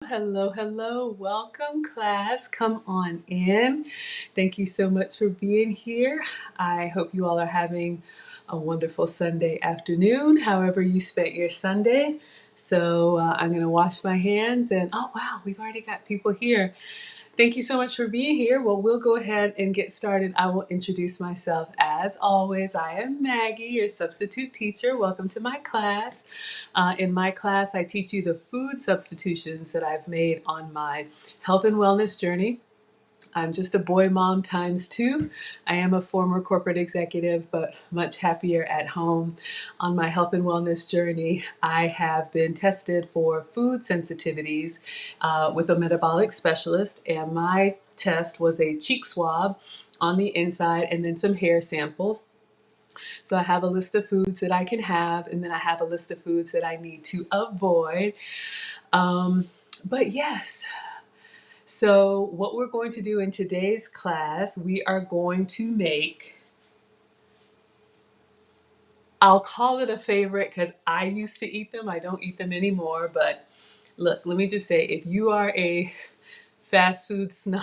Hello, hello. Welcome, class. Come on in. Thank you so much for being here. I hope you all are having a wonderful Sunday afternoon, however you spent your Sunday. So I'm going to wash my hands and oh, wow, we've already got people here. Thank you so much for being here. Well, we'll go ahead and get started. I will introduce myself. As always, I am Maggie, your substitute teacher. Welcome to my class. In my class, I teach you the food substitutions that I've made on my health and wellness journey. I'm just a boy mom times two. I am a former corporate executive, but much happier at home. On my health and wellness journey, I have been tested for food sensitivities with a metabolic specialist, and my test was a cheek swab on the inside and then some hair samples. So I have a list of foods that I can have, and then I have a list of foods that I need to avoid. But yes, so what we're going to do in today's class, we are going to make, I'll call it a favorite because I used to eat them. I don't eat them anymore. But look, let me just say, if you are a fast food snob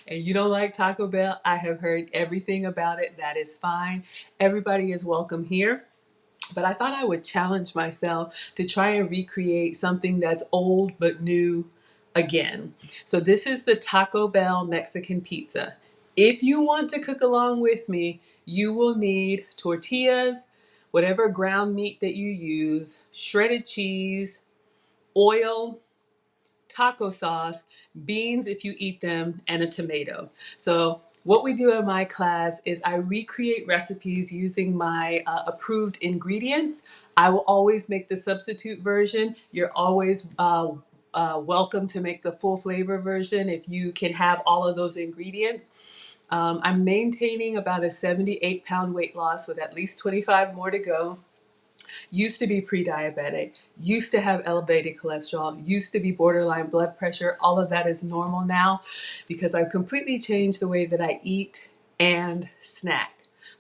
and you don't like Taco Bell, I have heard everything about it. That is fine. Everybody is welcome here. But I thought I would challenge myself to try and recreate something that's old but new again. So this is the Taco Bell Mexican pizza. If you want to cook along with me, you will need tortillas, whatever ground meat that you use, shredded cheese, oil, taco sauce, beans if you eat them, and a tomato. So what we do in my class is I recreate recipes using my approved ingredients. I will always make the substitute version. You're always welcome to make the full flavor version if you can have all of those ingredients. I'm maintaining about a 78-pound weight loss with at least 25 more to go. Used to be pre-diabetic, used to have elevated cholesterol, used to be borderline blood pressure. All of that is normal now because I've completely changed the way that I eat and snack.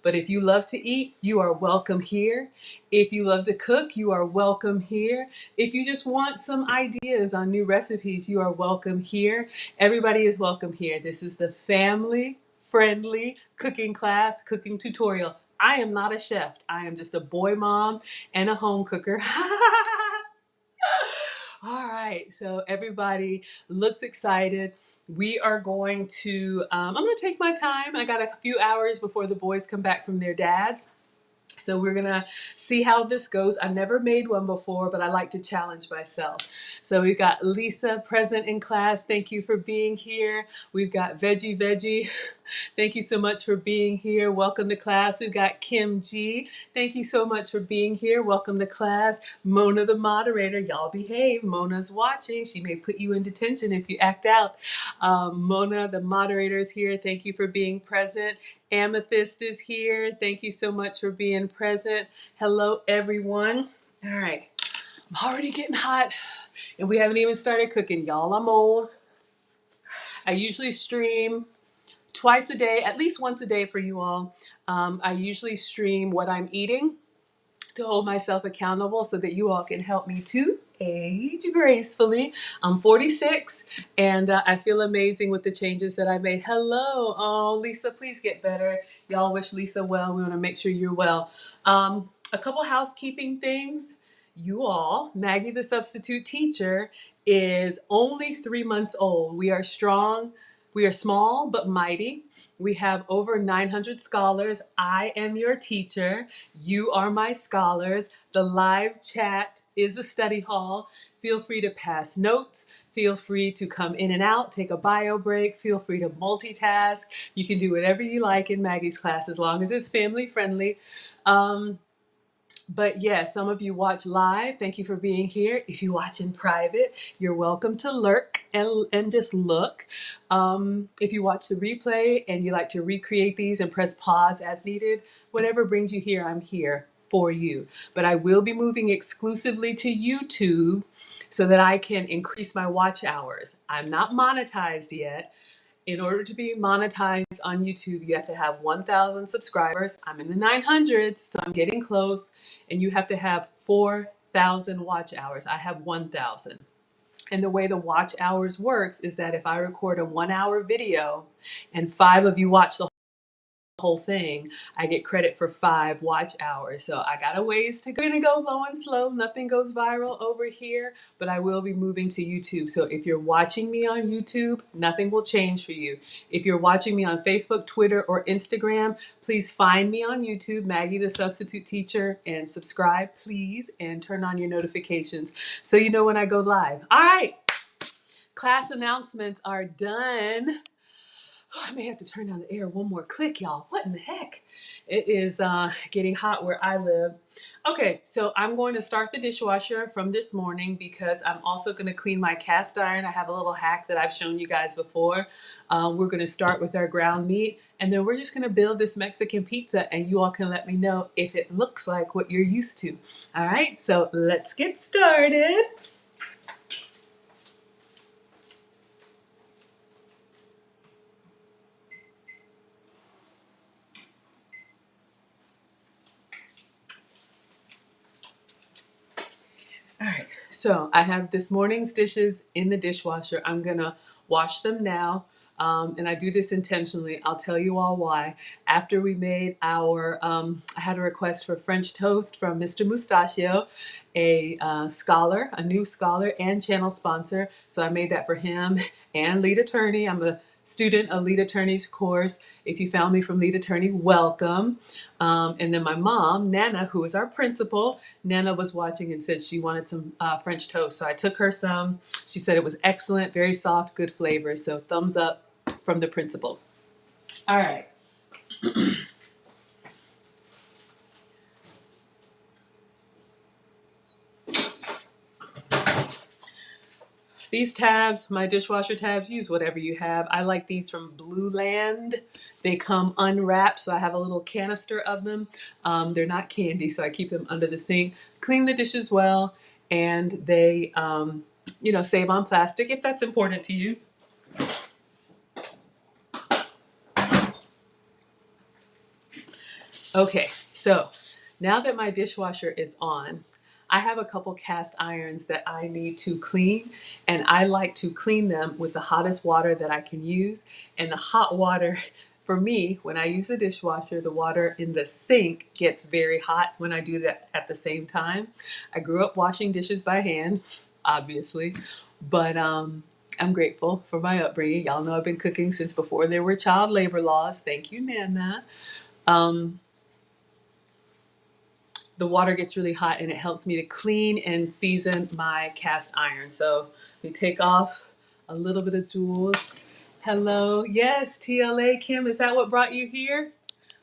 But if you love to eat, you are welcome here. If you love to cook, you are welcome here. If you just want some ideas on new recipes, you are welcome here. Everybody is welcome here. This is the family friendly cooking class, cooking tutorial. I am not a chef. I am just a boy mom and a home cooker. All right, so everybody looks excited. We are going to, I'm going to take my time. I got a few hours before the boys come back from their dads. So we're gonna see how this goes. I've never made one before, but I like to challenge myself. So we've got Lisa present in class. Thank you for being here. We've got Veggie. Thank you so much for being here. Welcome to class. We've got Kim G. Thank you so much for being here. Welcome to class. Mona, the moderator. Y'all behave. Mona's watching. She may put you in detention if you act out. Mona, the moderator, is here. Thank you for being present. Amethyst is here. Thank you so much for being present. Hello, everyone. All right. I'm already getting hot, and we haven't even started cooking. Y'all, I'm old. I usually stream twice a day, at least once a day for you all. I usually stream what I'm eating to hold myself accountable so that you all can help me to age gracefully. I'm 46 and I feel amazing with the changes that I made. Hello. Oh, Lisa, please get better. Y'all wish Lisa well. We want to make sure you're well. A couple housekeeping things. You all, Maggie the substitute teacher, is only 3 months old. We are strong. We are small but mighty. We have over 900 scholars. I am your teacher. You are my scholars. The live chat is the study hall. Feel free to pass notes. Feel free to come in and out, take a bio break. Feel free to multitask. You can do whatever you like in Maggie's class as long as it's family friendly. But yeah, some of you watch live. Thank you for being here. If you watch in private, you're welcome to lurk and just look. If you watch the replay and you like to recreate these and press pause as needed, whatever brings you here, I'm here for you. But I will be moving exclusively to YouTube so that I can increase my watch hours. I'm not monetized yet. In order to be monetized on YouTube, you have to have 1,000 subscribers. I'm in the 900s, so I'm getting close. And you have to have 4,000 watch hours. I have 1,000. And the way the watch hours works is that if I record a 1 hour video and 5 of you watch the whole thing, I get credit for 5 watch hours. So I got a ways to go. We're gonna go low and slow. Nothing goes viral over here, but I will be moving to YouTube. So if you're watching me on YouTube, nothing will change for you. If you're watching me on Facebook, Twitter, or Instagram, please find me on YouTube, Maggie the Substitute Teacher, and subscribe, please, and turn on your notifications so you know when I go live. All right, class announcements are done. I may have to turn down the air one more click, y'all. What in the heck? It is getting hot where I live. Okay, so I'm going to start the dishwasher from this morning because I'm also going to clean my cast iron. I have a little hack that I've shown you guys before. We're going to start with our ground meat, and then we're just going to build this Mexican pizza, and you all can let me know if it looks like what you're used to. All right, so let's get started. All right, so I have this morning's dishes in the dishwasher. I'm gonna wash them now, and I do this intentionally. I'll tell you all why. After we made our, I had a request for French toast from Mr. Mustachio, a scholar, a new scholar and channel sponsor. So I made that for him and Lead Attorney. I'm a student of Lead Attorney's course. If you found me from Lead Attorney, welcome. And then my mom, Nana, who is our principal, Nana was watching and said she wanted some French toast. So I took her some. She said it was excellent, very soft, good flavor. So thumbs up from the principal. All right. These tabs, my dishwasher tabs, use whatever you have. I like these from Blue Land. They come unwrapped, so I have a little canister of them. They're not candy, so I keep them under the sink. Clean the dishes well, and they, save on plastic if that's important to you. Okay, so now that my dishwasher is on, I have a couple cast irons that I need to clean, and I like to clean them with the hottest water that I can use. And the hot water, for me, when I use the dishwasher, the water in the sink gets very hot when I do that at the same time. I grew up washing dishes by hand, obviously, but I'm grateful for my upbringing. Y'all know I've been cooking since before there were child labor laws. Thank you, Nana. The water gets really hot and it helps me to clean and season my cast iron. So let me take off a little bit of Jules. Hello, yes, TLA Kim, is that what brought you here?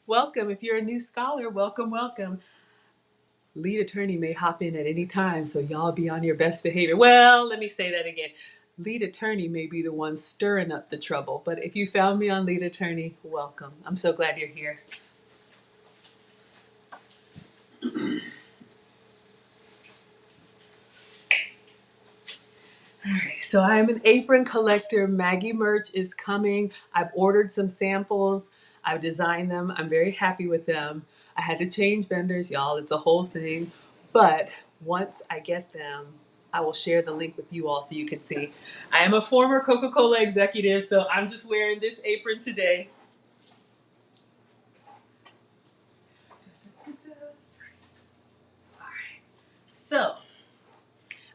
Welcome. If you're a new scholar, welcome, welcome. Lead Attorney may hop in at any time, so y'all be on your best behavior. Well, let me say that again. Lead Attorney may be the one stirring up the trouble, but if you found me on Lead Attorney, welcome. I'm so glad you're here. Alright, so I am an apron collector. Maggie merch is coming. I've ordered some samples. I've designed them. I'm very happy with them. I had to change vendors, y'all. It's a whole thing. But once I get them, I will share the link with you all so you can see. I am a former Coca-Cola executive, so I'm just wearing this apron today. Alright, so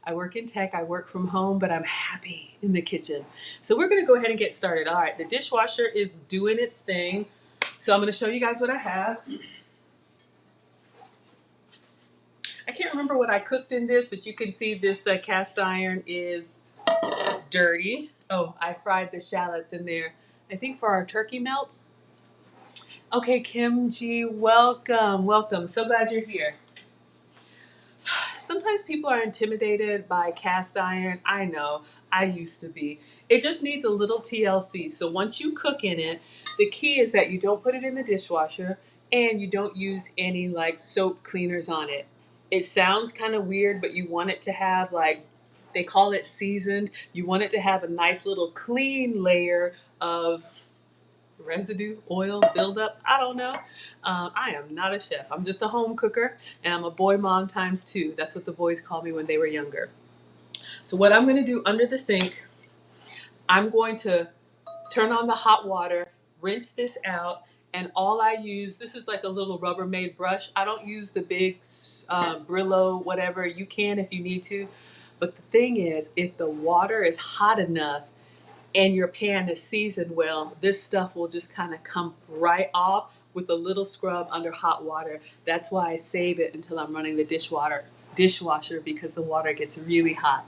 I work in tech, I work from home, but I'm happy in the kitchen. So we're gonna go ahead and get started. All right, the dishwasher is doing its thing. So I'm gonna show you guys what I have. I can't remember what I cooked in this, but you can see this cast iron is dirty. Oh, I fried the shallots in there. I think for our turkey melt. Okay, Kim G, welcome, welcome. So glad you're here. Sometimes people are intimidated by cast iron. I know, I used to be. It just needs a little TLC. So once you cook in it, the key is that you don't put it in the dishwasher and you don't use any like soap cleaners on it. It sounds kind of weird, but you want it to have like, they call it seasoned. You want it to have a nice little clean layer of residue, oil, buildup. I don't know. I am not a chef. I'm just a home cooker, and I'm a boy mom times two. That's what the boys called me when they were younger. So what I'm going to do under the sink, I'm going to turn on the hot water, rinse this out, and all I use, this is like a little Rubbermaid brush. I don't use the big Brillo, whatever. You can if you need to. But the thing is, if the water is hot enough and your pan is seasoned well, this stuff will just kind of come right off with a little scrub under hot water. That's why I save it until I'm running the dishwasher because the water gets really hot.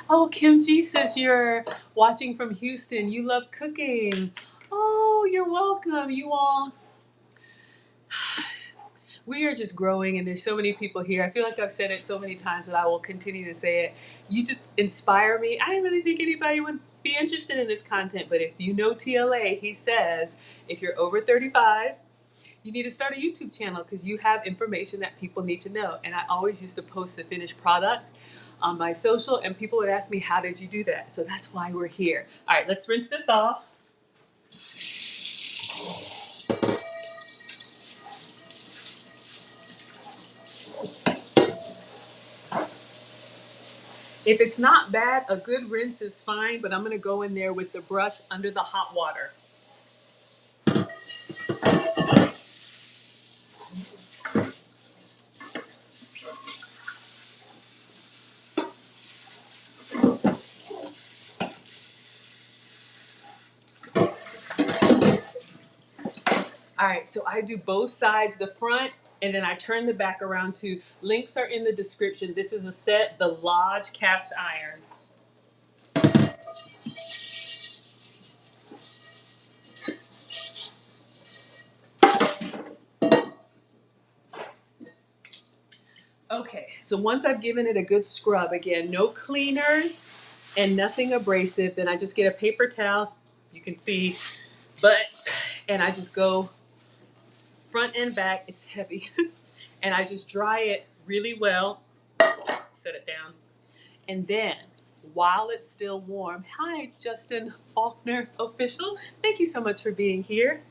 Oh, Kim G says you're watching from Houston. You love cooking. Oh, you're welcome. You all, we are just growing and there's so many people here. I feel like I've said it so many times, but I will continue to say it. You just inspire me. I didn't really think anybody would be interested in this content, but if you know TLA, he says if you're over 35, you need to start a YouTube channel because you have information that people need to know. And I always used to post the finished product on my social and people would ask me, how did you do that? So that's why we're here. All right, let's rinse this off. If it's not bad, a good rinse is fine, but I'm gonna go in there with the brush under the hot water. All right, so I do both sides, the front, and then I turn the back around too. Links are in the description. This is a set, the Lodge cast iron. Okay, so once I've given it a good scrub, again, no cleaners and nothing abrasive, then I just get a paper towel, you can see, and I just go front and back, it's heavy, and I just dry it really well, set it down, and then while it's still warm, hi Justin Faulkner official, thank you so much for being here.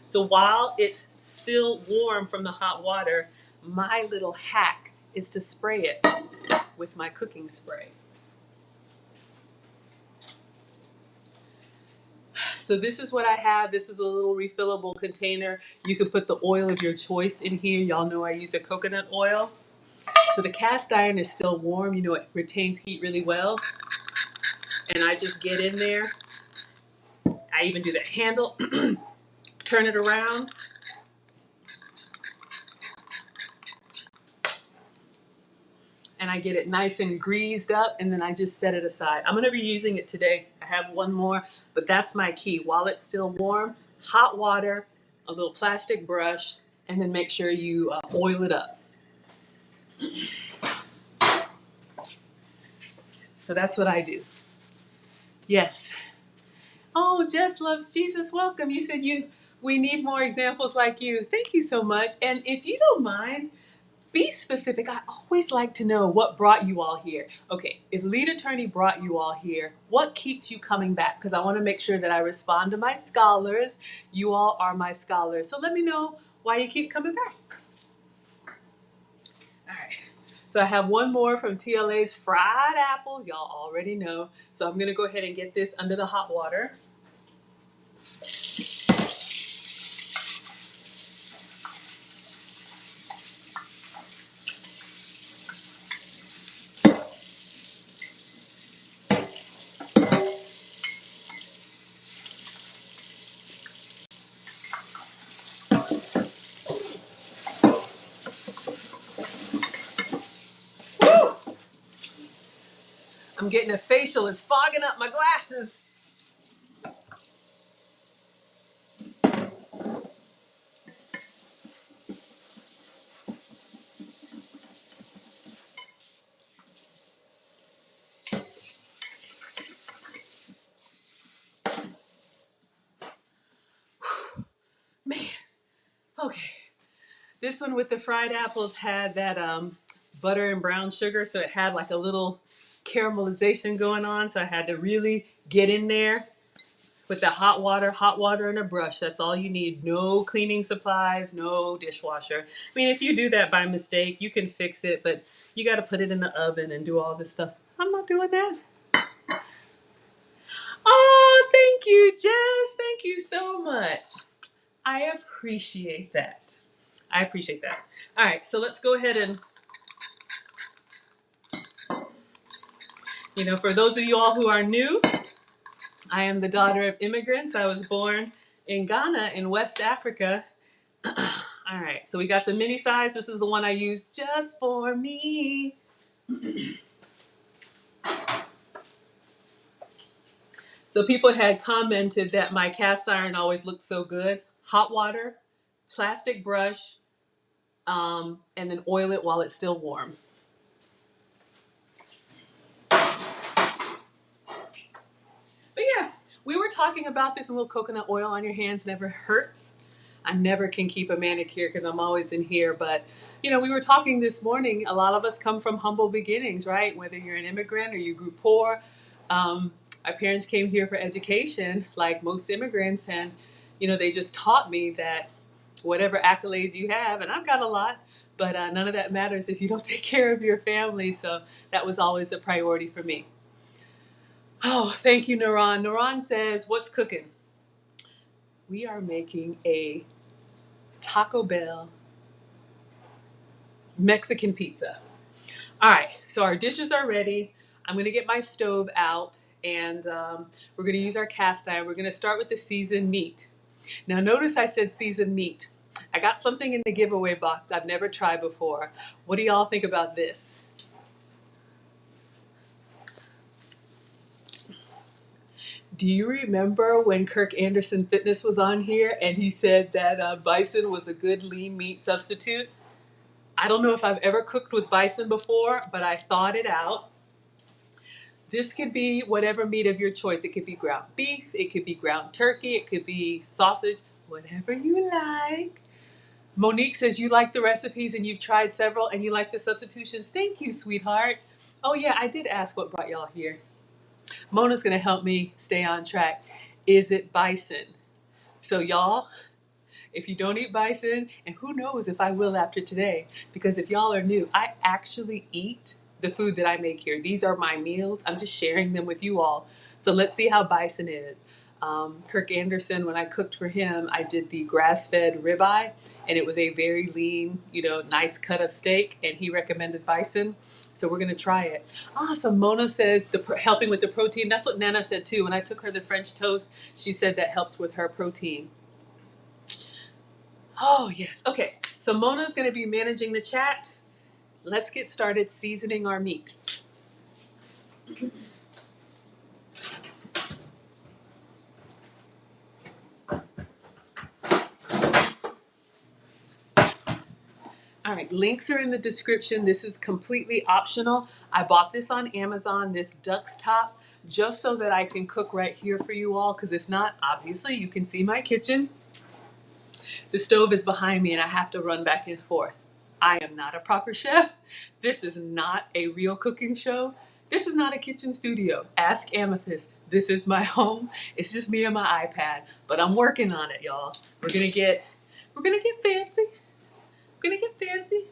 So while it's still warm from the hot water, my little hack is to spray it with my cooking spray. So this is what I have. This is a little refillable container. You can put the oil of your choice in here. Y'all know I use a coconut oil. So the cast iron is still warm. You know, it retains heat really well. And I just get in there. I even do the handle, turn it around. And I get it nice and greased up, and then I just set it aside. I'm gonna be using it today. I have one more, but that's my key. While it's still warm, hot water, a little plastic brush, and then make sure you oil it up. So that's what I do. Yes. Oh, Jess loves Jesus. Welcome. You said we need more examples like you. Thank you so much. And if you don't mind, be specific. I always like to know what brought you all here. Okay, if lead attorney brought you all here, what keeps you coming back? Because I want to make sure that I respond to my scholars. You all are my scholars. So let me know why you keep coming back. All right. So I have one more from TLA's fried apples. Y'all already know. So I'm going to go ahead and get this under the hot water. I'm getting a facial. It's fogging up my glasses. Man, okay. This one with the fried apples had that butter and brown sugar, so it had like a little caramelization going on. So I had to really get in there with the hot water and a brush. That's all you need. No cleaning supplies, no dishwasher. I mean, if you do that by mistake, you can fix it, but you got to put it in the oven and do all this stuff. I'm not doing that. Oh, thank you, Jess. Thank you so much. I appreciate that. I appreciate that. All right, so let's go ahead and, for those of you all who are new, I am the daughter of immigrants. I was born in Ghana in West Africa. All right, so we got the mini size. This is the one I use just for me. So people had commented that my cast iron always looked so good. Hot water, plastic brush, and then oil it while it's still warm. But yeah, we were talking about this, a little coconut oil on your hands never hurts. I never can keep a manicure because I'm always in here. But, we were talking this morning. A lot of us come from humble beginnings, right? Whether you're an immigrant or you grew poor. My parents came here for education, like most immigrants. And, they just taught me that whatever accolades you have, and I've got a lot, but none of that matters if you don't take care of your family. So that was always a priority for me. Oh, thank you, Naran. Naran says, what's cooking? We are making a Taco Bell Mexican pizza. All right, so our dishes are ready. I'm gonna get my stove out and we're gonna use our cast iron. We're gonna start with the seasoned meat. Now notice I said seasoned meat. I got something in the giveaway box I've never tried before. What do y'all think about this? Do you remember when Kirk Anderson Fitness was on here and he said that bison was a good lean meat substitute? I don't know if I've ever cooked with bison before, but I thought it out. This could be whatever meat of your choice. It could be ground beef, it could be ground turkey, it could be sausage, whatever you like. Monique says you like the recipes and you've tried several and you like the substitutions. Thank you, sweetheart. Oh yeah, I did ask what brought y'all here. Mona's gonna help me stay on track. Is it bison? So y'all, if you don't eat bison, and who knows if I will after today, because if y'all are new, I actually eat the food that I make here. These are my meals. I'm just sharing them with you all. So let's see how bison is. Kirk Anderson, when I cooked for him, I did the grass-fed ribeye, and it was a very lean, nice cut of steak, and he recommended bison. So we're gonna try it. So Mona says helping with the protein. That's what Nana said too. When I took her the French toast, she said that helps with her protein. Oh yes, okay. So Mona's gonna be managing the chat. Let's get started seasoning our meat. All right, links are in the description. This is completely optional. I bought this on Amazon, this duck's top, just so that I can cook right here for you all, because if not, obviously you can see my kitchen. The stove is behind me and I have to run back and forth. I am not a proper chef. This is not a real cooking show. This is not a kitchen studio. Ask Amethyst. This is my home. It's just me and my iPad, but I'm working on it, y'all. We're gonna get fancy. We're gonna get fancy.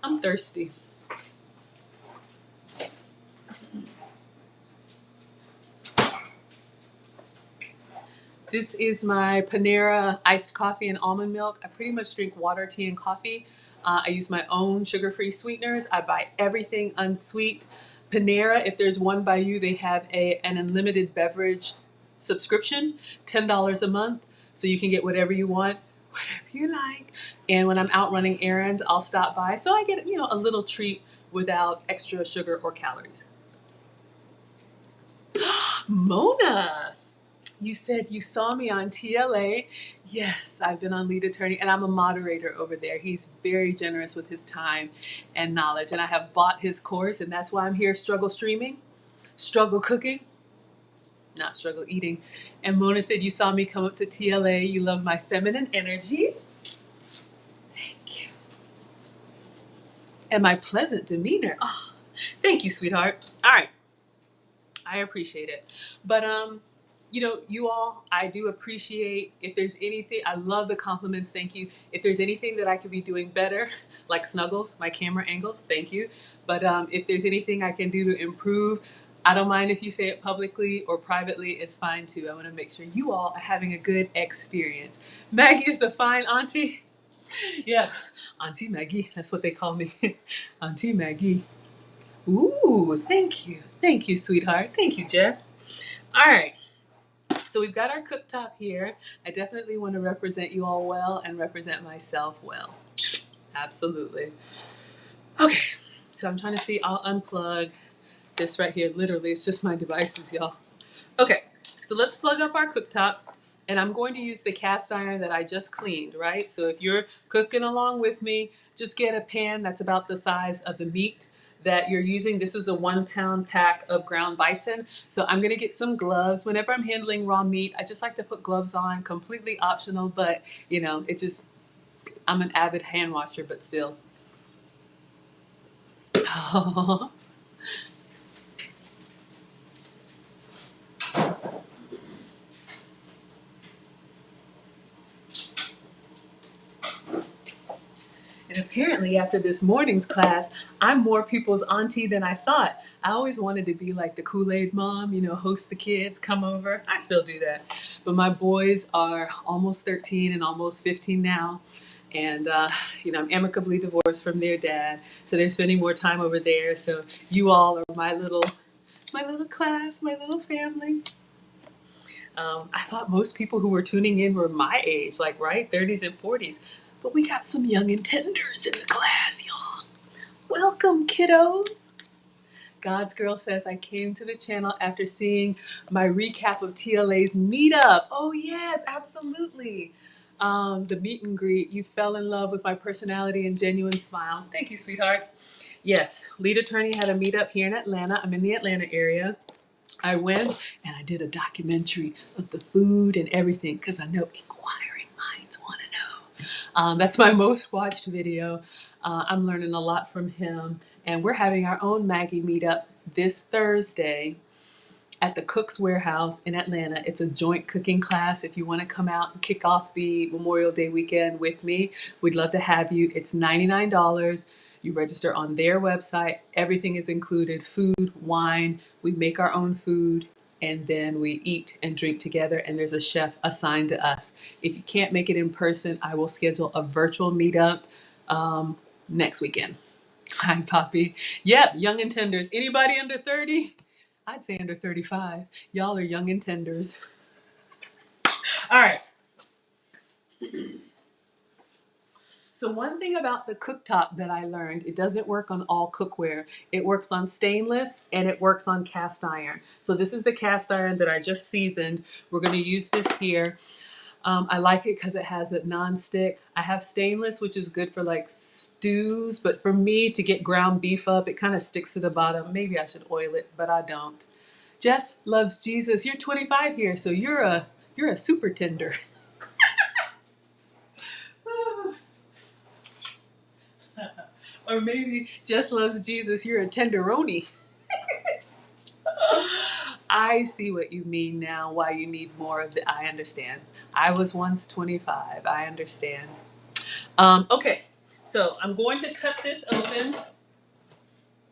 I'm thirsty. This is my Panera iced coffee and almond milk. I pretty much drink water, tea, and coffee. I use my own sugar-free sweeteners. I buy everything unsweet. Panera, if there's one by you, they have an unlimited beverage subscription, $10 a month. So you can get whatever you want, whatever you like. And when I'm out running errands, I'll stop by. So I get, a little treat without extra sugar or calories. Mona! You said you saw me on TLA. Yes, I've been on Lead Attorney, and I'm a moderator over there. He's very generous with his time and knowledge, and I have bought his course, and that's why I'm here, struggle streaming, struggle cooking, not struggle eating. And Mona said you saw me come up to TLA. You love my feminine energy. Thank you. And my pleasant demeanor. Thank you, sweetheart. All right. I appreciate it. But you know, you all, I do appreciate if there's anything, I love the compliments, thank you. If there's anything that I could be doing better, like snuggles, my camera angles, thank you. But if there's anything I can do to improve, I don't mind if you say it publicly or privately, it's fine too. I want to make sure you all are having a good experience. Maggie is the fine auntie. Yeah, Auntie Maggie, that's what they call me. Auntie Maggie. Ooh, thank you. Thank you, sweetheart. Thank you, Jess. All right. So we've got our cooktop here. I definitely want to represent you all well and represent myself well. Absolutely. Okay, so I'm trying to see, I'll unplug this right here. Literally, it's just my devices, y'all. Okay, so let's plug up our cooktop. And I'm going to use the cast iron that I just cleaned, right? So if you're cooking along with me, just get a pan that's about the size of the meat that you're using. This is a 1 pound pack of ground bison. So I'm gonna get some gloves. Whenever I'm handling raw meat, I just like to put gloves on, completely optional, but you know, it just, I'm an avid hand washer, but still. And apparently, after this morning's class, I'm more people's auntie than I thought. I always wanted to be like the Kool-Aid mom, you know, host the kids, come over. I still do that. But my boys are almost 13 and almost 15 now. And, you know, I'm amicably divorced from their dad. So they're spending more time over there. So you all are my little class, my little family. I thought most people who were tuning in were my age, like, right, 30s and 40s. But we got some young intenders in the class, y'all. Welcome, kiddos. God's Girl says, I came to the channel after seeing my recap of TLA's meetup. Oh, yes, absolutely. The meet and greet. You fell in love with my personality and genuine smile. Thank you, sweetheart. Yes, lead attorney had a meetup here in Atlanta. I'm in the Atlanta area. I went and I did a documentary of the food and everything because I know inquiring minds want to know. That's my most watched video. I'm learning a lot from him, and we're having our own Maggie meetup this Thursday at the Cook's Warehouse in Atlanta. It's a joint cooking class. If you want to come out and kick off the Memorial Day weekend with me, we'd love to have you. It's $99. You register on their website. Everything is included, food, wine. We make our own food, and then we eat and drink together, and there's a chef assigned to us. If you can't make it in person, I will schedule a virtual meetup next weekend. Hi, Poppy. Yep, young intenders. Anybody under 30? I'd say under 35. Y'all are young intenders. All right. So one thing about the cooktop that I learned, it doesn't work on all cookware. It works on stainless and it works on cast iron. So this is the cast iron that I just seasoned. We're going to use this here. I like it because it has a non-stick. I have stainless, which is good for like stews, but for me to get ground beef up, it kind of sticks to the bottom. Maybe I should oil it, but I don't. Jess loves Jesus. You're 25 here, so you're a super tender. Or maybe Jess loves Jesus. You're a tenderoni. I see what you mean now. Why you need more of it. I understand. I was once 25. I understand. Okay, so I'm going to cut this open.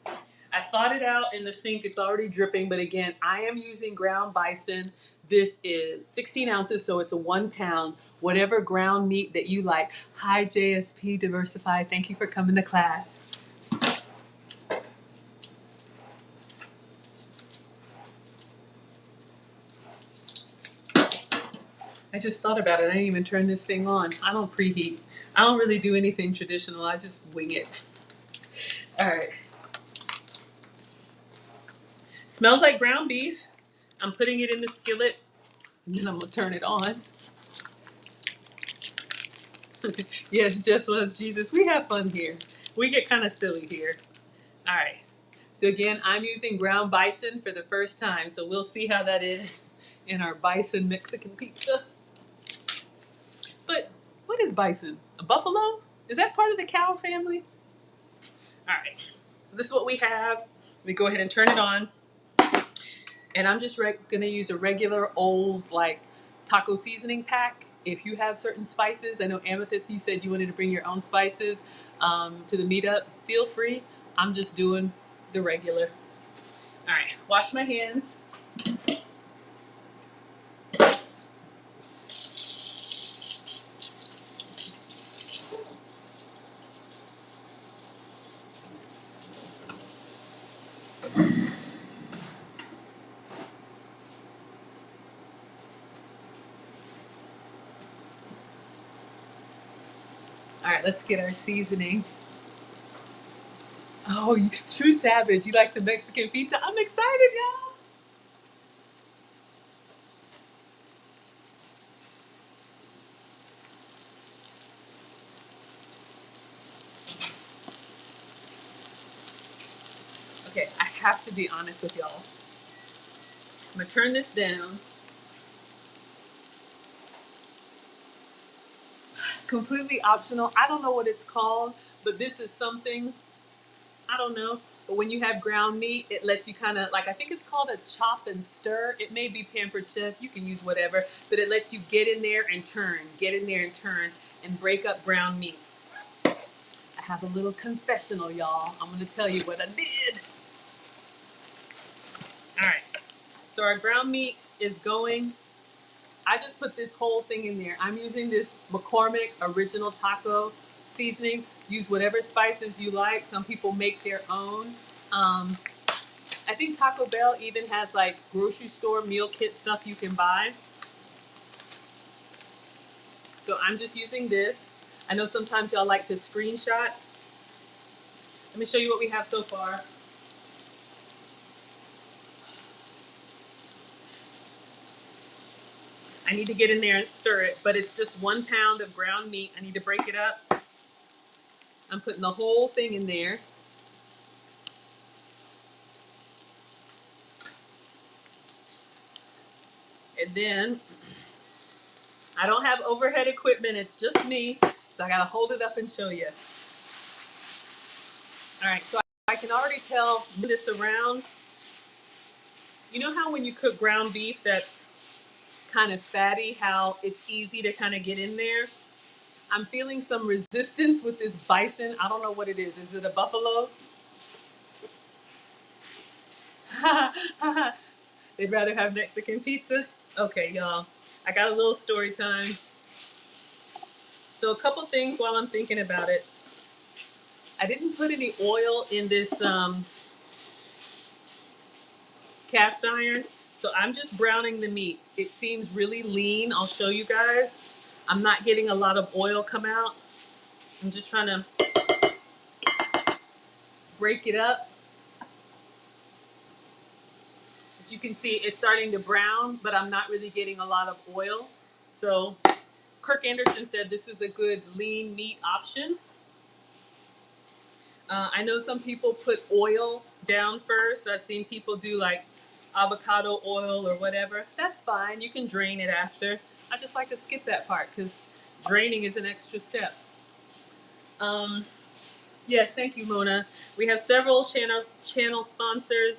I thawed it out in the sink. It's already dripping, but again, I am using ground bison. This is 16 ounces, so it's a 1 pound. Whatever ground meat that you like. Hi, JSP Diversified. Thank you for coming to class. I just thought about it. I didn't even turn this thing on. I don't preheat. I don't really do anything traditional. I just wing it. All right. Smells like ground beef. I'm putting it in the skillet, and then I'm gonna turn it on. Yes, just love Jesus. We have fun here. We get kind of silly here. All right. So again, I'm using ground bison for the first time, so we'll see how that is in our bison Mexican pizza. But what is bison? A buffalo? Is that part of the cow family? All right. So this is what we have. Let me go ahead and turn it on. And I'm just gonna use a regular old like taco seasoning pack. If you have certain spices, I know Amethyst, you said you wanted to bring your own spices to the meetup. Feel free. I'm just doing the regular. All right, wash my hands. All right, let's get our seasoning. Oh, true savage. You like the Mexican pizza? I'm excited, y'all. Okay, I have to be honest with y'all. I'm gonna turn this down. Completely optional. I don't know what it's called, but this is something, I don't know. But when you have ground meat, it lets you kind of, like, I think it's called a chop and stir. It may be Pampered Chef. You can use whatever, but it lets you get in there and turn, get in there and turn, and break up ground meat. I have a little confessional, y'all. I'm going to tell you what I did. All right. So our ground meat is going. I just put this whole thing in there. I'm using this McCormick Original Taco seasoning. Use whatever spices you like. Some people make their own. I think Taco Bell even has like grocery store meal kit stuff you can buy. So I'm just using this. I know sometimes y'all like to screenshot. Let me show you what we have so far. I need to get in there and stir it, but it's just 1 pound of ground meat. I need to break it up. I'm putting the whole thing in there. And then I don't have overhead equipment. It's just me. So I got to hold it up and show you. All right. So I can already tell this around. You know how when you cook ground beef that's kind of fatty, how it's easy to kind of get in there? I'm feeling some resistance with this bison. I don't know what it is. Is it a buffalo? They'd rather have Mexican pizza? Okay, y'all. I got a little story time. So a couple things while I'm thinking about it. I didn't put any oil in this cast iron, so I'm just browning the meat. It seems really lean. I'll show you guys. I'm not getting a lot of oil come out. I'm just trying to break it up. As you can see, it's starting to brown, but I'm not really getting a lot of oil. So Kirk Anderson said this is a good lean meat option. I know some people put oil down first. I've seen people do like avocado oil or whatever. That's fine. You can drain it after. I just like to skip that part because draining is an extra step. Um, yes, thank you, Mona. We have several channel sponsors.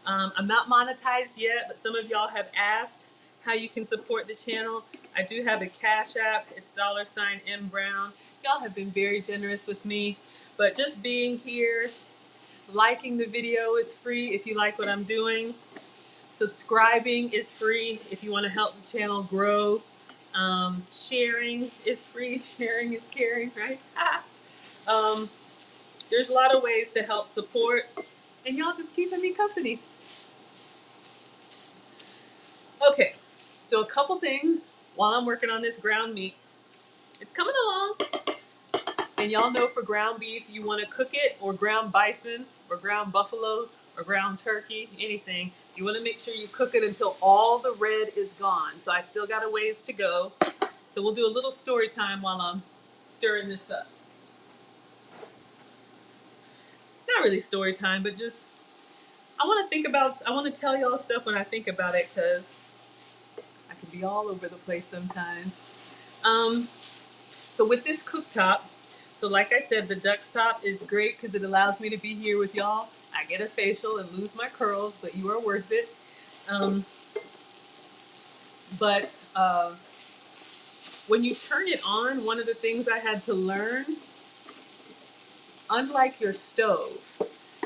I'm not monetized yet, but some of y'all have asked how you can support the channel. I do have a Cash App. It's $M Y'all have been very generous with me. But just being here, liking the video is free if you like what I'm doing. Subscribing is free if you want to help the channel grow. Sharing is free. Sharing is caring, right? um, there's a lot of ways to help support, and y'all just keeping me company. Okay, so a couple things while I'm working on this ground meat. It's coming along. And y'all know for ground beef, you want to cook it, or ground bison, or ground buffalo, or ground turkey, anything. You want to make sure you cook it until all the red is gone. So I still got a ways to go. So we'll do a little story time while I'm stirring this up. Not really story time, but just I want to tell y'all stuff when I think about it because I can be all over the place sometimes. Um, So with this cooktop, so like I said, the Duck's Top is great because it allows me to be here with y'all. I get a facial and lose my curls, but you are worth it. Um, but when you turn it on, one of the things I had to learn, unlike your stove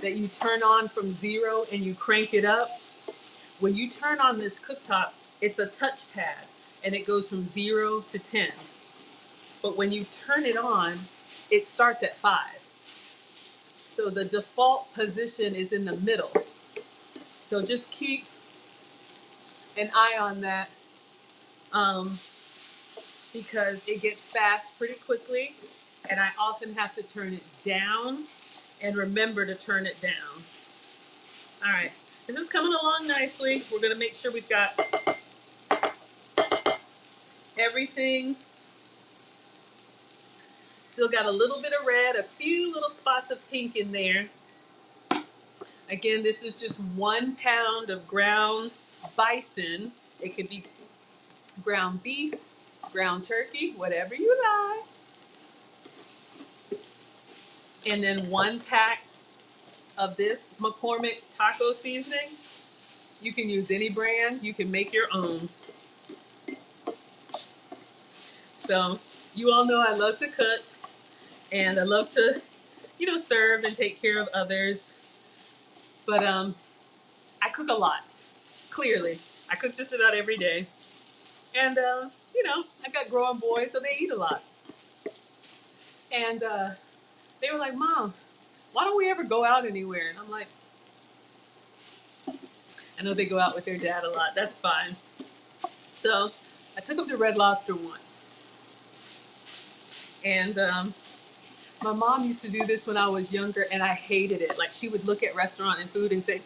that you turn on from 0 and you crank it up, when you turn on this cooktop, it's a touchpad and it goes from 0 to 10. But when you turn it on, it starts at 5. So the default position is in the middle. So just keep an eye on that, because it gets fast pretty quickly, and I often have to turn it down and remember to turn it down. All right, this is coming along nicely. We're gonna make sure we've got everything. Still got a little bit of red, a few little spots of pink in there. Again, this is just 1 pound of ground bison. It could be ground beef, ground turkey, whatever you like. And then 1 pack of this McCormick taco seasoning. You can use any brand. You can make your own. So you all know I love to cook and I love to, serve and take care of others. But I cook a lot. Clearly, I cook just about every day. And I got growing boys, so they eat a lot. And they were like, "Mom, why don't we ever go out anywhere?" And I'm like, I know they go out with their dad a lot. That's fine. So I took them to Red Lobster once. And my mom used to do this when I was younger, and I hated it. Like, she would look at restaurant and food and say,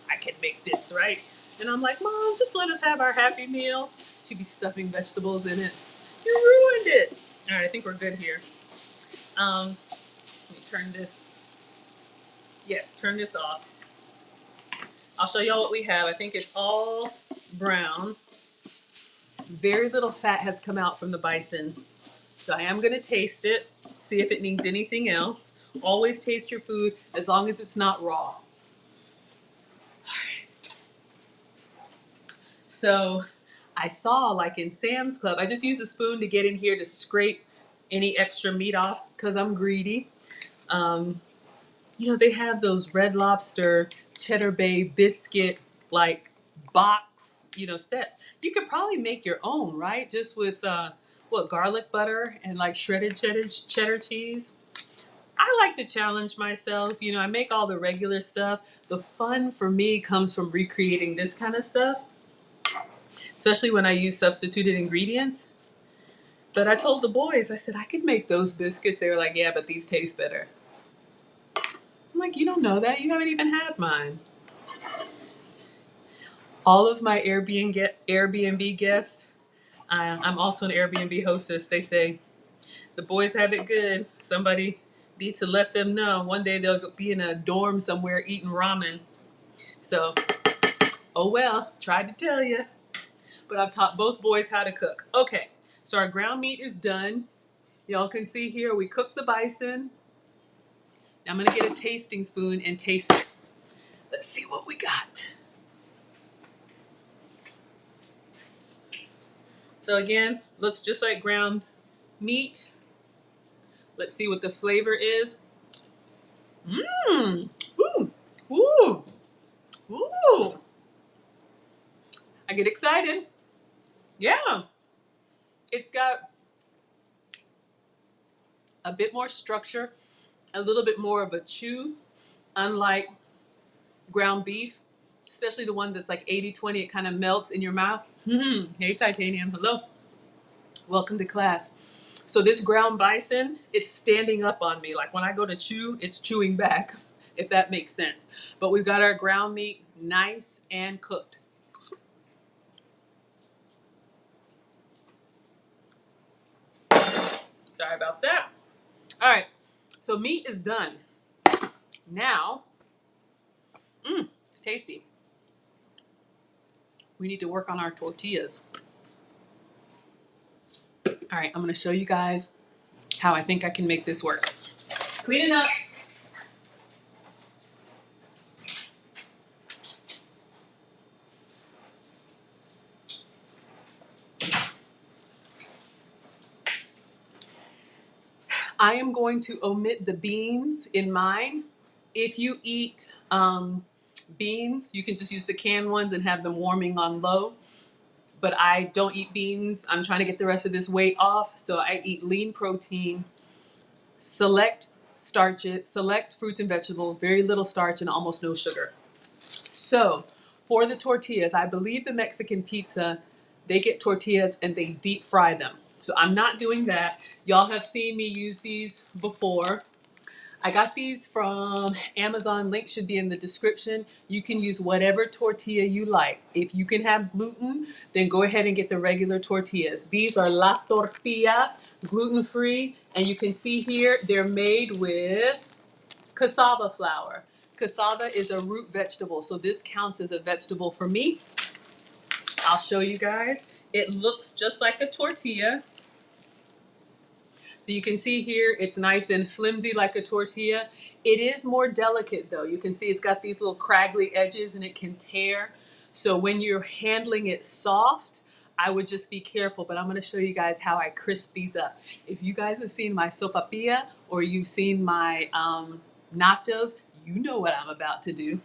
"I can make this, right?" And I'm like, "Mom, just let us have our Happy Meal." She'd be stuffing vegetables in it. "You ruined it." All right, I think we're good here. Let me turn this. Yes, turn this off. I'll show y'all what we have. I think it's all brown. Very little fat has come out from the bison. So I am going to taste it, see if it needs anything else. Always taste your food as long as it's not raw. So I saw, like in Sam's Club, I just use a spoon to get in here to scrape any extra meat off because I'm greedy. They have those Red Lobster Cheddar Bay biscuit like box, sets. You could probably make your own, right? Just with garlic butter and like shredded cheddar cheese. I like to challenge myself. I make all the regular stuff. The fun for me comes from recreating this kind of stuff, especially when I use substituted ingredients. But I told the boys, I said, I could make those biscuits. They were like, "Yeah, but these taste better." I'm like, "You don't know that. You haven't even had mine." All of my Airbnb guests, I'm also an Airbnb hostess. They say, "The boys have it good. Somebody needs to let them know. One day they'll be in a dorm somewhere eating ramen." So, oh well, tried to tell you. But I've taught both boys how to cook. Okay, so our ground meat is done. Y'all can see here we cooked the bison. Now I'm gonna get a tasting spoon and taste it. Let's see what we got. So again, looks just like ground meat. Let's see what the flavor is. Mmm. Ooh. Ooh. Ooh. I get excited. Yeah. It's got a bit more structure, a little bit more of a chew, unlike ground beef, especially the one that's like 80-20. It kind of melts in your mouth. Hey, Titanium. Hello. Welcome to class. So this ground bison, it's standing up on me. Like when I go to chew, it's chewing back, if that makes sense. But we've got our ground meat nice and cooked. Sorry about that. All right, so meat is done. Now, tasty. We need to work on our tortillas. All right, I'm gonna show you guys how I think I can make this work. Clean it up. I am going to omit the beans in mine. If you eat beans, you can just use the canned ones and have them warming on low. But I don't eat beans. I'm trying to get the rest of this weight off. So I eat lean protein, select starches, select fruits and vegetables, very little starch and almost no sugar. So for the tortillas, I believe the Mexican pizza, they get tortillas and they deep fry them. So I'm not doing that. Y'all have seen me use these before. I got these from Amazon. Link should be in the description. You can use whatever tortilla you like. If you can have gluten, then go ahead and get the regular tortillas. These are La Tortilla, gluten-free. And you can see here, they're made with cassava flour. Cassava is a root vegetable, so this counts as a vegetable for me. I'll show you guys. It looks just like a tortilla. So you can see here, it's nice and flimsy like a tortilla. It is more delicate though. You can see it's got these little craggly edges and it can tear. So when you're handling it soft, I would just be careful, but I'm gonna show you guys how I crisp these up. If you guys have seen my sopapilla or you've seen my nachos, you know what I'm about to do.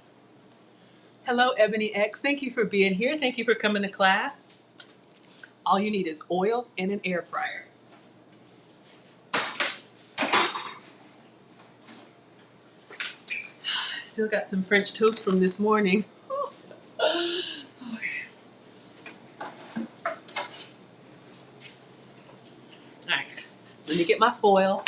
Hello, Ebony X. Thank you for being here. Thank you for coming to class. All you need is oil and an air fryer. Still got some French toast from this morning. Okay. All right, let me get my foil.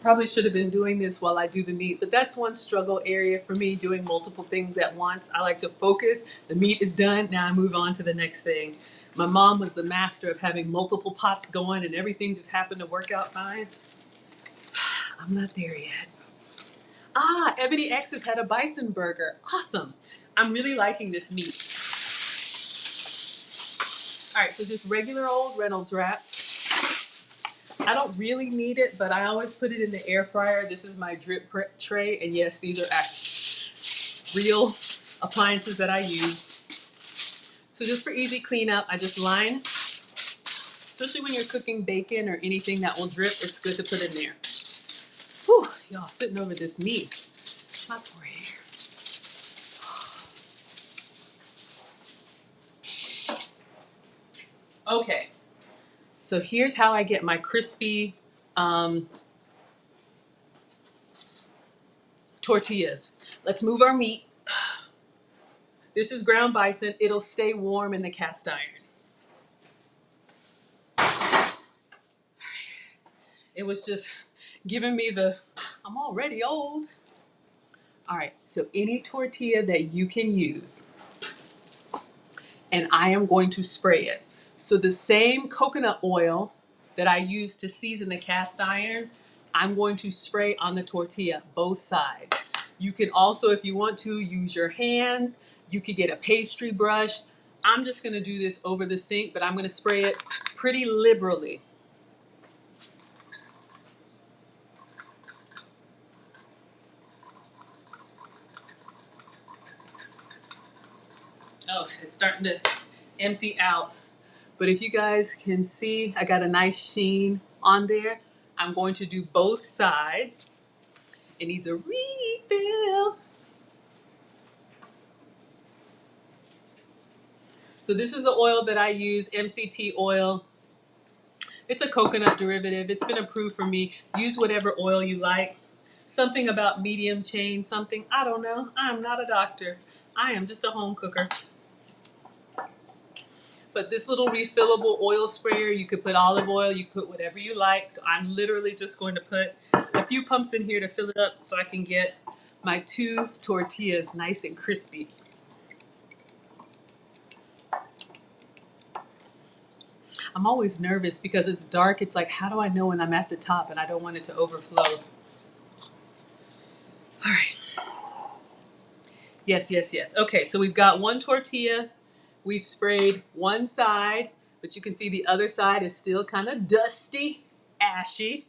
Probably should have been doing this while I do the meat, but that's one struggle area for me, doing multiple things at once. I like to focus. The meat is done. Now I move on to the next thing. My mom was the master of having multiple pots going and everything just happened to work out fine. I'm not there yet. Ah, Ebony X has had a bison burger. Awesome. I'm really liking this meat. All right, so just regular old Reynolds wrap. I don't really need it, but I always put it in the air fryer. This is my drip tray, and yes, these are real appliances that I use. So just for easy cleanup, I just line, especially when you're cooking bacon or anything that will drip, it's good to put in there. Whew, y'all sitting over this meat. My poor hair. Okay, so here's how I get my crispy tortillas. Let's move our meat. This is ground bison. It'll stay warm in the cast iron. It was just giving me the, I'm already old. All right, so any tortilla that you can use, and I am going to spray it. So the same coconut oil that I use to season the cast iron, I'm going to spray on the tortilla, both sides. You can also, if you want to, use your hands. You could get a pastry brush. I'm just gonna do this over the sink, but I'm gonna spray it pretty liberally. Oh, it's starting to empty out. But if you guys can see, I got a nice sheen on there. I'm going to do both sides. It needs a refill. So this is the oil that I use, MCT oil. It's a coconut derivative. It's been approved for me. Use whatever oil you like. Something about medium chain, something, I don't know. I'm not a doctor. I am just a home cooker. But this little refillable oil sprayer, you could put olive oil, you could put whatever you like. So I'm literally just going to put a few pumps in here to fill it up so I can get my 2 tortillas nice and crispy. I'm always nervous because it's dark. It's like, how do I know when I'm at the top and I don't want it to overflow? All right. Yes, yes, yes. Okay, so we've got 1 tortilla. We've sprayed one side, but you can see the other side is still kind of dusty, ashy.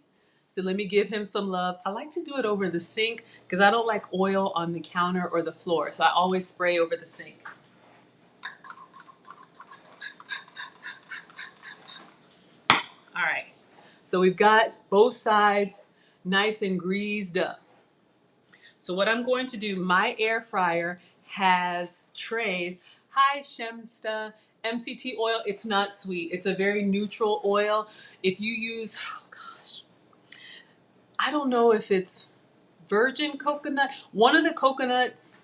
So let me give him some love. I like to do it over the sink because I don't like oil on the counter or the floor. So I always spray over the sink. So we've got both sides nice and greased up. So what I'm going to do, my air fryer has trays. Hi, Shemsta. MCT oil, it's not sweet. It's a very neutral oil. If you use, oh gosh, I don't know if it's virgin coconut. One of the coconuts,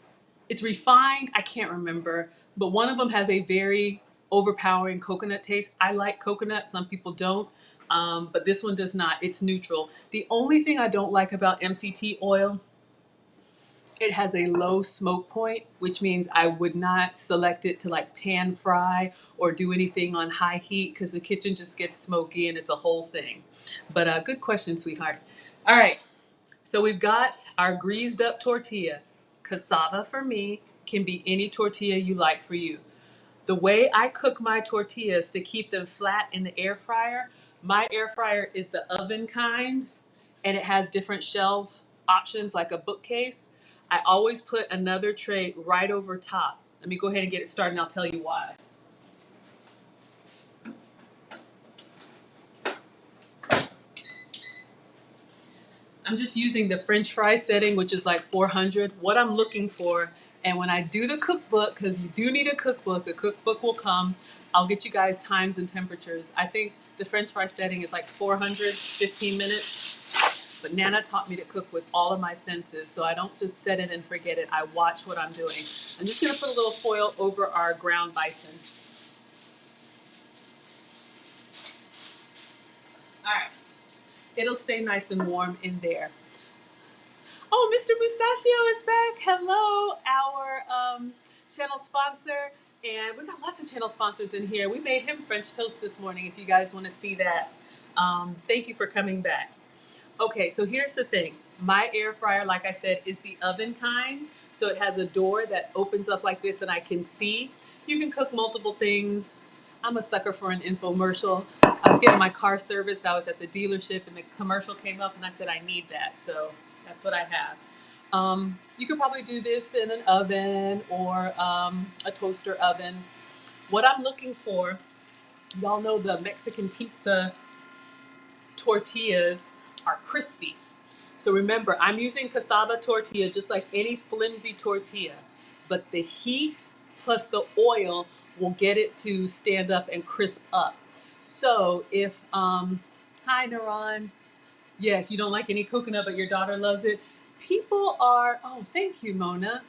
it's refined. I can't remember. But one of them has a very overpowering coconut taste. I like coconut. Some people don't. But this one does not. It's neutral. The only thing I don't like about MCT oil, it has a low smoke point, which means I would not select it to like pan fry or do anything on high heat because the kitchen just gets smoky and it's a whole thing. But good question, sweetheart. All right, so we've got our greased up tortilla. Cassava for me can be any tortilla you like for you. The way I cook my tortillas to keep them flat in the air fryer, my air fryer is the oven kind and it has different shelf options like a bookcase. I always put another tray right over top. Let me go ahead and get it started and I'll tell you why. I'm just using the French fry setting, which is like 400. What I'm looking for, and when I do the cookbook, because you do need a cookbook will come. I'll get you guys times and temperatures. I think the French fry setting is like 400, 15 minutes. But Nana taught me to cook with all of my senses, so I don't just set it and forget it. I watch what I'm doing. I'm just going to put a little foil over our ground bison. All right. It'll stay nice and warm in there. Oh, Mr. Mustachio is back. Hello, our channel sponsor. And we've got lots of channel sponsors in here. We made him French toast this morning if you guys want to see that. Thank you for coming back. Okay, so here's the thing. My air fryer, like I said, is the oven kind. So it has a door that opens up like this and I can see. You can cook multiple things. I'm a sucker for an infomercial. I was getting my car serviced. I was at the dealership and the commercial came up and I said, I need that. So that's what I have. You could probably do this in an oven or a toaster oven. What I'm looking for, y'all know the Mexican pizza tortillas are crispy. So remember, I'm using cassava tortilla just like any flimsy tortilla, but the heat plus the oil will get it to stand up and crisp up. So if, hi Naran, yes, you don't like any coconut, but your daughter loves it. People are, oh, thank you, Mona.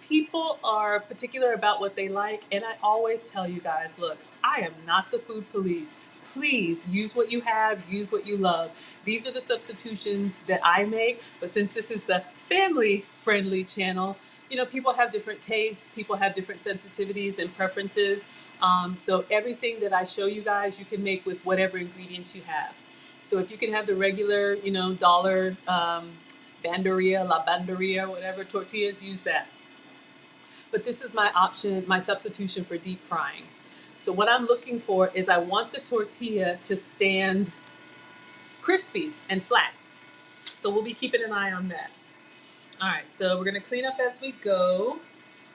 People are particular about what they like, and I always tell you guys, look, I am not the food police. Please use what you have, use what you love. These are the substitutions that I make, but since this is the family-friendly channel, you know, people have different tastes, people have different sensitivities and preferences. So everything that I show you guys, you can make with whatever ingredients you have. So if you can have the regular, you know, dollar banderia, la banderia, whatever tortillas, use that. But this is my option, my substitution for deep frying. So what I'm looking for is I want the tortilla to stand crispy and flat. So we'll be keeping an eye on that. All right, so we're gonna clean up as we go.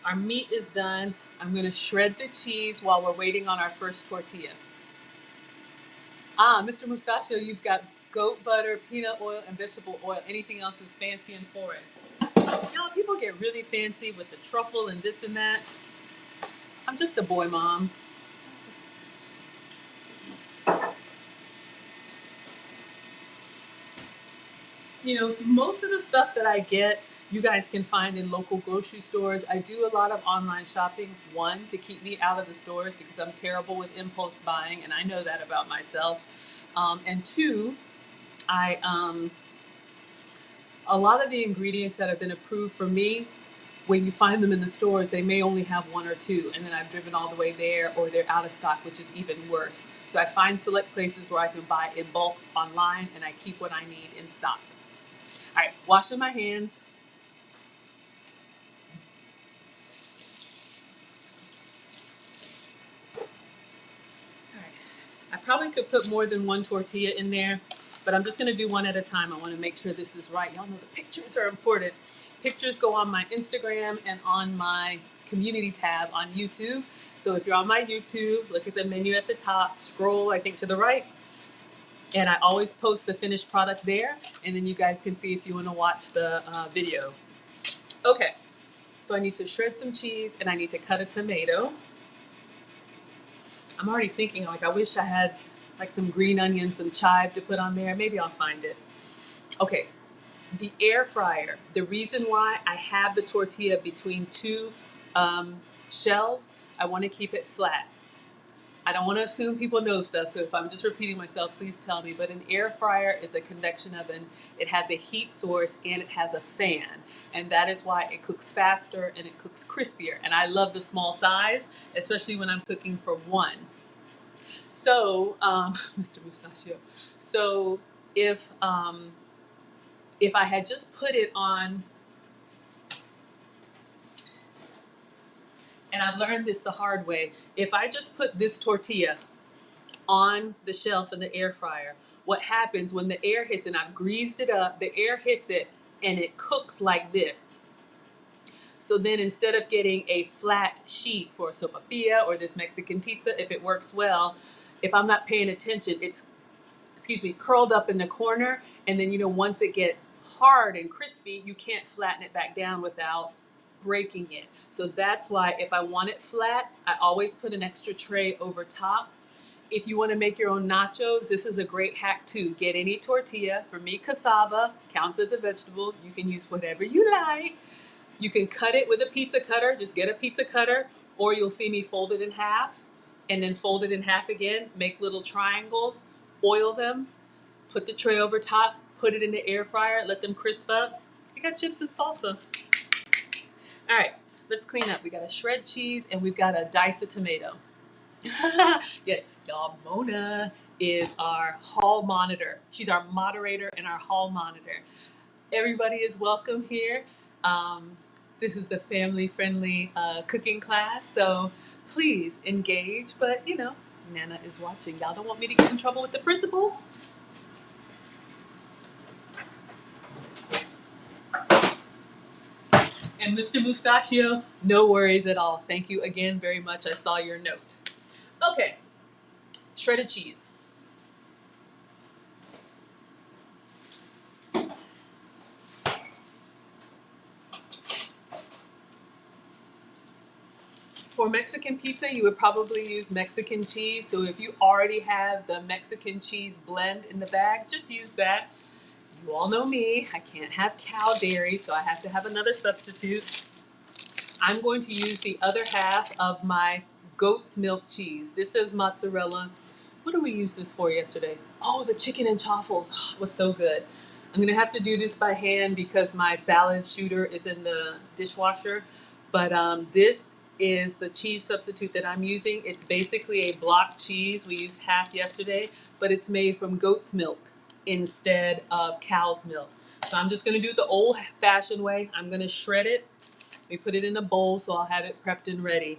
Our meat is done. I'm gonna shred the cheese while we're waiting on our first tortilla. Ah, Mr. Mustachio, you've got goat butter, peanut oil, and vegetable oil. Anything else is fancy and foreign. You know, people get really fancy with the truffle and this and that. I'm just a boy mom. You know, so most of the stuff that I get, you guys can find in local grocery stores. I do a lot of online shopping, one, to keep me out of the stores because I'm terrible with impulse buying, and I know that about myself. And two, a lot of the ingredients that have been approved for me, when you find them in the stores, they may only have one or two, and then I've driven all the way there, or they're out of stock, which is even worse. So I find select places where I can buy in bulk online, and I keep what I need in stock. All right, washing my hands. All right, I probably could put more than one tortilla in there, but I'm just gonna do one at a time. I wanna make sure this is right. Y'all know the pictures are important. Pictures go on my Instagram and on my community tab on YouTube. So if you're on my YouTube, look at the menu at the top, scroll, I think, to the right. And I always post the finished product there, and then you guys can see if you want to watch the video. Okay, so I need to shred some cheese and I need to cut a tomato. I'm already thinking, like, I wish I had like some green onions, some chive to put on there. Maybe I'll find it. Okay, the air fryer. The reason why I have the tortilla between two shelves, I want to keep it flat. I don't want to assume people know stuff, so if I'm just repeating myself, please tell me. But an air fryer is a convection oven. It has a heat source and it has a fan. And that is why it cooks faster and it cooks crispier. And I love the small size, especially when I'm cooking for one. So, Mr. Mustachio. So if I had just put it on, and I've learned this the hard way, if I just put this tortilla on the shelf in the air fryer, what happens when the air hits it, and I've greased it up, the air hits it and it cooks like this. So then instead of getting a flat sheet for a sopapilla or this Mexican pizza, if it works well, if I'm not paying attention, it's, curled up in the corner. And then, once it gets hard and crispy, you can't flatten it back down without breaking it. So that's why if I want it flat, I always put an extra tray over top. If you want to make your own nachos, this is a great hack too. Get any tortilla. For me, cassava counts as a vegetable. You can use whatever you like. You can cut it with a pizza cutter. Just get a pizza cutter, or you'll see me fold it in half and then fold it in half again. Make little triangles, oil them, put the tray over top, put it in the air fryer, let them crisp up. You got chips and salsa. All right, let's clean up. We got a shred cheese and we've got a dice of tomato. Yes, y'all, Mona is our hall monitor. She's our moderator and our hall monitor. Everybody is welcome here. This is the family-friendly cooking class, so please engage. But, Nana is watching. Y'all don't want me to get in trouble with the principal? And Mr. Mustachio, no worries at all. Thank you again very much. I saw your note. Okay, shredded cheese. For Mexican pizza, you would probably use Mexican cheese. So if you already have the Mexican cheese blend in the bag, just use that. You all know me, I can't have cow dairy, so I have to have another substitute. I'm going to use the other half of my goat's milk cheese. This is mozzarella. What did we use this for yesterday? Oh, the chicken and chaffles. It was so good. I'm gonna have to do this by hand because my salad shooter is in the dishwasher. But this is the cheese substitute that I'm using. It's basically a block cheese. We used half yesterday, but it's made from goat's milk instead of cow's milk. So I'm just gonna do it the old-fashioned way. I'm gonna shred it. We put it in a bowl, so I'll have it prepped and ready.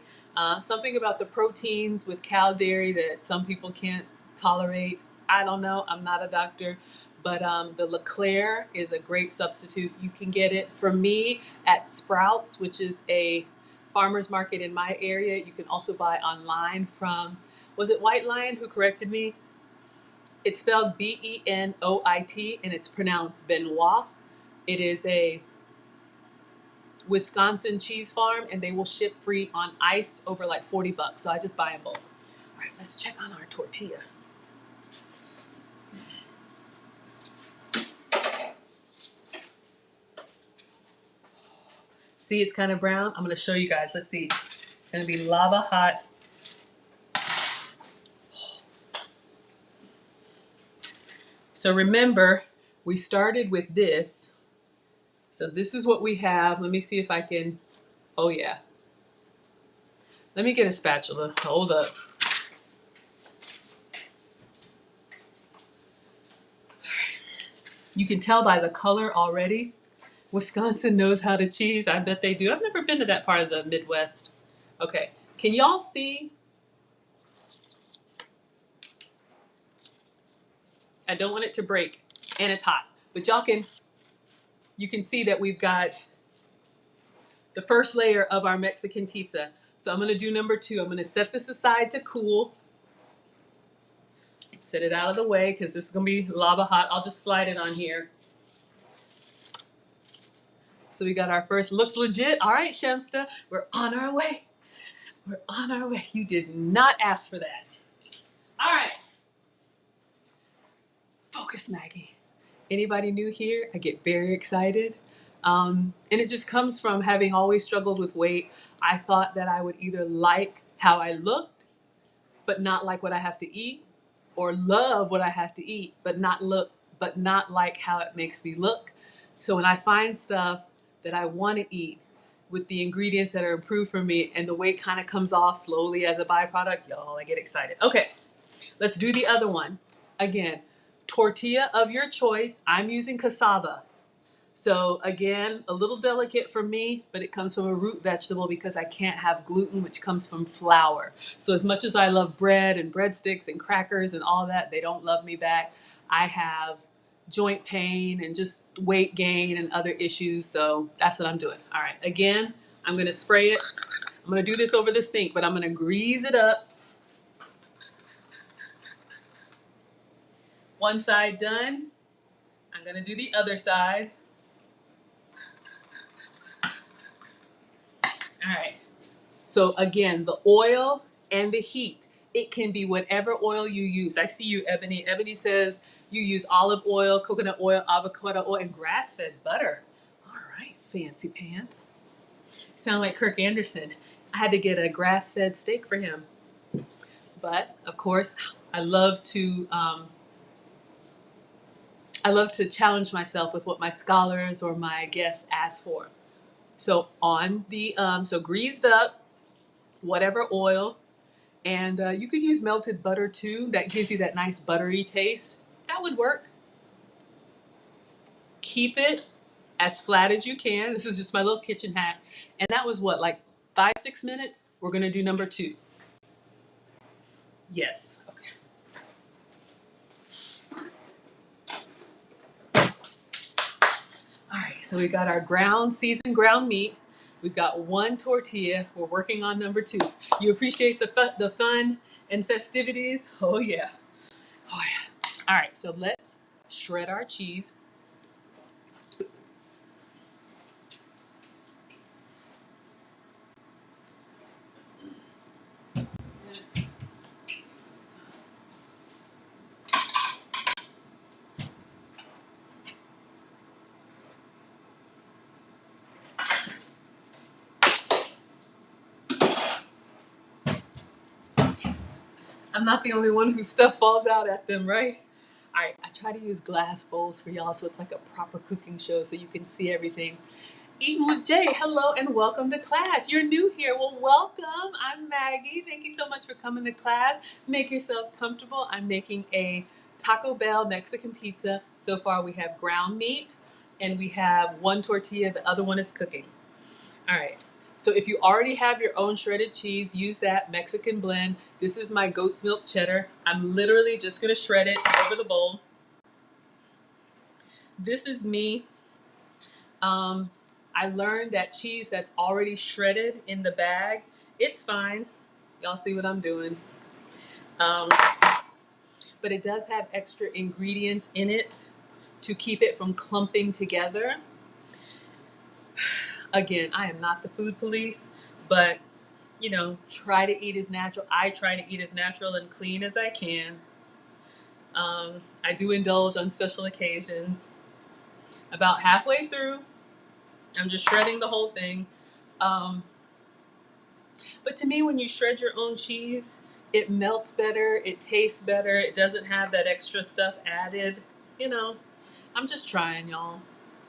Something about the proteins with cow dairy that some people can't tolerate. I don't know. I'm not a doctor. But the LeClaire is a great substitute. You can get it from me at Sprouts, which is a farmer's market in my area. You can also buy online from, was it White Lion who corrected me? It's spelled Benoit and it's pronounced Benoit. It is a Wisconsin cheese farm and they will ship free on ice over like $40. So I just buy in bulk. All right, let's check on our tortilla. See, it's kind of brown. I'm going to show you guys. Let's see. It's going to be lava hot. So remember, we started with this. So this is what we have. Let me see if I can, oh yeah. Let me get a spatula. Hold up. You can tell by the color already. Wisconsin knows how to cheese. I bet they do. I've never been to that part of the Midwest. Okay, can y'all see? I don't want it to break, and it's hot. But you can see that we've got the first layer of our Mexican pizza. So I'm gonna do number 2. I'm gonna set this aside to cool. set it out of the way because this is going to be lava hot. I'll just slide it on here. So we got our first, looks legit. All right, Shemsta, we're on our way. We're on our way. You did not ask for that. All right. Focus, Maggie. Anybody new here? I get very excited. And it just comes from having always struggled with weight. I thought that I would either like how I looked, but not like what I have to eat, or love what I have to eat, but not like how it makes me look. So when I find stuff that I want to eat with the ingredients that are approved for me and the weight kind of comes off slowly as a byproduct, y'all, I get excited. Okay, let's do the other one. Again, tortilla of your choice. I'm using cassava. So again, a little delicate for me, but it comes from a root vegetable because I can't have gluten, which comes from flour. So as much as I love bread and breadsticks and crackers and all that, they don't love me back. I have joint pain and just weight gain and other issues. So that's what I'm doing. All right, again, I'm gonna spray it. I'm gonna do this over the sink, but I'm gonna grease it up. One side done. I'm gonna do the other side. All right. So again, the oil and the heat. It can be whatever oil you use. I see you, Ebony. Ebony says you use olive oil, coconut oil, avocado oil, and grass-fed butter. All right, fancy pants. Sound like Kirk Anderson. I had to get a grass-fed steak for him. But of course, I love to challenge myself with what my scholars or my guests ask for. So on the so greased up, whatever oil, and you could use melted butter too. That gives you that nice buttery taste. That would work. Keep it as flat as you can. This is just my little kitchen hack. And that was what, like 5-6 minutes? We're gonna do number 2. Yes. Okay. All right, so we got our seasoned ground meat. We've got 1 tortilla. We're working on number 2. You appreciate the fun and festivities? Oh yeah. Oh yeah. All right, so let's shred our cheese. I'm not the only one whose stuff falls out at them, right? All right, I try to use glass bowls for y'all so it's like a proper cooking show so you can see everything. Eating with Jay, hello and welcome to class. You're new here. Well, welcome. I'm Maggie. Thank you so much for coming to class. Make yourself comfortable. I'm making a Taco Bell Mexican pizza. So far we have ground meat and we have 1 tortilla. The other one is cooking. All right. So if you already have your own shredded cheese, use that Mexican blend. This is my goat's milk cheddar. I'm literally just gonna shred it over the bowl. This is me. I learned that cheese that's already shredded in the bag, it's fine. Y'all see what I'm doing. But it does have extra ingredients in it to keep it from clumping together. Again, I am not the food police, but you know, try to eat as natural. I try to eat as natural and clean as I can. I do indulge on special occasions. About halfway through, I'm just shredding the whole thing. But to me, when you shred your own cheese, it melts better, it tastes better, it doesn't have that extra stuff added. You know, I'm just trying, y'all.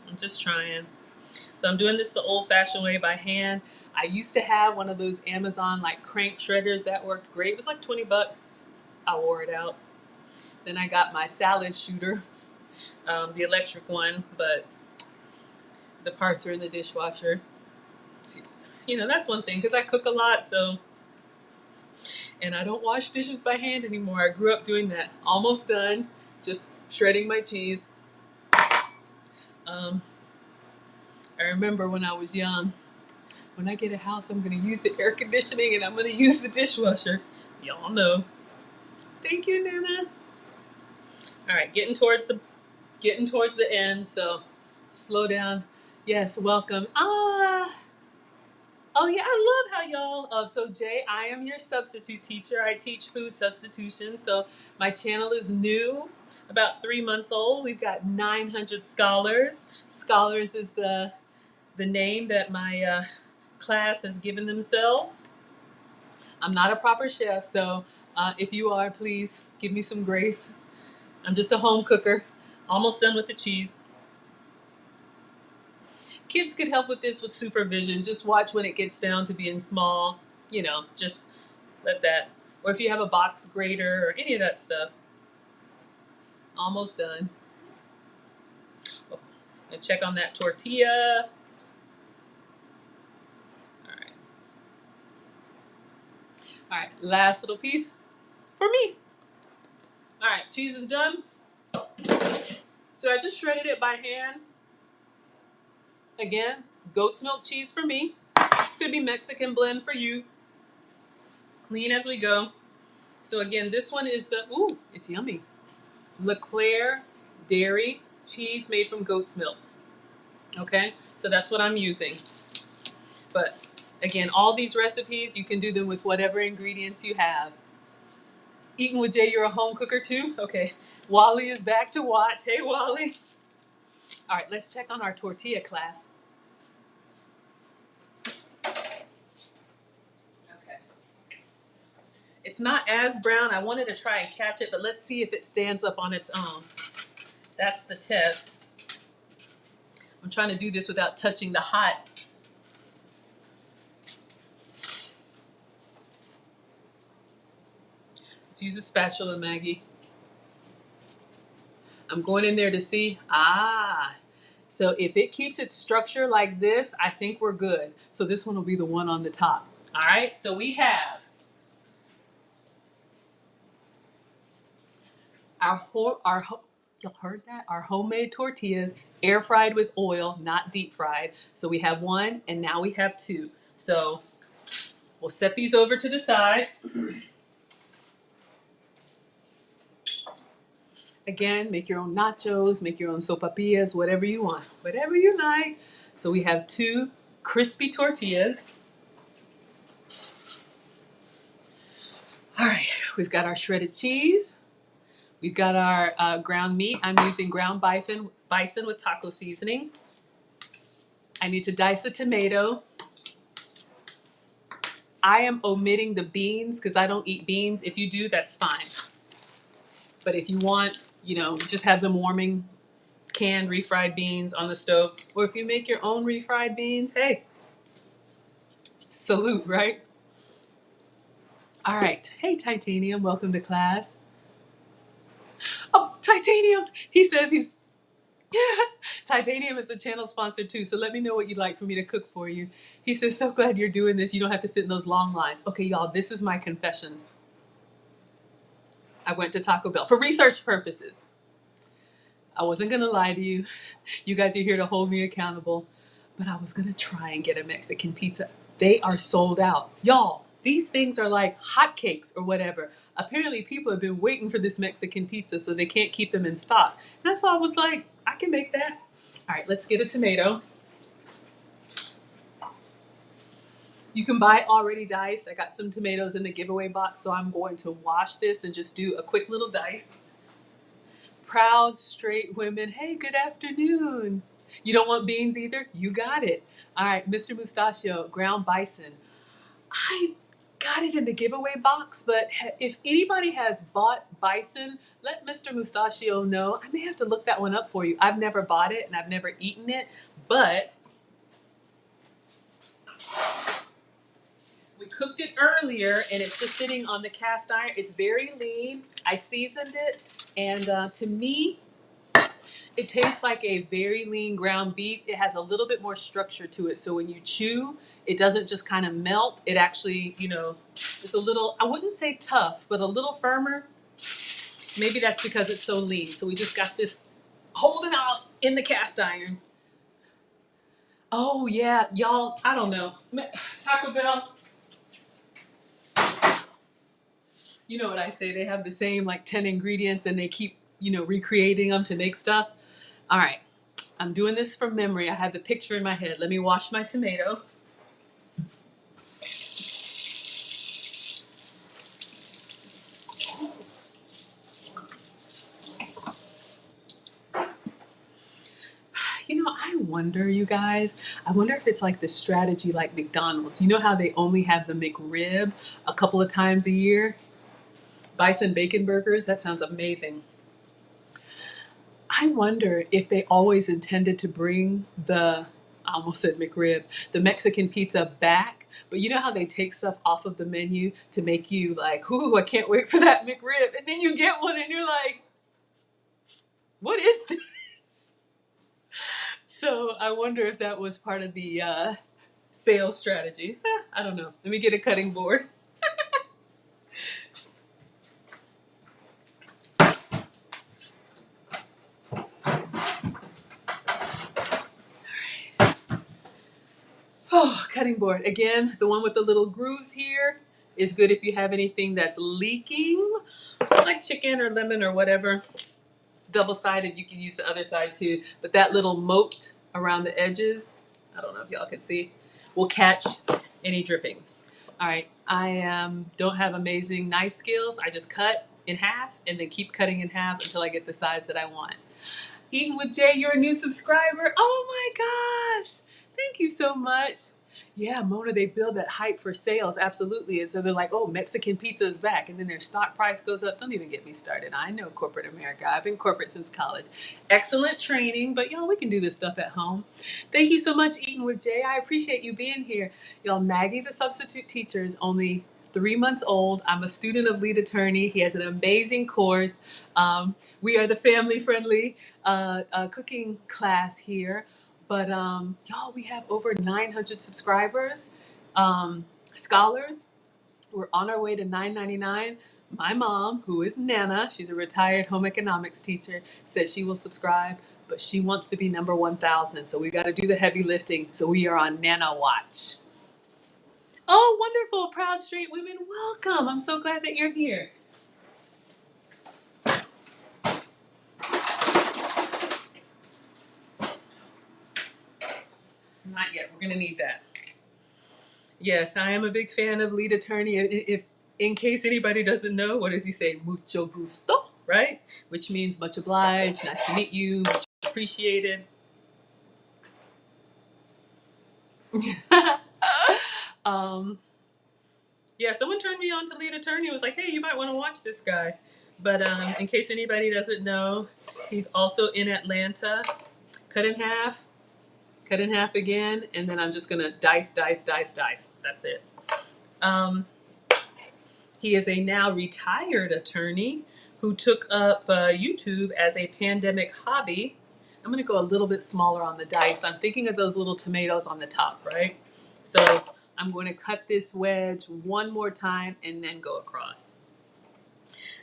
I'm just trying. So I'm doing this the old-fashioned way by hand. I used to have one of those Amazon like crank shredders that worked great. It was like 20 bucks. I wore it out. Then I got my salad shooter, the electric one, but the parts are in the dishwasher. You know, that's one thing because I cook a lot, so, and I don't wash dishes by hand anymore. I grew up doing that. Almost done, just shredding my cheese. I remember when I was young, when I get a house, I'm going to use the air conditioning and I'm going to use the dishwasher. Y'all know. Thank you, Nana. All right, getting towards the end, so slow down. Yes, welcome. Oh yeah, I love how y'all. So Jay, I am your substitute teacher. I teach food substitution. So my channel is new, about 3 months old. We've got 900 scholars. Scholars is the name that my class has given themselves. I'm not a proper chef, so if you are, please give me some grace. I'm just a home cooker. Almost done with the cheese. Kids could help with this with supervision. Just watch when it gets down to being small. Just let that. Or if you have a box grater or any of that stuff. Almost done. Oh, and check on that tortilla. All right. All right, last little piece for me. All right, cheese is done. So I just shredded it by hand. Again, goat's milk cheese for me. Could be Mexican blend for you. It's clean as we go. So again, this one is it's yummy. Leclerc dairy cheese made from goat's milk. Okay, so that's what I'm using. But again, all these recipes, you can do them with whatever ingredients you have. Eating with Jay, you're a home cooker too? Okay, Wally is back to watch. Hey, Wally. All right, let's check on our tortilla class. Okay. It's not as brown. I wanted to try and catch it, but let's see if it stands up on its own. That's the test. I'm trying to do this without touching the hot. Let's use a spatula, Maggie. I'm going in there to see. So if it keeps its structure like this, I think we're good. So this one will be the one on the top. All right, so we have y'all heard that? Our homemade tortillas, air fried with oil, not deep fried. So we have one, and now we have two. So we'll set these over to the side. Again, make your own nachos, make your own sopapillas, whatever you want, whatever you like. So we have two crispy tortillas. All right, we've got our shredded cheese. We've got our ground meat. I'm using ground bison with taco seasoning. I need to dice a tomato. I am omitting the beans because I don't eat beans. If you do, that's fine. But if you want, just have them warming canned refried beans on the stove. Or if you make your own refried beans, hey, salute, right? All right. Hey, Titanium, welcome to class. Oh, Titanium! He says he's... Titanium is the channel sponsor too, so let me know what you'd like for me to cook for you. He says, so glad you're doing this. You don't have to sit in those long lines. Okay, y'all, this is my confession. I went to Taco Bell for research purposes. I wasn't going to lie to you. You guys are here to hold me accountable. But I was going to try and get a Mexican pizza. They are sold out. Y'all, these things are like hotcakes or whatever. Apparently, people have been waiting for this Mexican pizza, so they can't keep them in stock. And that's why I was like, I can make that. All right, let's get a tomato. You can buy already diced. I got some tomatoes in the giveaway box, so I'm going to wash this and just do a quick little dice. Proud straight women. Hey, good afternoon. You don't want beans either? You got it. All right, Mr. Mustachio, ground bison. I got it in the giveaway box, but if anybody has bought bison, let Mr. Mustachio know. I may have to look that one up for you. I've never bought it and I've never eaten it, but we cooked it earlier and it's just sitting on the cast iron. It's very lean. I seasoned it, and to me, it tastes like a very lean ground beef. It has a little bit more structure to it. So when you chew, it doesn't just kind of melt. It actually, it's a little, I wouldn't say tough, but a little firmer. Maybe that's because it's so lean. So we just got this holding off in the cast iron. Oh yeah, y'all, I don't know. Taco Bell. You know what I say, they have the same like 10 ingredients and they keep recreating them to make stuff. All right, I'm doing this from memory. I have the picture in my head. Let me wash my tomato. I wonder, you guys, I wonder if it's like the strategy like McDonald's. You know how they only have the McRib a couple of times a year? Bison bacon burgers, that sounds amazing. I wonder if they always intended to bring I almost said McRib, the Mexican pizza back. But you know how they take stuff off of the menu to make you like, ooh, I can't wait for that McRib. And then you get one and you're like, what is this? So I wonder if that was part of the sales strategy. I don't know. Let me get a cutting board. Oh, cutting board. Again, the one with the little grooves here is good if you have anything that's leaking, like chicken or lemon or whatever. It's double-sided. You can use the other side too. But that little moat around the edges, I don't know if y'all can see, will catch any drippings. All right, I don't have amazing knife skills. I just cut in half and then keep cutting in half until I get the size that I want. Eating with Jay, you're a new subscriber. Oh my gosh. Thank you so much. Yeah, Mona, they build that hype for sales. Absolutely. And so they're like, oh, Mexican pizza is back. And then their stock price goes up. Don't even get me started. I know corporate America. I've been corporate since college. Excellent training, but y'all, we can do this stuff at home. Thank you so much, Eating with Jay. I appreciate you being here. Y'all, Maggie, the substitute teacher, is only 3 months old. I'm a student of Lead Attorney. He has an amazing course. We are the family-friendly cooking class here. But y'all, we have over 900 subscribers. Scholars, we're on our way to 999. My mom, who is Nana, she's a retired home economics teacher, said she will subscribe, but she wants to be number 1,000. So we got to do the heavy lifting. So we are on Nana watch. Oh, wonderful. Proud Straight Women, welcome. I'm so glad that you're here. Not yet. We're going to need that. Yes, I am a big fan of Lead Attorney. If in case anybody doesn't know, what does he say? Mucho gusto, right? Which means much obliged, nice to meet you, much appreciated. Yeah, someone turned me on to Lead Attorney. It was like, hey, you might want to watch this guy. But in case anybody doesn't know, he's also in Atlanta. Cut in half again, and then I'm just gonna dice. That's it. He is a now retired attorney who took up YouTube as a pandemic hobby. I'm gonna go a little bit smaller on the dice. I'm thinking of those little tomatoes on the top, right? So I'm going to cut this wedge one more time and then go across.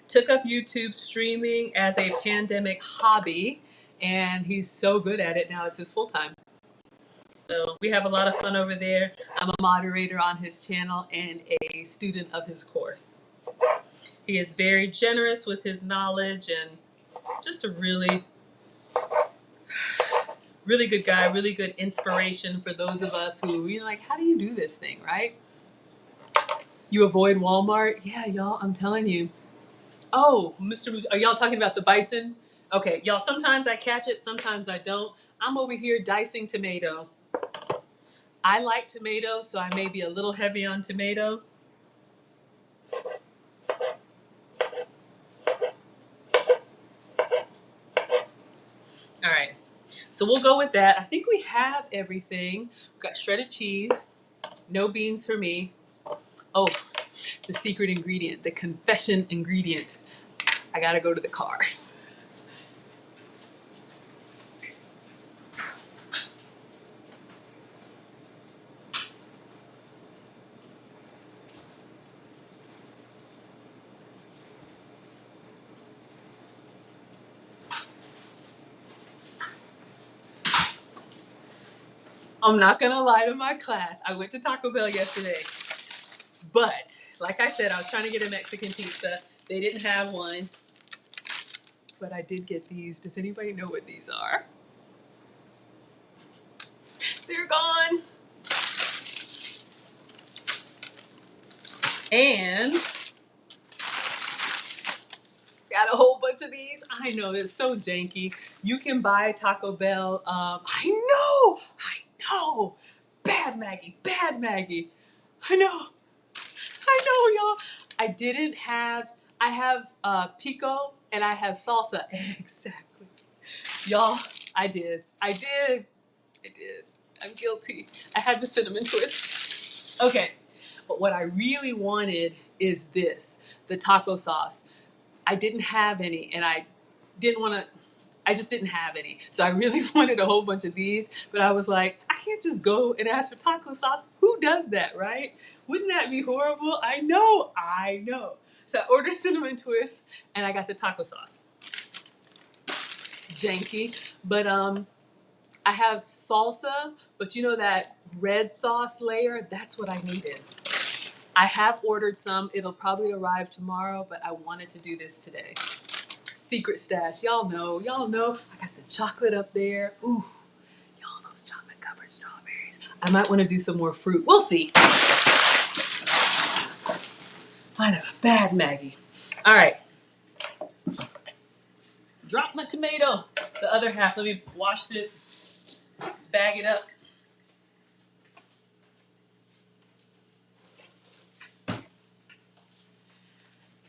Took up YouTube streaming as a pandemic hobby, and he's so good at it now, it's his full-time. So we have a lot of fun over there. I'm a moderator on his channel and a student of his course. He is very generous with his knowledge and just a really, really good guy, really good inspiration for those of us who, like, how do you do this thing, right? You avoid Walmart? Yeah, y'all, I'm telling you. Oh, Mr. Are y'all talking about the bison? Okay, y'all, sometimes I catch it, sometimes I don't. I'm over here dicing tomato. I like tomato, so I may be a little heavy on tomato. All right, so we'll go with that. I think we have everything. We've got shredded cheese, no beans for me. Oh, the secret ingredient, the confession ingredient. I gotta go to the car. I'm not gonna lie to my class. I went to Taco Bell yesterday, but like I said, I was trying to get a Mexican pizza. They didn't have one. but I did get these. Does anybody know what these are? They're gone. And got a whole bunch of these. I know, it's so janky. You can buy Taco Bell. I know. Bad Maggie, bad Maggie. I know, y'all. I have pico and I have salsa. Exactly. Y'all, I did. I'm guilty. I had the cinnamon twist. Okay, but what I really wanted is this, the taco sauce. I didn't have any, and I just didn't have any. So I really wanted a whole bunch of these, but I was like, I can't just go and ask for taco sauce. Who does that, right? Wouldn't that be horrible? I know. So I ordered cinnamon twist, and I got the taco sauce. Janky, but I have salsa, but you know that red sauce layer? That's what I needed. I have ordered some. It'll probably arrive tomorrow, but I wanted to do this today. Secret stash. Y'all know. I got the chocolate up there. Ooh, y'all, those chocolate covered strawberries. I might want to do some more fruit. We'll see. I know, bad Maggie. All right. Drop my tomato. The other half, let me wash this, bag it up.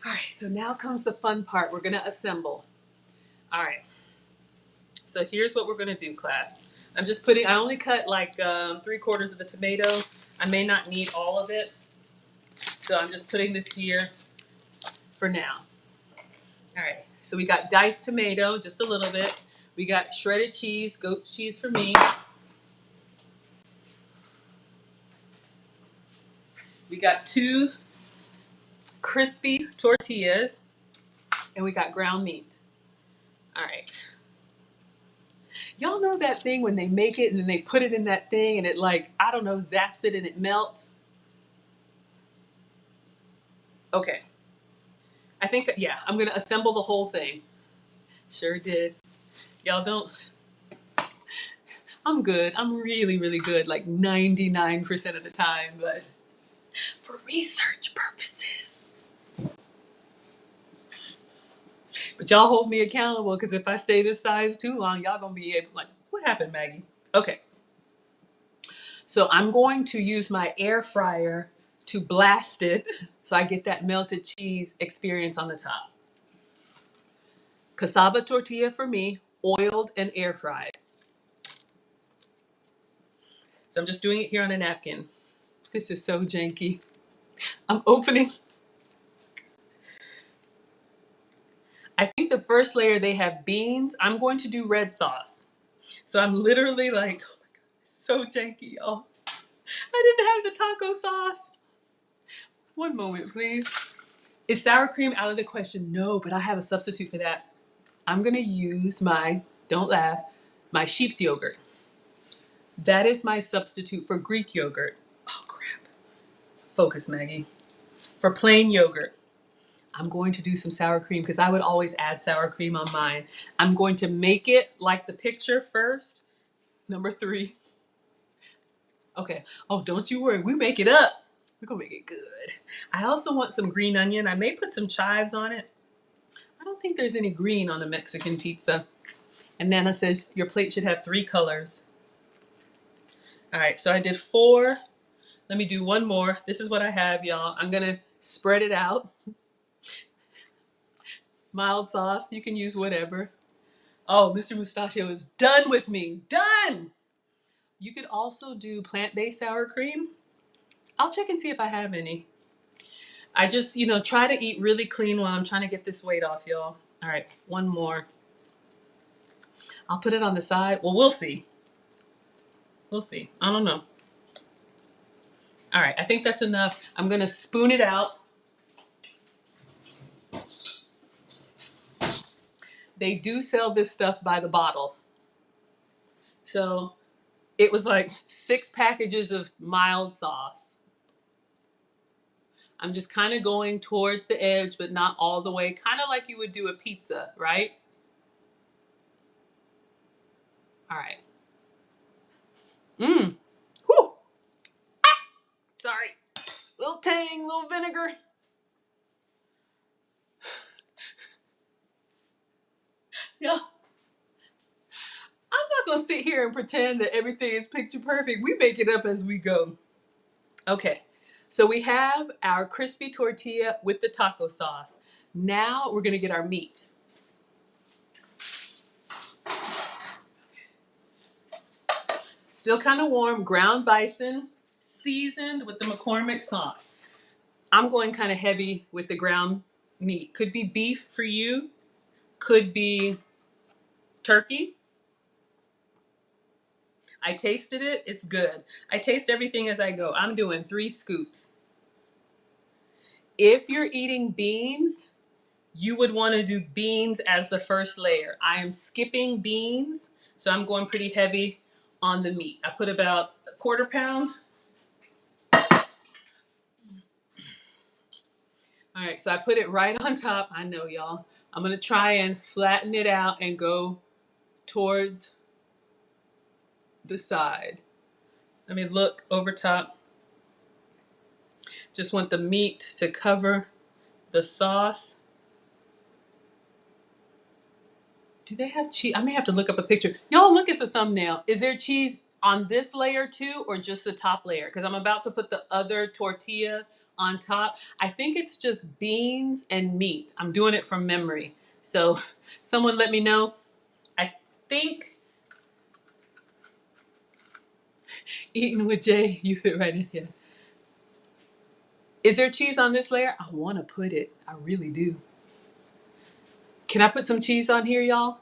All right, so now comes the fun part. We're gonna assemble. All right, so here's what we're gonna do, class. I only cut like 3/4 of the tomato. I may not need all of it. So I'm just putting this here for now. All right, so we got diced tomato, just a little bit. We got shredded cheese, goat's cheese for me. We got 2 crispy tortillas, and we got ground meat. All right. Y'all know that thing when they make it and then they put it in that thing and it, like, I don't know, zaps it and it melts? Okay. I think, yeah, I'm gonna assemble the whole thing. Sure did. Y'all don't, I'm good. I'm really, really good, like 99% of the time, but for research purposes. But y'all hold me accountable, because if I stay this size too long, y'all gonna be able, like, what happened, Maggie? Okay. So I'm going to use my air fryer to blast it so I get that melted cheese experience on the top. Cassava tortilla for me, oiled and air fried. So I'm just doing it here on a napkin. This is so janky. I'm opening. I think the first layer they have beans. I'm going to do red sauce. So I'm literally like, oh my God, so janky, y'all. I didn't have the taco sauce. One moment, please. Is sour cream out of the question? No, but I have a substitute for that. I'm gonna use don't laugh, my sheep's yogurt. That is my substitute for Greek yogurt. Oh crap. Focus, Maggie. For plain yogurt, I'm going to do some sour cream because I would always add sour cream on mine. I'm going to make it like the picture first. Number 3. Okay. Oh, don't you worry. We make it up. We're gonna make it good. I also want some green onion. I may put some chives on it. I don't think there's any green on a Mexican pizza. And Nana says your plate should have 3 colors. All right, so I did 4. Let me do one more. This is what I have, y'all. I'm gonna spread it out. Mild sauce, you can use whatever. Oh, Mr. Mustachio is done with me. Done! You could also do plant-based sour cream. I'll check and see if I have any. I just, try to eat really clean while I'm trying to get this weight off, y'all. All right, one more. I'll put it on the side. Well, we'll see. We'll see. I don't know. All right, I think that's enough. I'm gonna spoon it out. They do sell this stuff by the bottle. So it was like 6 packages of mild sauce. I'm just kind of going towards the edge, but not all the way. Kind of like you would do a pizza, right? All right. Mmm. Whew. Sorry. Little tang, little vinegar. Yeah. I'm not going to sit here and pretend that everything is picture perfect. We make it up as we go. Okay. So we have our crispy tortilla with the taco sauce. Now we're going to get our meat. Still kind of warm, ground bison, seasoned with the McCormick sauce. I'm going kind of heavy with the ground meat. Could be beef for you, could be turkey. I tasted it, it's good. I taste everything as I go. I'm doing 3 scoops. If you're eating beans, you would want to do beans as the first layer. I am skipping beans, so I'm going pretty heavy on the meat. I put about a 1/4 pound. All right, so I put it right on top. I know, y'all. I'm going to try and flatten it out and go towards the side. Let me look over top. Just want the meat to cover the sauce. Do they have cheese? I may have to look up a picture. Y'all look at the thumbnail. Is there cheese on this layer too, or just the top layer? Because I'm about to put the other tortilla on top. I think it's just beans and meat. I'm doing it from memory. So someone let me know. I think eating with Jay, you fit right in here. Is there cheese on this layer? I want to put it. I really do. Can I put some cheese on here, y'all?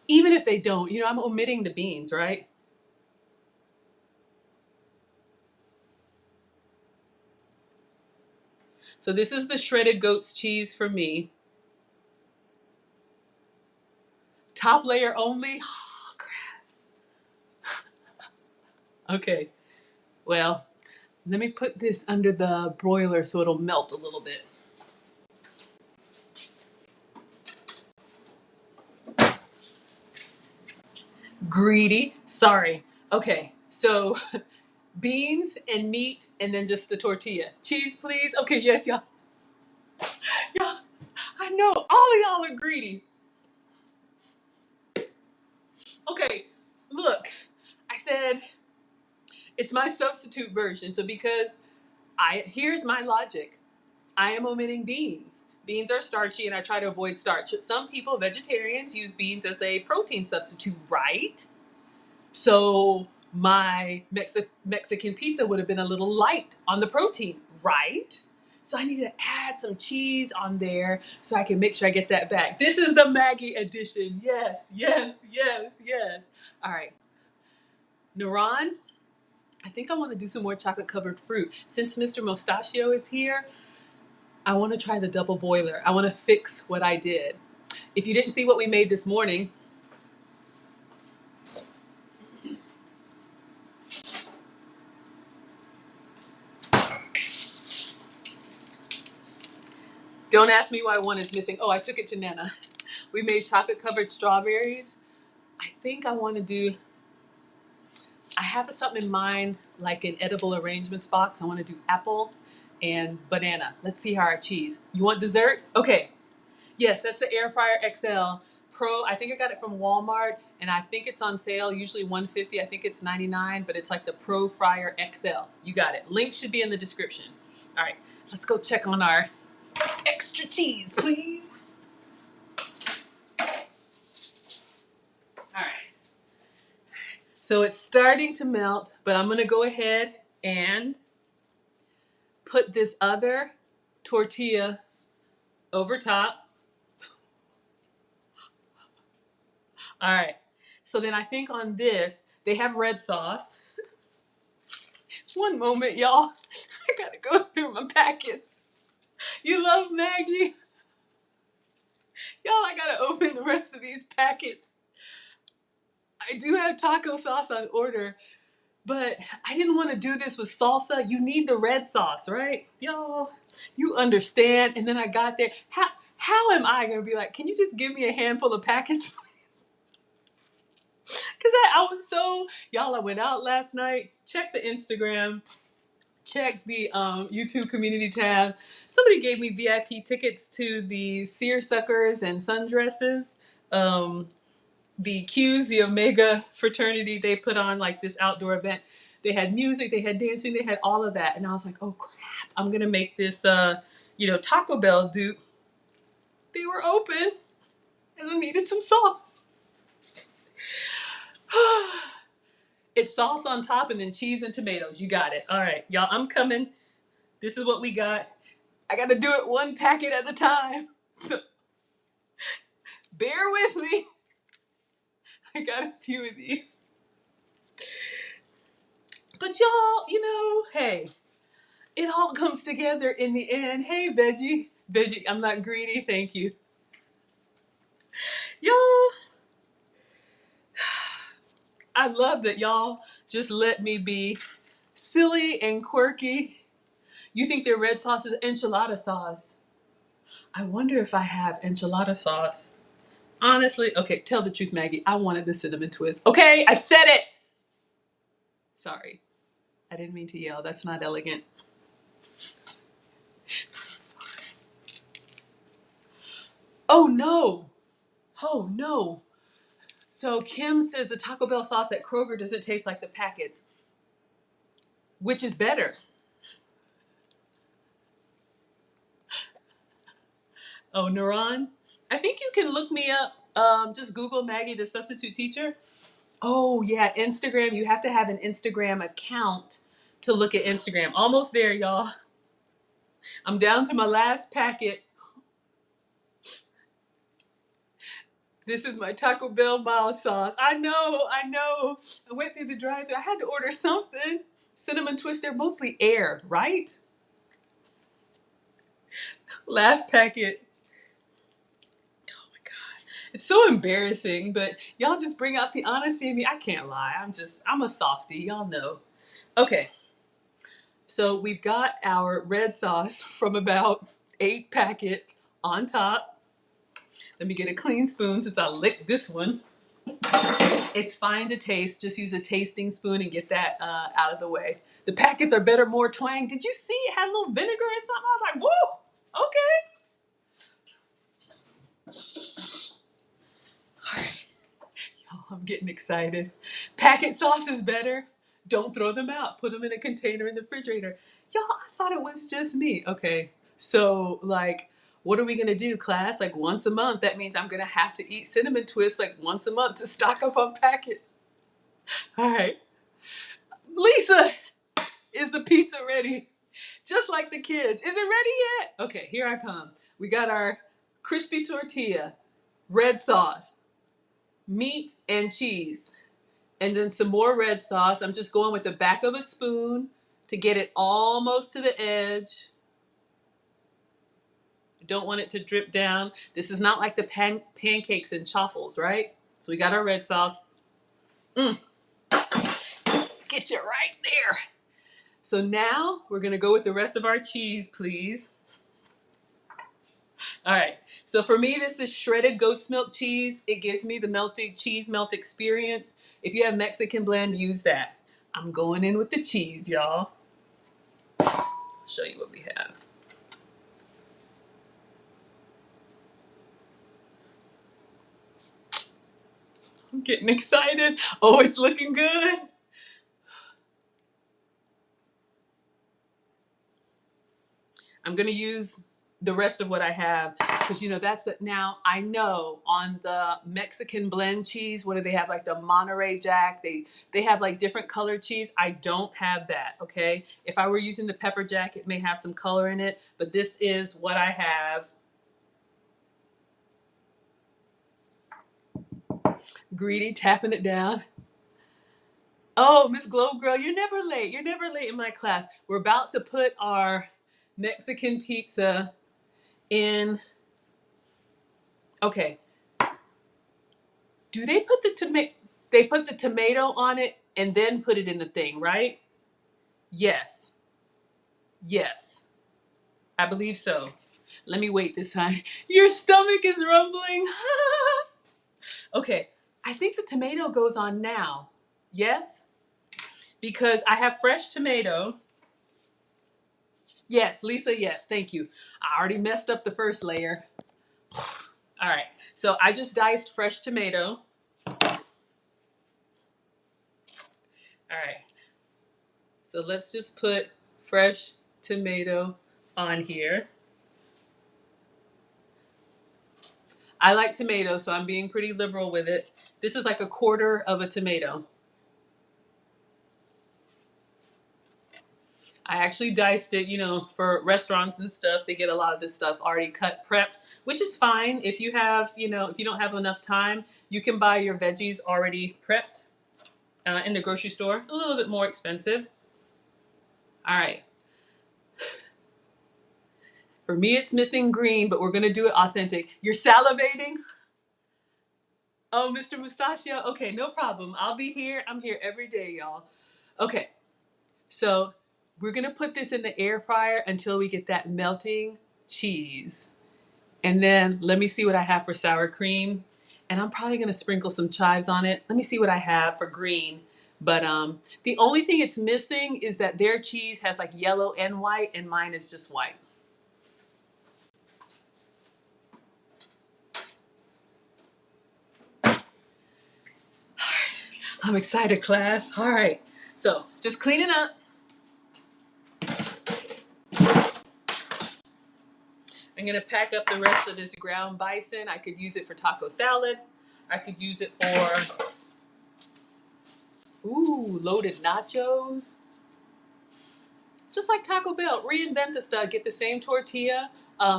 Even if they don't, you know, I'm omitting the beans, right? So this is the shredded goat's cheese for me. Top layer only? Oh, crap. Okay, well, let me put this under the broiler so it'll melt a little bit. Greedy, sorry. Okay, so beans and meat and then just the tortilla. Cheese, please. Okay, yes, y'all. Y'all, I know, all of y'all are greedy. Okay, look, I said it's my substitute version. So because here's my logic. I am omitting beans. Beans are starchy and I try to avoid starch. Some people, vegetarians, use beans as a protein substitute, right? So my Mexican pizza would have been a little light on the protein, right? So I need to add some cheese on there so I can make sure I get that back. This is the Maggie edition. Yes, yes, yes, yes. All right. Naran, I think I want to do some more chocolate covered fruit. Since Mr. Mustachio is here, I want to try the double boiler. I want to fix what I did. If you didn't see what we made this morning, don't ask me why one is missing. Oh, I took it to Nana. We made chocolate covered strawberries. I think I want to do, I have something in mind, like an edible arrangements box. I want to do apple and banana. Let's see how our cheese. You want dessert? Okay. Yes, that's the Air Fryer XL Pro. I think I got it from Walmart, and I think it's on sale, usually $150. I think it's $99, but it's like the Pro Fryer XL. You got it. Link should be in the description. All right, let's go check on our extra cheese, please. All right. So it's starting to melt, but I'm going to go ahead and put this other tortilla over top. All right. So then I think on this, they have red sauce. One moment, y'all. I gotta go through my packets. You love Maggie? Y'all, I gotta open the rest of these packets. I do have taco sauce on order, but I didn't want to do this with salsa. You need the red sauce, right? Y'all, you understand. And then I got there. How am I going to be like, can you just give me a handful of packets? Because I was so, y'all, I went out last night, check the Instagram, check the YouTube community tab. Somebody gave me VIP tickets to the seersuckers and sundresses. The Q's, the Omega fraternity, they put on like this outdoor event. They had music, they had dancing, they had all of that. And I was like, oh crap, I'm going to make this, Taco Bell dupe. They were open and I needed some sauce. It's sauce on top and then cheese and tomatoes. You got it. All right, y'all, I'm coming. This is what we got. I got to do it one packet at a time. So bear with me. I got a few of these. But y'all, hey, it all comes together in the end. Hey, veggie. Veggie, I'm not greedy, thank you. Y'all, I love that y'all just let me be silly and quirky. You think their red sauce is enchilada sauce. I wonder if I have enchilada sauce. Honestly, okay, tell the truth, Maggie. I wanted the cinnamon twist. Okay, I said it. Sorry. I didn't mean to yell. That's not elegant. Sorry. Oh no. Oh no. So Kim says the Taco Bell sauce at Kroger doesn't taste like the packets. Which is better? Oh, Naran? I think you can look me up. Just Google Maggie, the substitute teacher. Oh, yeah, Instagram. You have to have an Instagram account to look at Instagram. Almost there, y'all. I'm down to my last packet. This is my Taco Bell mild sauce. I know. I went through the drive-thru. I had to order something. Cinnamon twist, they're mostly air, right? Last packet. Oh my God. It's so embarrassing, but y'all just bring out the honesty in me. I can't lie. I'm a softie. Y'all know. Okay. So we've got our red sauce from about 8 packets on top. Let me get a clean spoon since I licked this one. It's fine to taste. Just use a tasting spoon and get that out of the way. The packets are better, more twang. Did you see it had a little vinegar or something? I was like, whoa, okay. All right. Y'all, I'm getting excited. Packet sauce is better. Don't throw them out. Put them in a container in the refrigerator. Y'all, I thought it was just me. Okay, so like, what are we gonna do, class? Like once a month, that means I'm gonna have to eat cinnamon twists like once a month to stock up on packets. All right. Lisa, is the pizza ready? Just like the kids. Is it ready yet? Okay, here I come. We got our crispy tortilla, red sauce, meat and cheese, and then some more red sauce. I'm just going with the back of a spoon to get it almost to the edge. Don't want it to drip down. This is not like the pancakes and chaffles, right? So we got our red sauce. Get you right there. So now we're gonna go with the rest of our cheese, please. All right, so for me, this is shredded goat's milk cheese. It gives me the melted cheese melt experience. If you have Mexican blend, use that. I'm going in with the cheese, y'all. I'll show you what we have. I'm getting excited. Oh, it's looking good. I'm gonna use the rest of what I have because that's the now I know on the Mexican blend cheese. What do they have? Like the Monterey Jack. They have like different colored cheese. I don't have that. Okay. If I were using the pepper jack, it may have some color in it, but this is what I have. Greedy, tapping it down. Oh, Miss Globe Girl, you're never late. You're never late in my class. We're about to put our Mexican pizza in. Okay. Do they put the tomato? They put the tomato on it and then put it in the thing, right? Yes. Yes. I believe so. Let me wait this time. Your stomach is rumbling. Okay, I think the tomato goes on now. Yes? Because I have fresh tomato. Yes, Lisa, yes, thank you. I already messed up the first layer. All right, so I just diced fresh tomato. All right, so let's just put fresh tomato on here. I like tomato, so I'm being pretty liberal with it. This is like a quarter of a tomato. I actually diced it, you know, for restaurants and stuff. They get a lot of this stuff already cut, prepped, which is fine. If you have, you know, if you don't have enough time, you can buy your veggies already prepped in the grocery store. A little bit more expensive. All right. For me, it's missing green, but we're going to do it authentic. You're salivating? Oh, Mr. Mustachio? Okay, no problem. I'll be here. I'm here every day, y'all. Okay, so we're going to put this in the air fryer until we get that melting cheese. And then let me see what I have for sour cream. And I'm probably going to sprinkle some chives on it. Let me see what I have for green. But the only thing it's missing is that their cheese has like yellow and white, and mine is just white. I'm excited, class. All right. So just cleaning up. I'm going to pack up the rest of this ground bison. I could use it for taco salad. I could use it for, ooh, loaded nachos. Just like Taco Bell, reinvent the stuff. Get the same tortilla,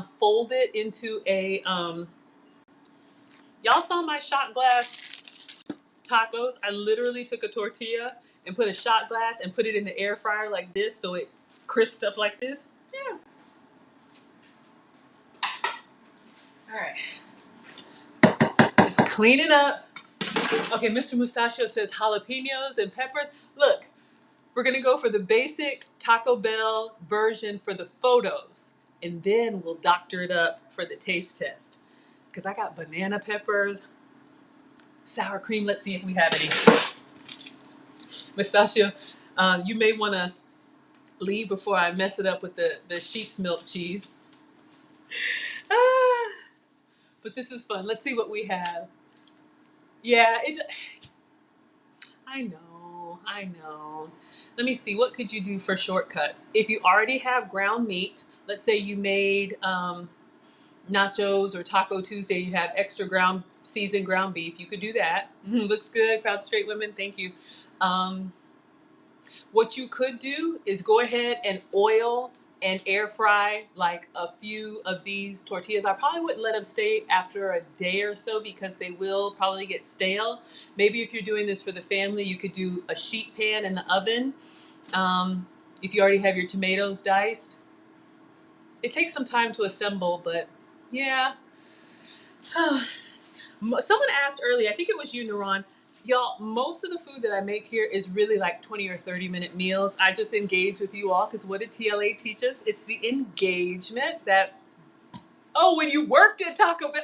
fold it into a, y'all saw my shot glass tacos. I literally took a tortilla and put a shot glass and put it in the air fryer like this so it crisped up like this. Yeah. All right. Just clean it up. Okay, Mr. Mustachio says jalapenos and peppers. Look, we're gonna go for the basic Taco Bell version for the photos, and then we'll doctor it up for the taste test. Because I got banana peppers, sour cream. Let's see if we have any. Mustachio, you may want to leave before I mess it up with the sheep's milk cheese. Ah, but this is fun. Let's see what we have. Yeah, I know, I know. Let me see, what could you do for shortcuts? If you already have ground meat, let's say you made nachos or Taco Tuesday, you have extra seasoned ground beef, you could do that. Looks good, proud straight women, thank you. What you could do is go ahead and oil and air fry like a few of these tortillas. I probably wouldn't let them stay after a day or so because they will probably get stale. Maybe if you're doing this for the family, you could do a sheet pan in the oven. If you already have your tomatoes diced. It takes some time to assemble, but yeah. Someone asked earlier, I think it was you, Naran. Y'all, most of the food that I make here is really like 20 or 30-minute meals. I just engage with you all because what did TLA teach us? It's the engagement that, oh, when you worked at Taco Bell.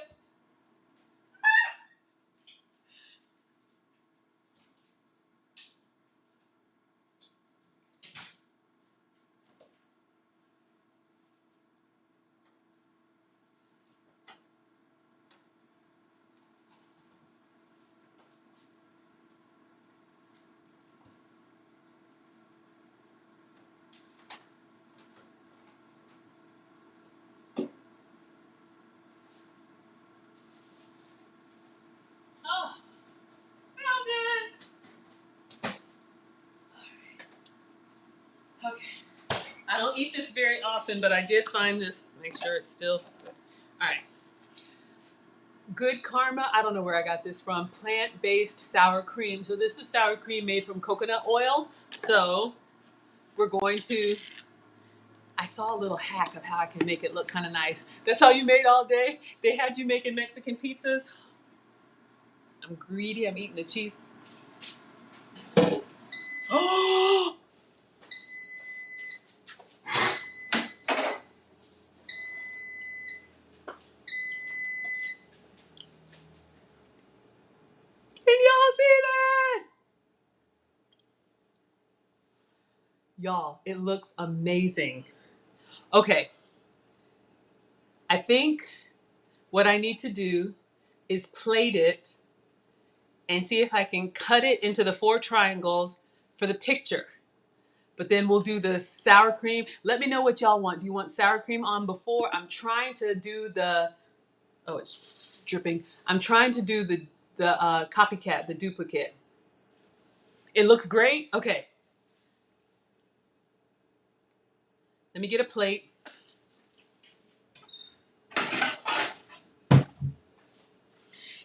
Oh, found it. Okay. I don't eat this very often, but I did find this. Let's make sure it's still good. All right. Good Karma, I don't know where I got this from, plant-based sour cream. So this is sour cream made from coconut oil. So we're going to, I saw a little hack of how I can make it look kind of nice. That's how you made all day? They had you making Mexican pizzas? I'm greedy, I'm eating the cheese. Oh! Y'all, it looks amazing. Okay, I think what I need to do is plate it and see if I can cut it into the 4 triangles for the picture. But then we'll do the sour cream. Let me know what y'all want. Do you want sour cream on before? I'm trying to do the, oh, it's dripping. I'm trying to do the copycat, the duplicate. It looks great. Okay. Let me get a plate.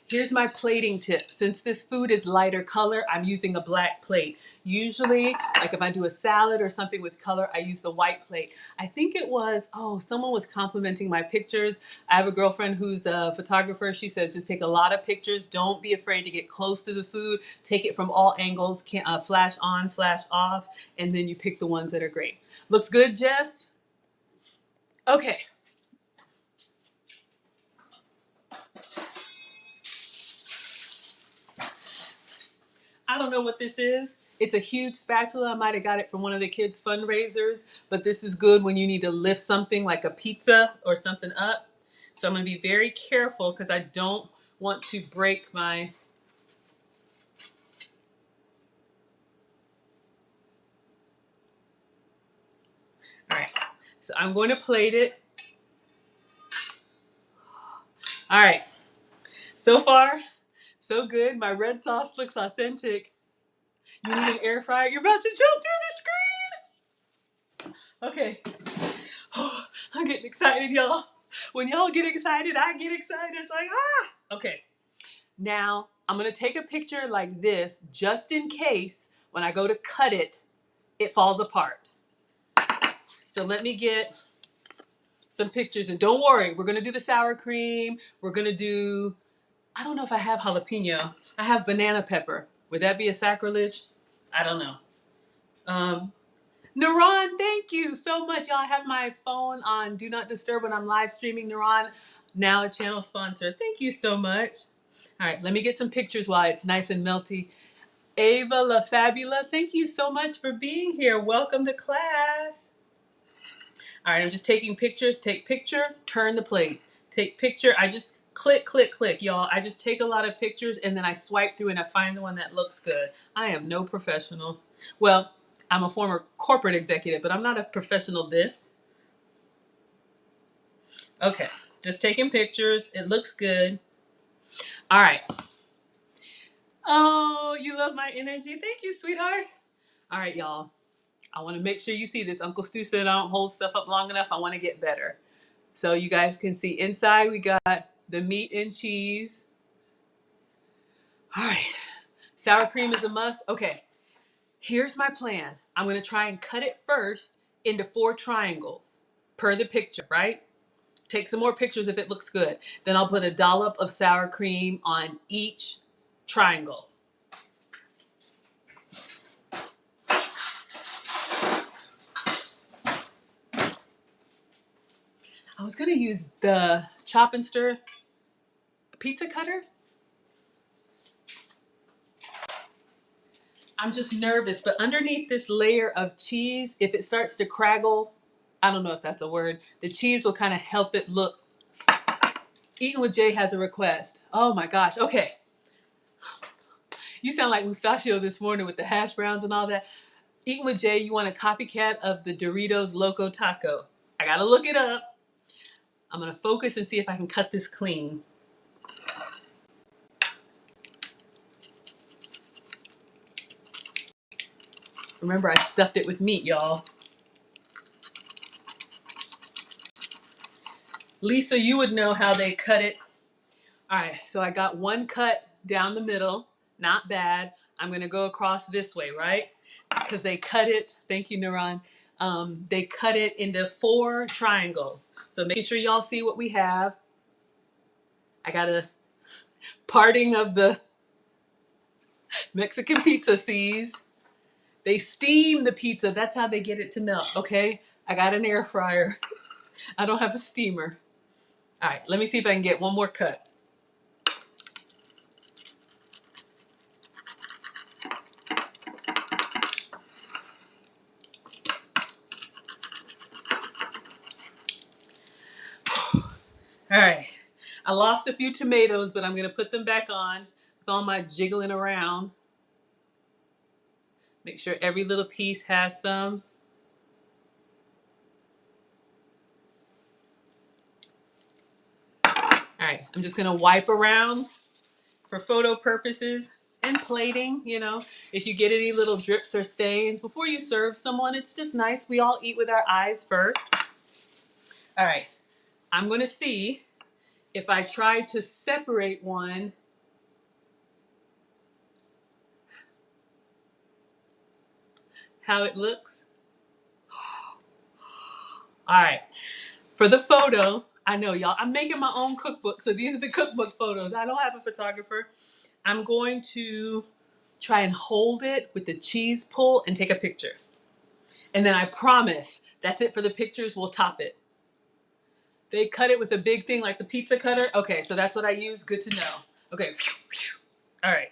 Here's my plating tip. Since this food is lighter color, I'm using a black plate. Usually, like if I do a salad or something with color, I use the white plate. I think it was, oh, someone was complimenting my pictures. I have a girlfriend who's a photographer. She says just take a lot of pictures. Don't be afraid to get close to the food. Take it from all angles, flash on, flash off, and then you pick the ones that are great. Looks good, Jess? Okay. I don't know what this is. It's a huge spatula. I might have got it from one of the kids' fundraisers, but this is good when you need to lift something like a pizza or something up. So I'm going to be very careful because I don't want to break my... All right, so I'm going to plate it. All right, so far, so good. My red sauce looks authentic. You need an air fryer. You're about to jump through the screen. Okay. Oh, I'm getting excited, y'all. When y'all get excited, I get excited. It's like, ah! Okay. Now, I'm going to take a picture like this just in case when I go to cut it, it falls apart. So let me get some pictures. And don't worry, we're going to do the sour cream. We're going to do, I don't know if I have jalapeno. I have banana pepper. Would that be a sacrilege? I don't know. Naran, thank you so much. Y'all, have my phone on Do Not Disturb when I'm live streaming. Naran, now a channel sponsor. Thank you so much. All right, let me get some pictures while it's nice and melty. Ava La Fabula, thank you so much for being here. Welcome to class. All right, I'm just taking pictures. Take picture, turn the plate. Take picture. I just click, click, click, y'all. I just take a lot of pictures and then I swipe through and I find the one that looks good. I am no professional. Well, I'm a former corporate executive, but I'm not a professional this. Okay, just taking pictures. It looks good. All right. Oh, you love my energy. Thank you, sweetheart. All right, y'all. I want to make sure you see this. Uncle Stu said I don't hold stuff up long enough. I want to get better. So you guys can see inside we got the meat and cheese. All right. Sour cream is a must. Okay. Here's my plan. I'm going to try and cut it first into 4 triangles per the picture, right? Take some more pictures if it looks good. Then I'll put a dollop of sour cream on each triangle. I was going to use the chop and stir pizza cutter. I'm just nervous, but underneath this layer of cheese, if it starts to craggle, I don't know if that's a word, the cheese will kind of help it look. Eating with Jay has a request. Oh my gosh, okay. You sound like Mustachio this morning with the hash browns and all that. Eating with Jay, you want a copycat of the Doritos Loco Taco. I gotta look it up. I'm gonna focus and see if I can cut this clean. Remember, I stuffed it with meat, y'all. Lisa, you would know how they cut it. All right, so I got one cut down the middle, not bad. I'm gonna go across this way, right? Because they cut it, thank you, Naran. They cut it into 4 triangles. So making sure y'all see what we have. I got a parting of the Mexican pizza seas. They steam the pizza. That's how they get it to melt, okay? I got an air fryer. I don't have a steamer. All right, let me see if I can get one more cut. right. I lost a few tomatoes, but I'm going to put them back on with all my jiggling around. Make sure every little piece has some. All right, I'm just going to wipe around for photo purposes and plating, you know. If you get any little drips or stains before you serve someone, it's just nice. We all eat with our eyes first. All right, I'm going to see if I try to separate one. How it looks. All right, for the photo, I know y'all, I'm making my own cookbook, so these are the cookbook photos. I don't have a photographer. I'm going to try and hold it with the cheese pull and take a picture. And then I promise that's it for the pictures. We'll top it. They cut it with a big thing like the pizza cutter. Okay, so that's what I use. Good to know. Okay. All right.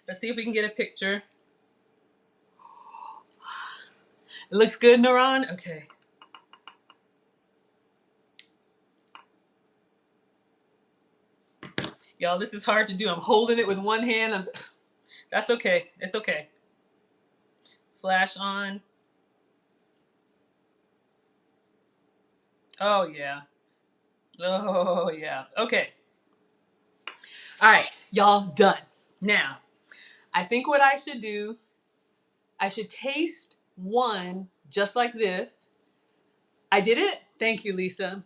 Let's see if we can get a picture. It looks good, Naran? Okay. Y'all, this is hard to do. I'm holding it with one hand. That's okay. It's okay. Flash on. Oh, yeah. Oh, yeah. Okay. All right. Y'all done. Now, I think what I should do, I should taste one just like this. I did it. Thank you, Lisa.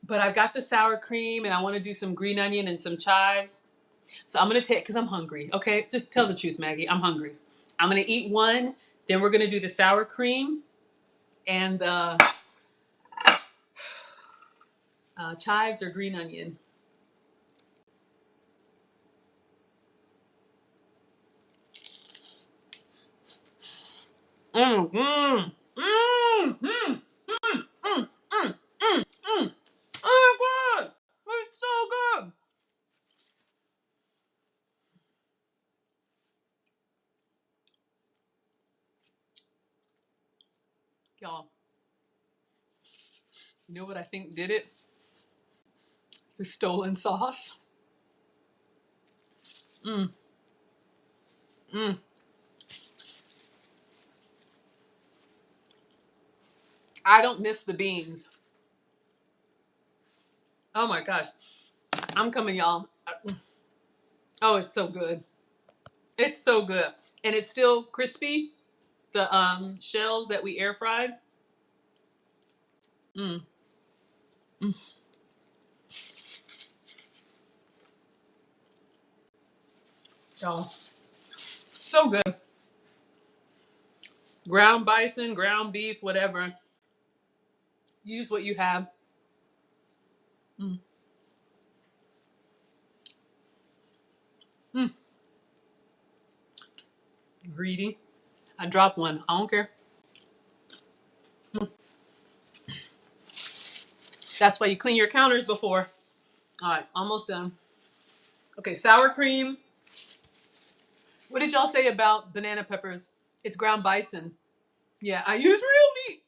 But I've got the sour cream and I want to do some green onion and some chives. So I'm going to take, because I'm hungry. Okay. Just tell the truth, Maggie. I'm hungry. I'm going to eat one. Then we're going to do the sour cream and the chives or green onion. Mmm, mmm, mmm, mmm, mmm, mmm, mmm, mmm, mmm. Oh my God. It's so good. Y'all, you know what I think did it? The stolen sauce. Mmm, mmm. I don't miss the beans. Oh my gosh. I'm coming, y'all. Oh, it's so good. It's so good. And it's still crispy. The shells that we air fried. Mm, mm. Y'all, so good. Ground bison, ground beef, whatever. Use what you have. Mm, mm. Greedy. I dropped one. I don't care. Mm. That's why you clean your counters before. All right, almost done. Okay, sour cream. What did y'all say about banana peppers? It's ground bison. Yeah, I use real meat.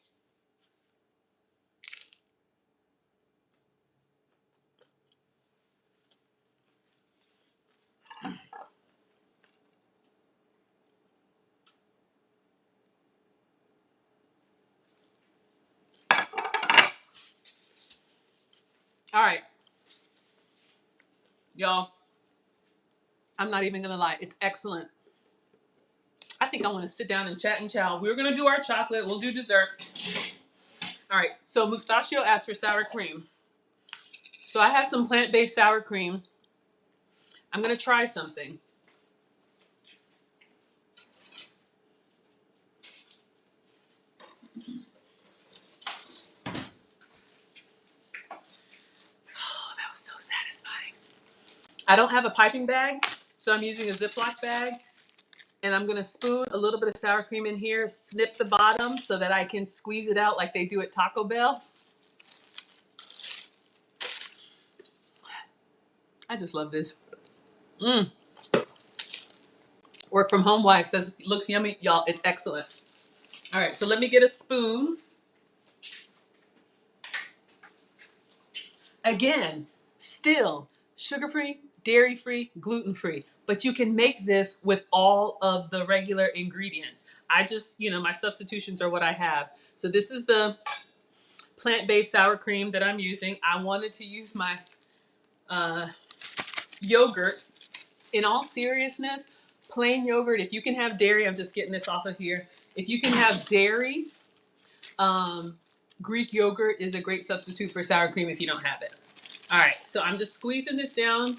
All right, y'all. I'm not even gonna lie. It's excellent. I think I want to sit down and chat and chow. We're gonna do our chocolate. We'll do dessert. All right. So Mustachio asked for sour cream. So I have some plant-based sour cream. I'm gonna try something. Oh, that was so satisfying. I don't have a piping bag, so I'm using a Ziploc bag. And I'm gonna spoon a little bit of sour cream in here, snip the bottom so that I can squeeze it out like they do at Taco Bell. I just love this. Mm. Work from home wife says, looks yummy. Y'all, it's excellent. All right, so let me get a spoon. Again, still sugar-free, dairy-free, gluten-free, but you can make this with all of the regular ingredients. I just, my substitutions are what I have. So this is the plant-based sour cream that I'm using. I wanted to use my yogurt. In all seriousness, plain yogurt, if you can have dairy, I'm just getting this off of here. If you can have dairy, Greek yogurt is a great substitute for sour cream if you don't have it. All right, so I'm just squeezing this down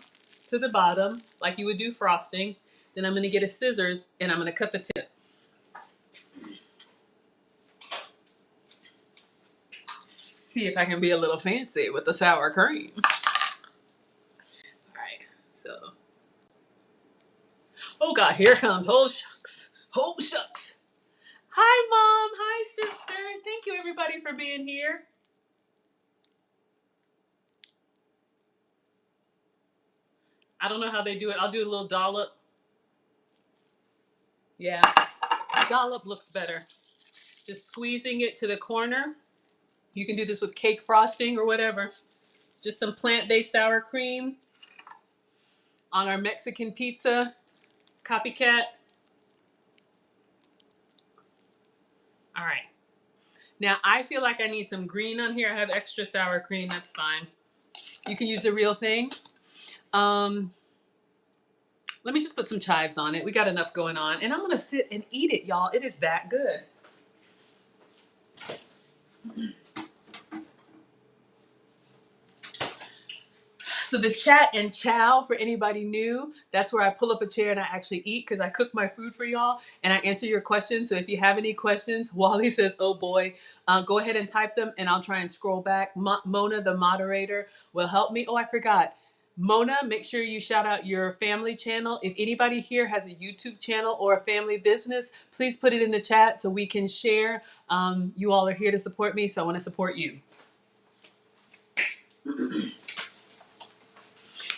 to the bottom like you would do frosting. Then I'm going to get a scissors and I'm going to cut the tip. See if I can be a little fancy with the sour cream. All right, so. Oh God, here it comes. Oh shucks. Oh shucks. Hi Mom, hi sister. Thank you everybody for being here. I don't know how they do it. I'll do a little dollop. Yeah, dollop looks better. Just squeezing it to the corner. You can do this with cake frosting or whatever. Just some plant-based sour cream on our Mexican pizza. Copycat. All right. Now I feel like I need some green on here. I have extra sour cream. That's fine. You can use the real thing. Let me just put some chives on it. We got enough going on. And I'm going to sit and eat it, y'all. It is that good. So the chat and chow, for anybody new, that's where I pull up a chair and I actually eat because I cook my food for y'all and I answer your questions. So if you have any questions, Wally says, oh boy, go ahead and type them and I'll try and scroll back. Mona, the moderator, will help me. Oh, I forgot. Mona, make sure you shout out your family channel. If anybody here has a YouTube channel or a family business, please put it in the chat so we can share. You all are here to support me, so I want to support you.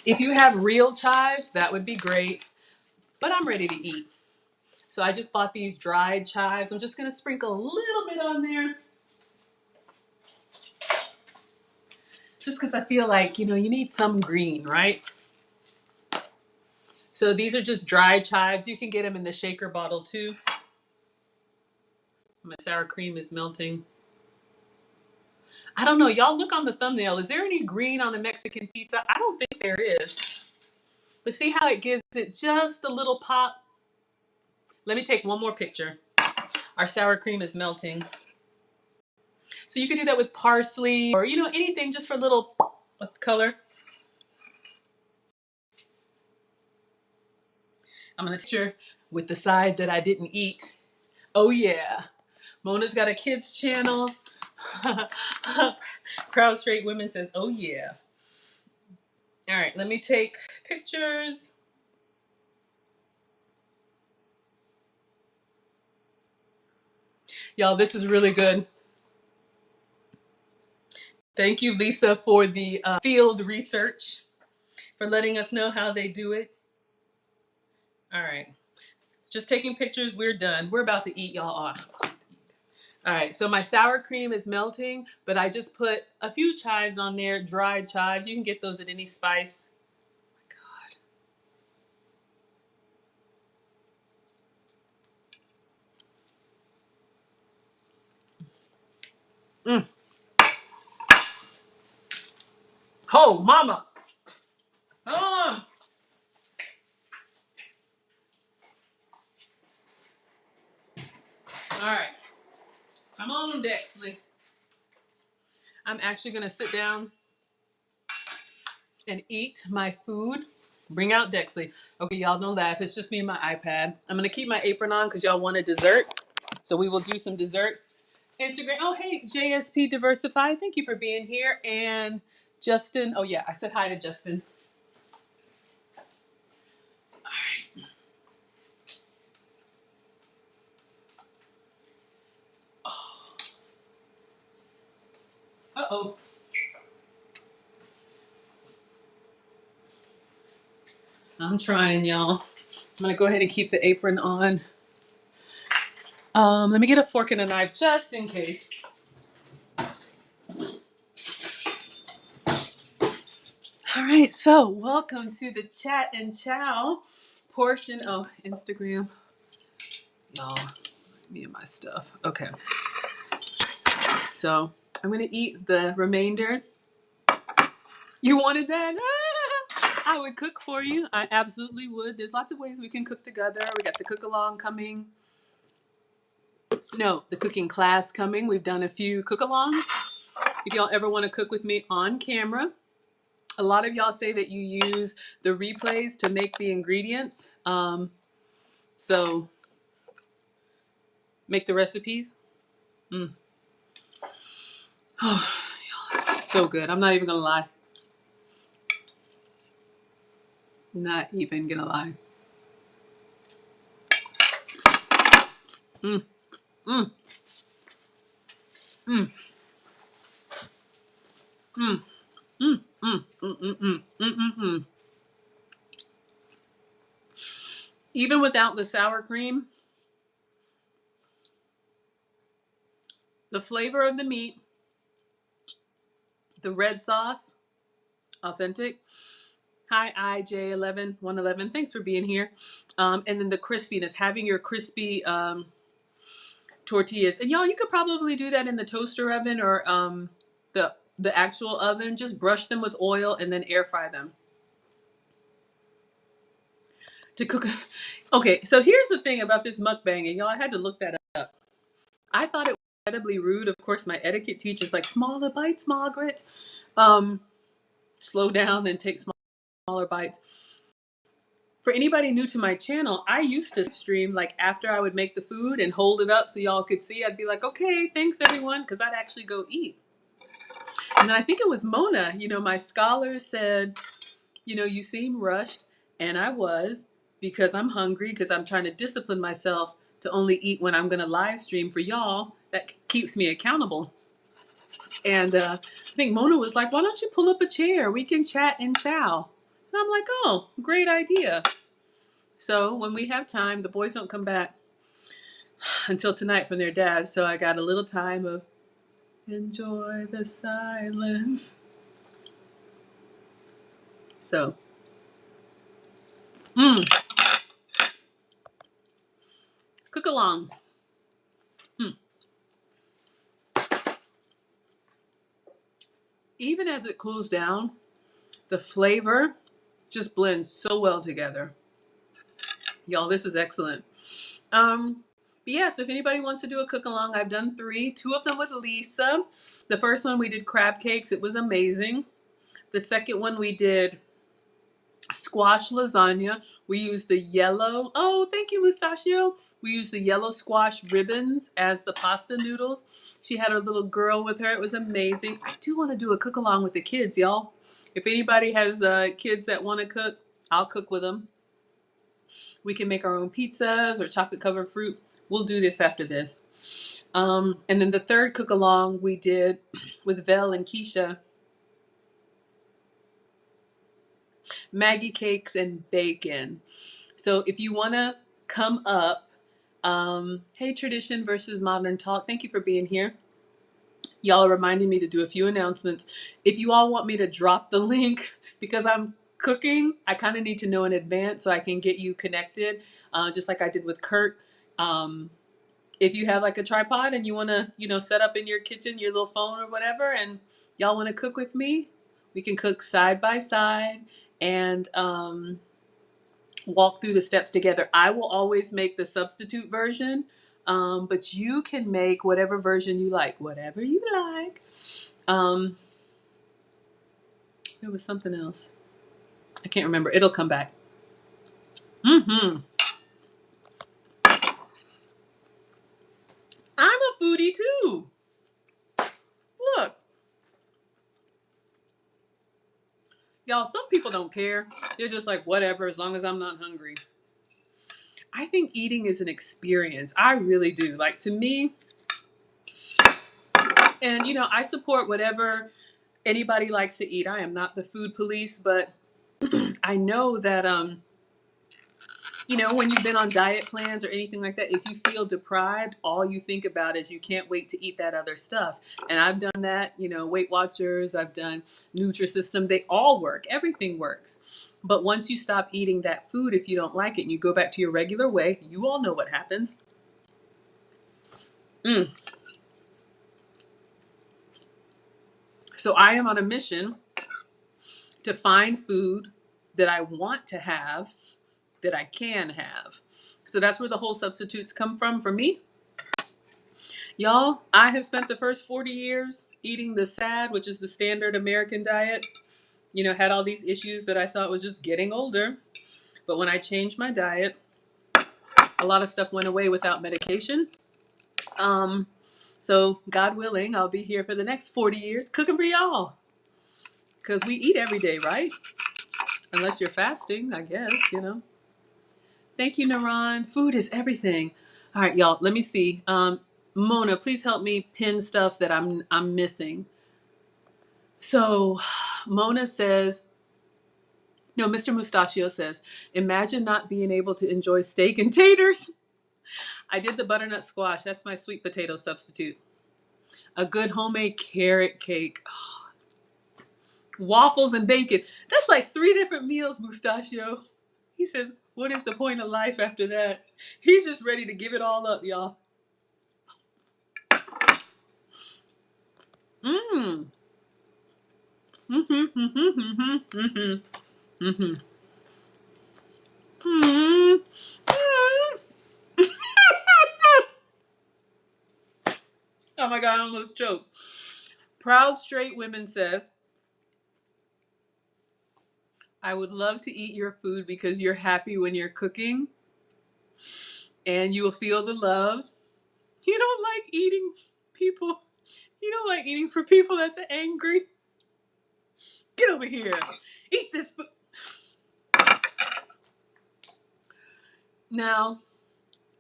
If you have real chives, that would be great. But I'm ready to eat. So I just bought these dried chives. I'm just going to sprinkle a little bit on there. Just because I feel like, you need some green, right? So these are just dried chives. You can get them in the shaker bottle too. My sour cream is melting. I don't know. Y'all look on the thumbnail. Is there any green on the Mexican pizza? I don't think there is. But see how it gives it just a little pop? Let me take one more picture. Our sour cream is melting. So you could do that with parsley or, anything just for a little color. I'm going to picture with the side that I didn't eat. Oh yeah. Mona's got a kids channel. Proud Straight Women says, oh yeah. All right, let me take pictures. Y'all, this is really good. Thank you, Lisa, for the field research, for letting us know how they do it. All right, just taking pictures. We're done. We're about to eat, y'all. All right, so my sour cream is melting, but I just put a few chives on there, dried chives. You can get those at any spice. Oh my God. Oh, mama. Oh. All right. Come on, Dexley. I'm actually going to sit down and eat my food. Bring out Dexley. Okay, y'all don't laugh. It's just me and my iPad. I'm going to keep my apron on because y'all wanted dessert. So we will do some dessert. Instagram. Oh, hey, JSP Diversified. Thank you for being here. And Justin. Oh, yeah, I said hi to Justin. All right. Oh. Uh-oh. I'm trying, y'all. I'm going to go ahead and keep the apron on. Let me get a fork and a knife just in case. All right, so welcome to the Chat and Chow portion of Instagram. Y'all, me and my stuff. Okay, so I'm gonna eat the remainder. You wanted that? I would cook for you. I absolutely would. There's lots of ways we can cook together. We got the cook along coming. No, the cooking class coming. We've done a few cook alongs. If y'all ever want to cook with me on camera, a lot of y'all say that you use the replays to make the ingredients. So make the recipes. Oh, it's so good. I'm not even gonna lie. Not even gonna lie. Mm, mm, mm, mm, mm, mm, mm, mm, mm, mm, mm. Even without the sour cream, the flavor of the meat, the red sauce, authentic. Hi, IJ111. Thanks for being here. And then the crispiness, having your crispy tortillas. And y'all, you could probably do that in the toaster oven or the actual oven. Just brush them with oil and then air fry them. To cook. Okay, so here's the thing about this mukbang, and y'all, I had to look that up. I thought it was incredibly rude. Of course, my etiquette teacher's like, smaller bites, Margaret. Slow down and take smaller bites. For anybody new to my channel, I used to stream like after I would make the food and hold it up so y'all could see. I'd be like, okay, thanks everyone, because I'd actually go eat. And then I think it was Mona, my scholar said, you seem rushed. And I was, because I'm hungry, because I'm trying to discipline myself to only eat when I'm going to live stream for y'all. That keeps me accountable. And I think Mona was like, why don't you pull up a chair? We can chat and chow. And I'm like, oh, great idea. So when we have time, the boys don't come back until tonight from their dad. So I got a little time of enjoy the silence. So, cook along. Even as it cools down, the flavor just blends so well together. Y'all, this is excellent. But yeah, so if anybody wants to do a cook along, I've done 3, 2 of them with Lisa. The first one we did crab cakes. It was amazing. The second one we did squash lasagna. We used the yellow, oh, thank you, Mustachio. We used the yellow squash ribbons as the pasta noodles. She had her little girl with her. It was amazing. I do want to do a cook along with the kids, y'all. If anybody has kids that want to cook, I'll cook with them. We can make our own pizzas or chocolate covered fruit. We'll do this after this. And then the third cook along we did with Vel and Keisha. Maggie cakes and bacon. So if you want to come up, hey, Tradition versus Modern Talk, thank you for being here. Y'all are reminding me to do a few announcements. If you all want me to drop the link, because I'm cooking, I kind of need to know in advance so I can get you connected, just like I did with Kurt. If you have like a tripod and you want to, set up in your kitchen, your little phone or whatever, and y'all want to cook with me, we can cook side by side and walk through the steps together. I will always make the substitute version, but you can make whatever version you like. Whatever you like. There was something else. I can't remember. It'll come back. I'm a foodie too. Look. Y'all, some people don't care. They're just like, whatever, as long as I'm not hungry. I think eating is an experience. I really do. Like, to me, and I support whatever anybody likes to eat. I am not the food police, but I know that You know, when you've been on diet plans or anything like that, if you feel deprived, all you think about is you can't wait to eat that other stuff. And I've done that, you know, Weight Watchers, I've done Nutrisystem, they all work. Everything works. But once you stop eating that food, if you don't like it, and you go back to your regular way, you all know what happens. Mm. So I am on a mission to find food that I want to have, that I can have. So that's where the whole substitutes come from for me. Y'all, I have spent the first 40 years eating the SAD, which is the standard American diet. You know, had all these issues that I thought was just getting older. But when I changed my diet, a lot of stuff went away without medication. So God willing, I'll be here for the next 40 years cooking for y'all. Because we eat every day, right? Unless you're fasting, I guess, you know. Thank you, Naran. Food is everything. All right, y'all, let me see. Mona, please help me pin stuff that I'm missing. So Mona says, no, Mr. Mustachio says, imagine not being able to enjoy steak and taters. I did the butternut squash. That's my sweet potato substitute. A good homemade carrot cake. Oh, waffles and bacon. That's like 3 different meals, Mustachio. He says, what is the point of life after that? He's just ready to give it all up, y'all. Mmm. Mm-hmm, mm-hmm, mm-hmm, mm-hmm, mm-hmm. Mm-hmm. Oh my God, I almost choked. Proud Straight Women says, I would love to eat your food because you're happy when you're cooking and you will feel the love. You don't like eating people. You don't like eating for people that's angry. Get over here. Eat this food. Now,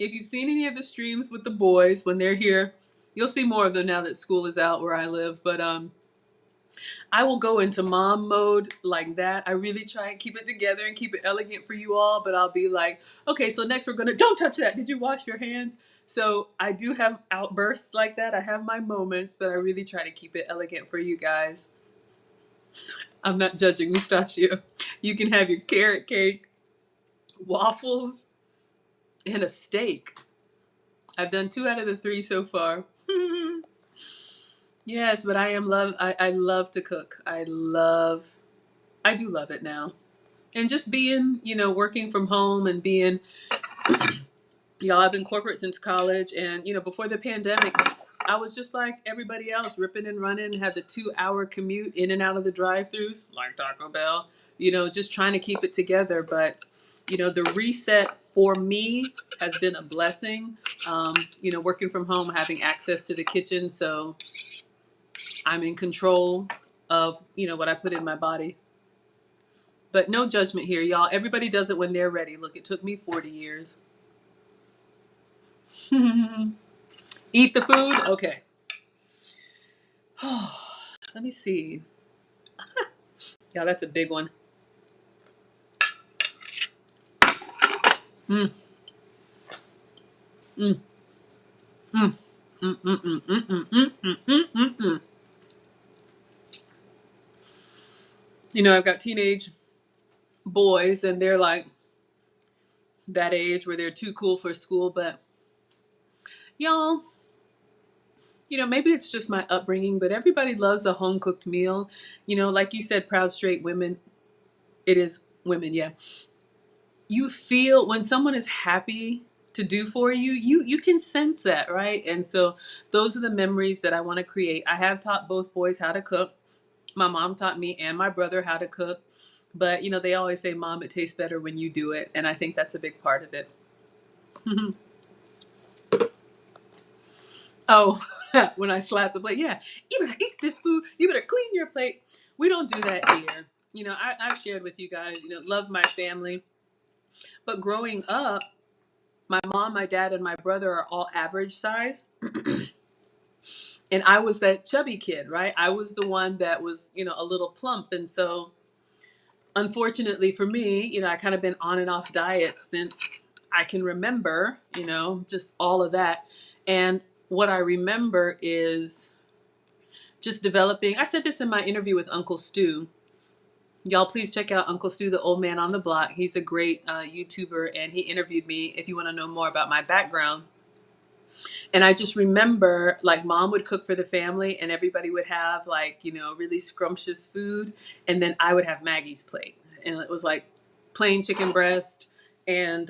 if you've seen any of the streams with the boys when they're here, you'll see more of them now that school is out where I live. But I will go into mom mode like that. I really try and keep it together and keep it elegant for you all. But I'll be like, okay, so next we're gonna, don't touch that. Did you wash your hands? So I do have outbursts like that. I have my moments, but I really try to keep it elegant for you guys. I'm not judging, Mustachio. You can have your carrot cake, waffles, and a steak. I've done 2 out of the 3 so far. Yes, but I love to cook. I do love it now. And just being, you know, working from home and being, y'all, I've been corporate since college. And, you know, before the pandemic, I was just like everybody else, ripping and running, had the 2-hour commute in and out of the drive-thrus, like Taco Bell, you know, just trying to keep it together. But, you know, the reset for me has been a blessing. You know, working from home, having access to the kitchen. So I'm in control of, you know, what I put in my body. But no judgment here, y'all. Everybody does it when they're ready. Look, it took me 40 years. Eat the food? Okay. Let me see. Yeah, that's a big one. Mm. Mm. Mm. Mm. Mm. Mm. Mm. Mm. Mm. Mm. Mm. Mm. You know, I've got teenage boys, and they're like that age where they're too cool for school. But y'all, you know, maybe it's just my upbringing, but everybody loves a home cooked meal. You know, like you said, proud straight women. It is women, yeah. You feel when someone is happy to do for you, you can sense that, right? And so those are the memories that I want to create. I have taught both boys how to cook. My mom taught me and my brother how to cook. But you know, they always say, Mom, it tastes better when you do it. And I think that's a big part of it. Oh, when I slap the plate, yeah, you better eat this food. You better clean your plate. We don't do that here. You know, I've shared with you guys, you know, love my family. But growing up, my mom, my dad, and my brother are all average size. And I was that chubby kid, right? I was the one that was, you know, a little plump. And so unfortunately for me, I kind of been on and off diets since I can remember, just all of that. And what I remember is just developing. I said this in my interview with Uncle Stu. Y'all, please check out Uncle Stu, the old man on the block. He's a great YouTuber, and he interviewed me if you want to know more about my background. And I just remember, like, mom would cook for the family, and everybody would have, like, really scrumptious food. And then I would have Maggie's plate. And it was like plain chicken breast and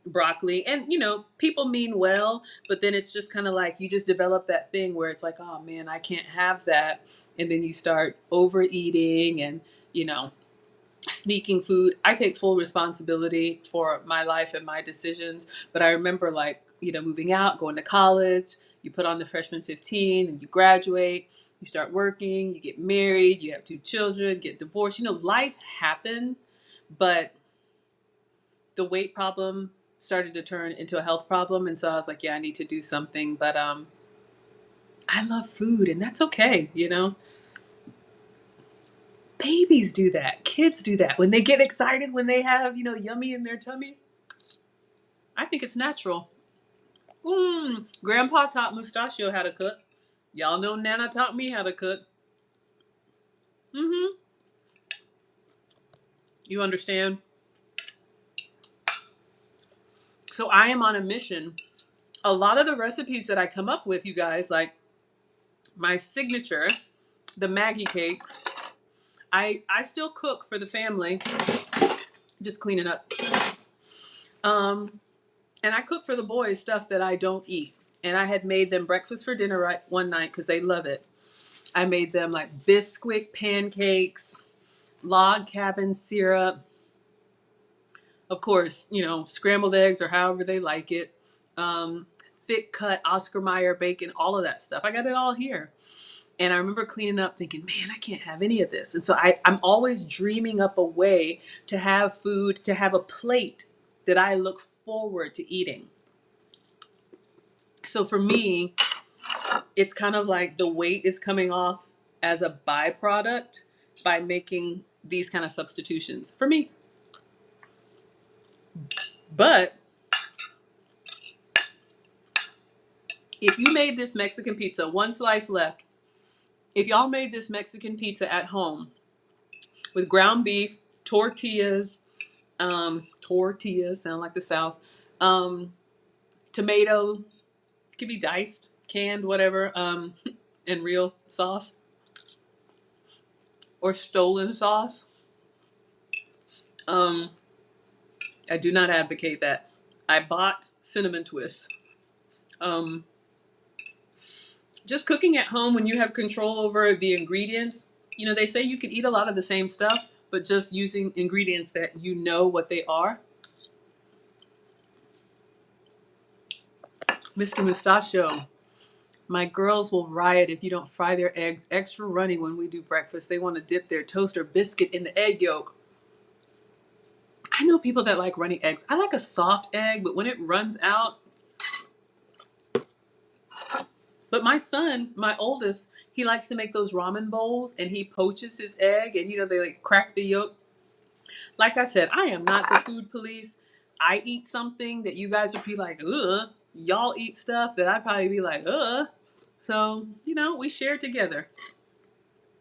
broccoli. And, people mean well, but then it's just kind of like you just develop that thing where it's like, oh man, I can't have that. And then you start overeating and, sneaking food. I take full responsibility for my life and my decisions. But I remember, like, moving out, going to college, you put on the freshman 15 and you graduate, you start working, you get married, you have 2 children, get divorced. Life happens, but the weight problem started to turn into a health problem. And so I was like, yeah, I need to do something. But I love food, and that's okay, Babies do that. Kids do that. When they get excited, when they have, yummy in their tummy. I think it's natural. Grandpa taught Mustachio how to cook. Y'all know Nana taught me how to cook. You understand? So I am on a mission. A lot of the recipes that I come up with, you guys, like my signature, the Maggie cakes, I still cook for the family. Just cleaning up. And I cook for the boys stuff that I don't eat. And I had made them breakfast for dinner one night because they love it. I made them like Bisquick pancakes, log cabin syrup, of course, scrambled eggs or however they like it, thick cut Oscar Mayer bacon, all of that stuff. I got it all here. And I remember cleaning up thinking, man, I can't have any of this. And so I'm always dreaming up a way to have food, to have a plate that I look forward to eating. So for me, it's kind of like the weight is coming off as a byproduct by making these kind of substitutions for me. But if you made this Mexican pizza, one slice left, if y'all made this Mexican pizza at home with ground beef, tortillas, sound like the South, tomato, could be diced, canned, whatever, and real sauce or stolen sauce. I do not advocate that. I bought cinnamon twists. Just cooking at home when you have control over the ingredients, they say you can eat a lot of the same stuff, but just using ingredients that you know what they are. Mr. Mustachio, my girls will riot if you don't fry their eggs extra runny when we do breakfast. They want to dip their toast or biscuit in the egg yolk. I know people that like runny eggs. I like a soft egg, but when it runs out. But my son, my oldest, he likes to make those ramen bowls, and he poaches his egg, and they like crack the yolk. Like I said, I am not the food police. I eat something that you guys would be like, ugh. Y'all eat stuff that I'd probably be like, ugh. So, we share together.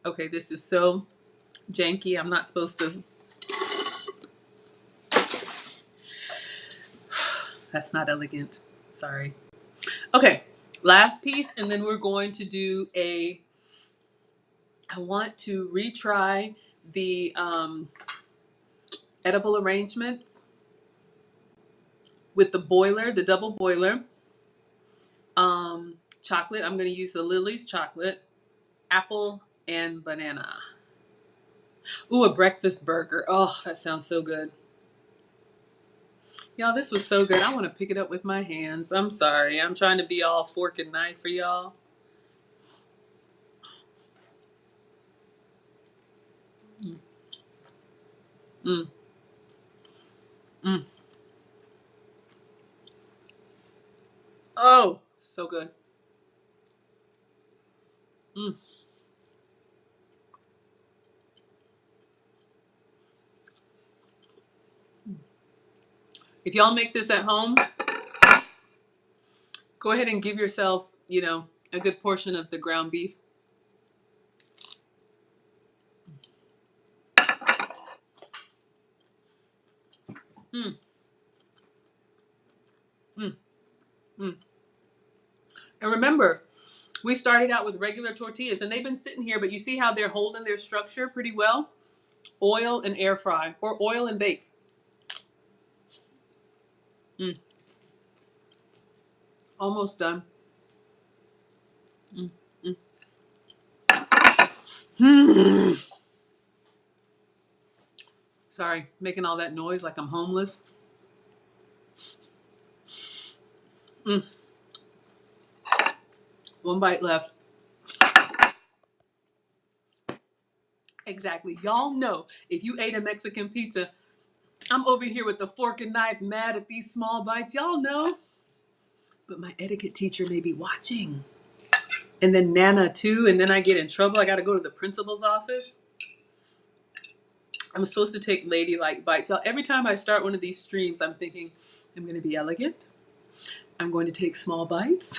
Okay, this is so janky. I'm not supposed to. That's not elegant. Sorry. Okay, last piece, and then we're going to do I want to retry the edible arrangements with the boiler, the double boiler. Chocolate, I'm going to use the Lily's chocolate, apple, and banana. Ooh, a breakfast burger. Oh, that sounds so good. Y'all, this was so good. I want to pick it up with my hands. I'm sorry. I'm trying to be all fork and knife for y'all. Mm. Mm. Oh, so good. Mm. If y'all make this at home, go ahead and give yourself, you know, a good portion of the ground beef. Mm, mm, mm. And remember, we started out with regular tortillas, and they've been sitting here, but you see how they're holding their structure pretty well? Oil and air fry, or oil and bake. Mm. Almost done. Mm, mm. Mm. Sorry, making all that noise like I'm homeless. Mm. One bite left. Exactly. Y'all know if you ate a Mexican pizza, I'm over here with the fork and knife mad at these small bites. Y'all know. But my etiquette teacher may be watching. And then Nana too. And then I get in trouble. I got to go to the principal's office. I'm supposed to take ladylike bites. Y'all, every time I start one of these streams, I'm thinking, I'm going to be elegant. I'm going to take small bites.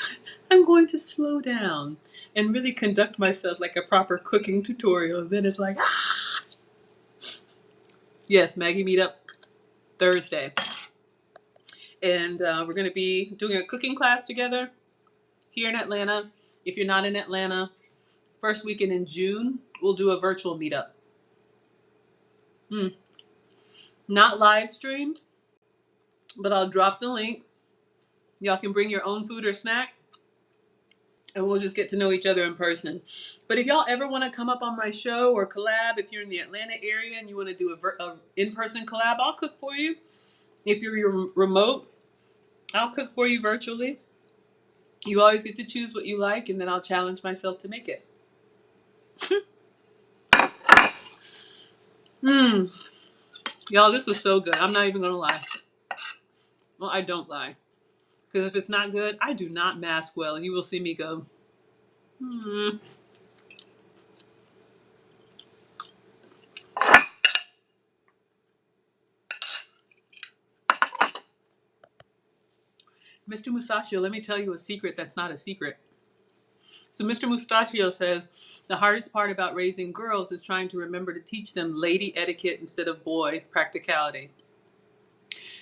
I'm going to slow down and really conduct myself like a proper cooking tutorial. Then it's like, ah! Yes, Maggie meetup Thursday. And we're going to be doing a cooking class together here in Atlanta. If you're not in Atlanta, first weekend in June, we'll do a virtual meetup. Not live streamed, but I'll drop the link. Y'all can bring your own food or snack, and we'll just get to know each other in person. But if y'all ever want to come up on my show or collab, if you're in the Atlanta area and you want to do a in-person collab, I'll cook for you. If you're remote, I'll cook for you virtually. You always get to choose what you like, and then I'll challenge myself to make it. Mmm. Y'all, this was so good. I'm not even going to lie. Well, I don't lie. Because if it's not good, I do not mask well. You will see me go, hmm. Mr. Mustachio, let me tell you a secret that's not a secret. So Mr. Mustachio says, the hardest part about raising girls is trying to remember to teach them lady etiquette instead of boy practicality.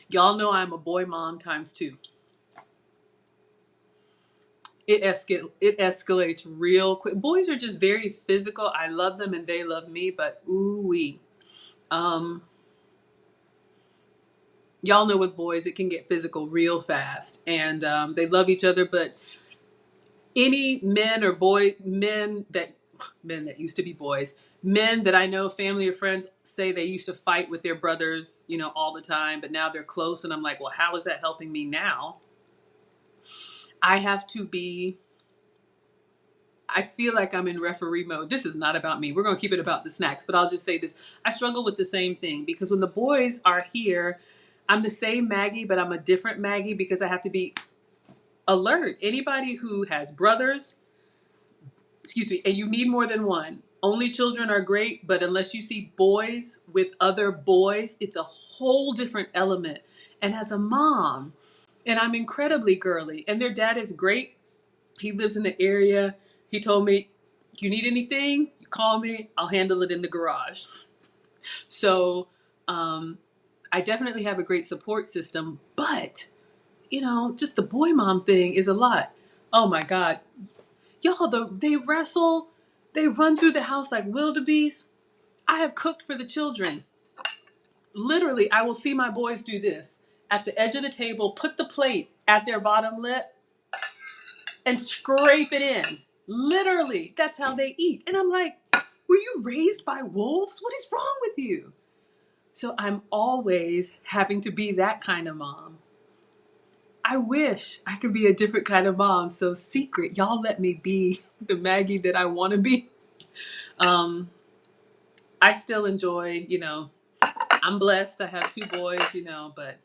Y'all know I'm a boy mom times 2. It escalates real quick. Boys are just very physical. I love them and they love me, but ooh-wee. Y'all know with boys, it can get physical real fast. And they love each other, but any men or men that used to be boys, men that I know, family or friends, say they used to fight with their brothers, you know, all the time, but now they're close. And I'm like, well, how is that helping me now? I feel like I'm in referee mode. This is not about me. We're going to keep it about the snacks, but I'll just say this. I struggle with the same thing because when the boys are here, I'm the same Maggie, but I'm a different Maggie because I have to be alert. Anybody who has brothers, and you need more than one. Only children are great, but unless you see boys with other boys, it's a whole different element. And as a mom, and I'm incredibly girly, and their dad is great. He lives in the area. He told me, you need anything, you call me, I'll handle it in the garage. So I definitely have a great support system, but, you know, just the boy mom thing is a lot. Oh my God. Y'all, they wrestle, they run through the house like wildebeest. I have cooked for the children. Literally, I will see my boys do this. At the edge of the table, put the plate at their bottom lip and scrape it in. Literally, that's how they eat. And I'm like, were you raised by wolves? What is wrong with you? So I'm always having to be that kind of mom. I wish I could be a different kind of mom. So secret, y'all let me be the Maggie that I want to be. I still enjoy, you know, I'm blessed. I have 2 boys, you know, but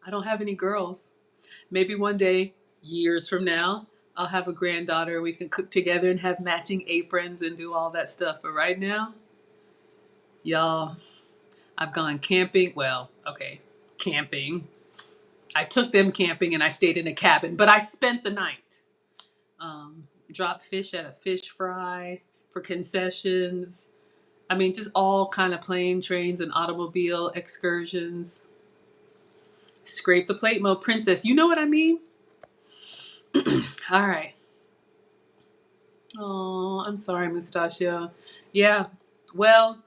I don't have any girls. Maybe one day, years from now, I'll have a granddaughter. We can cook together and have matching aprons and do all that stuff. But right now, y'all, I've gone camping. Well, okay, camping. I took them camping and I stayed in a cabin, but I spent the night. Dropped fish at a fish fry for concessions. I mean, just all kind of plane, trains, and automobile excursions. Scrape the plate mode, princess. You know what I mean? All right. Oh, I'm sorry, Mustachio. Yeah. Well,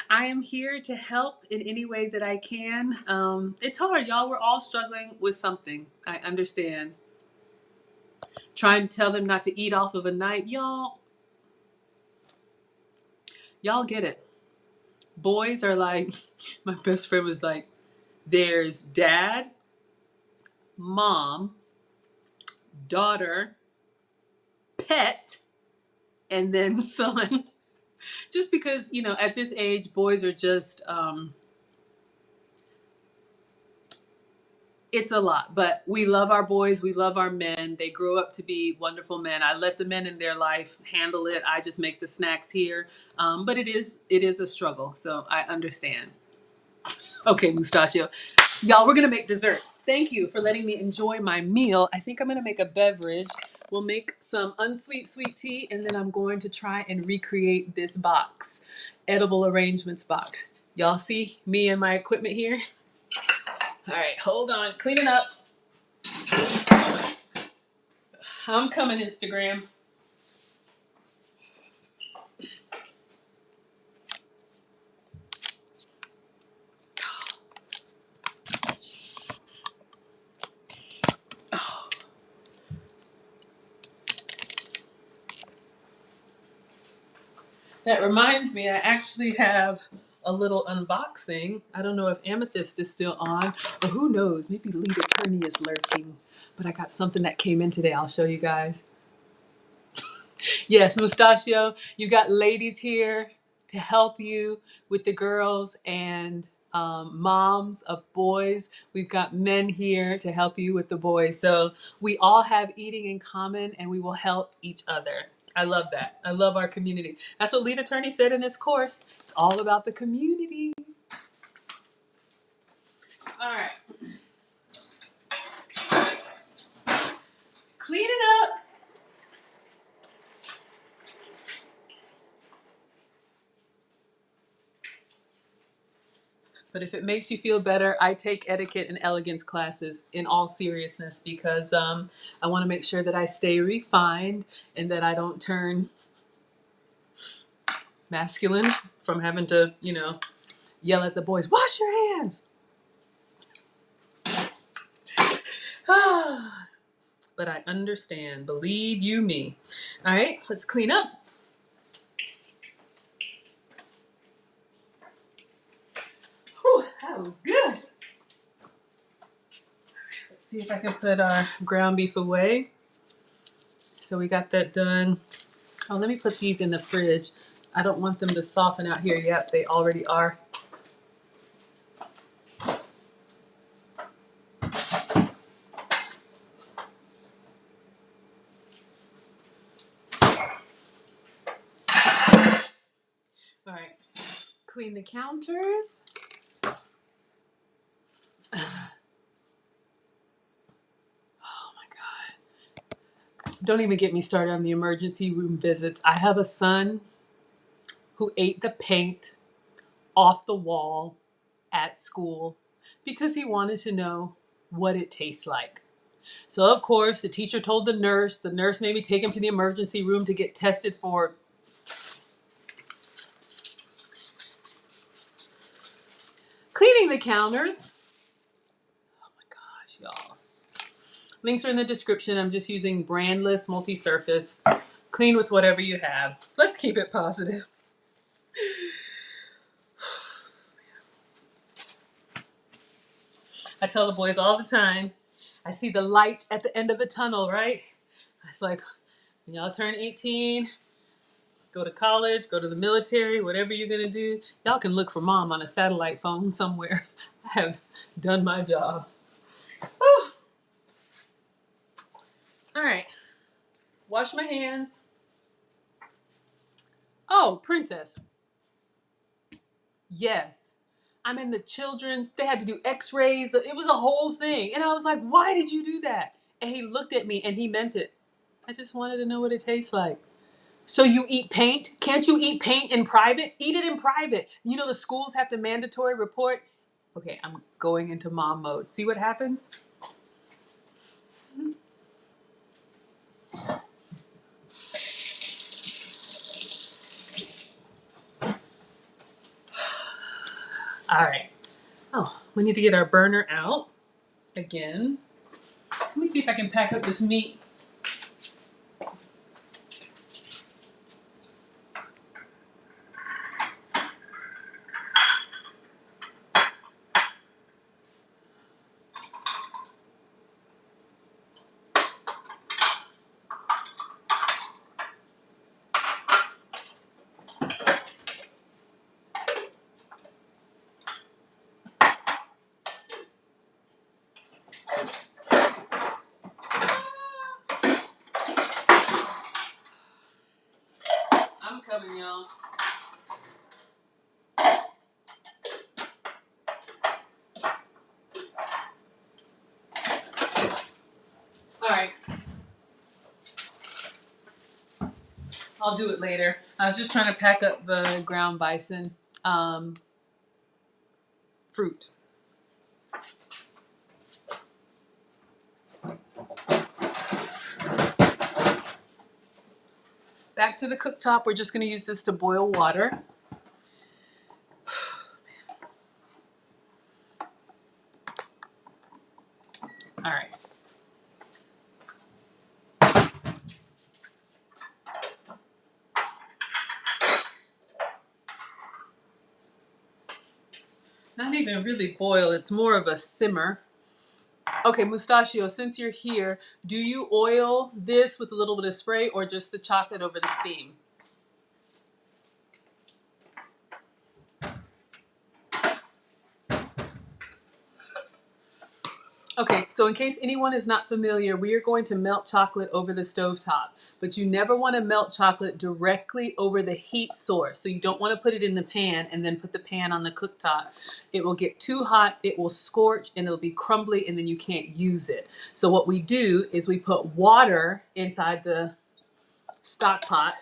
I am here to help in any way that I can. It's hard, y'all. We're all struggling with something. I understand. Trying to tell them not to eat off of a knife. Y'all get it. Boys are like, my best friend was like, there's dad, mom, daughter, pet, and then son. Just because, at this age, boys are just, it's a lot. But we love our boys. We love our men. They grow up to be wonderful men. I let the men in their life handle it. I just make the snacks here. But it is a struggle. So I understand. Okay, Mustachio. Y'all, we're going to make dessert. Thank you for letting me enjoy my meal. I think I'm going to make a beverage. We'll make some unsweet sweet tea, and then I'm going to try and recreate this box, edible arrangements box. Y'all see me and my equipment here? All right, hold on. Cleaning up. I'm coming, Instagram. That reminds me, I actually have a little unboxing. I don't know if Amethyst is still on, or who knows, maybe Lead Attorney is lurking. But I got something that came in today. I'll show you guys. Yes, Mustachio, you got ladies here to help you with the girls and moms of boys. We've got men here to help you with the boys. So we all have eating in common and we will help each other. I love that. I love our community. That's what Lead Attorney said in his course. It's all about the community. All right. Clean it up. But if it makes you feel better, I take etiquette and elegance classes in all seriousness because I want to make sure that I stay refined and that I don't turn masculine from having to, yell at the boys, wash your hands. But I understand. Believe you me. All right, let's clean up. Whew, that was good. Let's see if I can put our ground beef away. So we got that done. Oh, let me put these in the fridge. I don't want them to soften out here yet. They already are. All right, clean the counters. Oh my God. Don't even get me started on the emergency room visits. I have a son who ate the paint off the wall at school because he wanted to know what it tastes like. So of course, the teacher told the nurse made me take him to the emergency room to get tested for cleaning the counters. Oh my gosh, y'all. Links are in the description. I'm just using Brandless multi-surface. Clean with whatever you have. Let's keep it positive. I tell the boys all the time, I see the light at the end of the tunnel, right? It's like, when y'all turn 18, go to college, go to the military, whatever you're going to do, y'all can look for mom on a satellite phone somewhere. I have done my job. Whew. All right. Wash my hands. Oh, princess. Yes. I'm in the children's, they had to do x-rays. It was a whole thing. And I was like, why did you do that? And he looked at me and he meant it. I just wanted to know what it tastes like. So you eat paint? Can't you eat paint in private? Eat it in private. You know the schools have to mandatory report. Okay, I'm going into mom mode. See what happens? All right. Oh, we need to get our burner out again. Let me see if I can pack up this meat. I'm coming, y'all. All right. I'll do it later. I was just trying to pack up the ground bison fruit. Back to the cooktop. We're just going to use this to boil water. All right. Not even really boil. It's more of a simmer. Okay, Mustachio, since you're here, do you oil this with a little bit of spray or just the chocolate over the steam? Okay, so in case anyone is not familiar, we are going to melt chocolate over the stovetop, but you never want to melt chocolate directly over the heat source. So you don't want to put it in the pan and then put the pan on the cooktop. It will get too hot, it will scorch, and it'll be crumbly, and then you can't use it. So what we do is we put water inside the stock pot.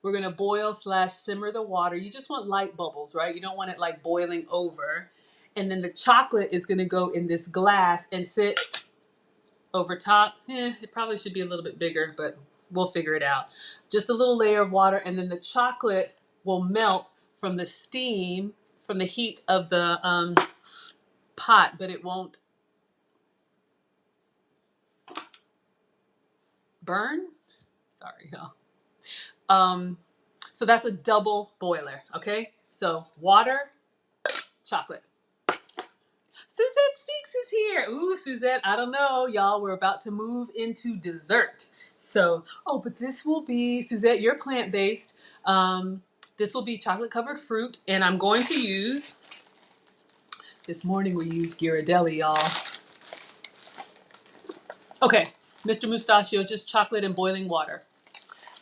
We're going to boil / simmer the water. You just want light bubbles, right? You don't want it like boiling over. And then the chocolate is going to go in this glass and sit over top. It probably should be a little bit bigger, but we'll figure it out. Just a little layer of water, and then the chocolate will melt from the steam, from the heat of the pot, but it won't burn. Sorry, y'all. So that's a double boiler, okay? So water, chocolate. Suzette Speaks is here. Ooh, Suzette, I don't know, y'all. We're about to move into dessert. So, oh, but this will be, Suzette, you're plant-based. This will be chocolate-covered fruit, and I'm going to use, this morning we used Ghirardelli, y'all. Okay, Mr. Mustachio, just chocolate and boiling water.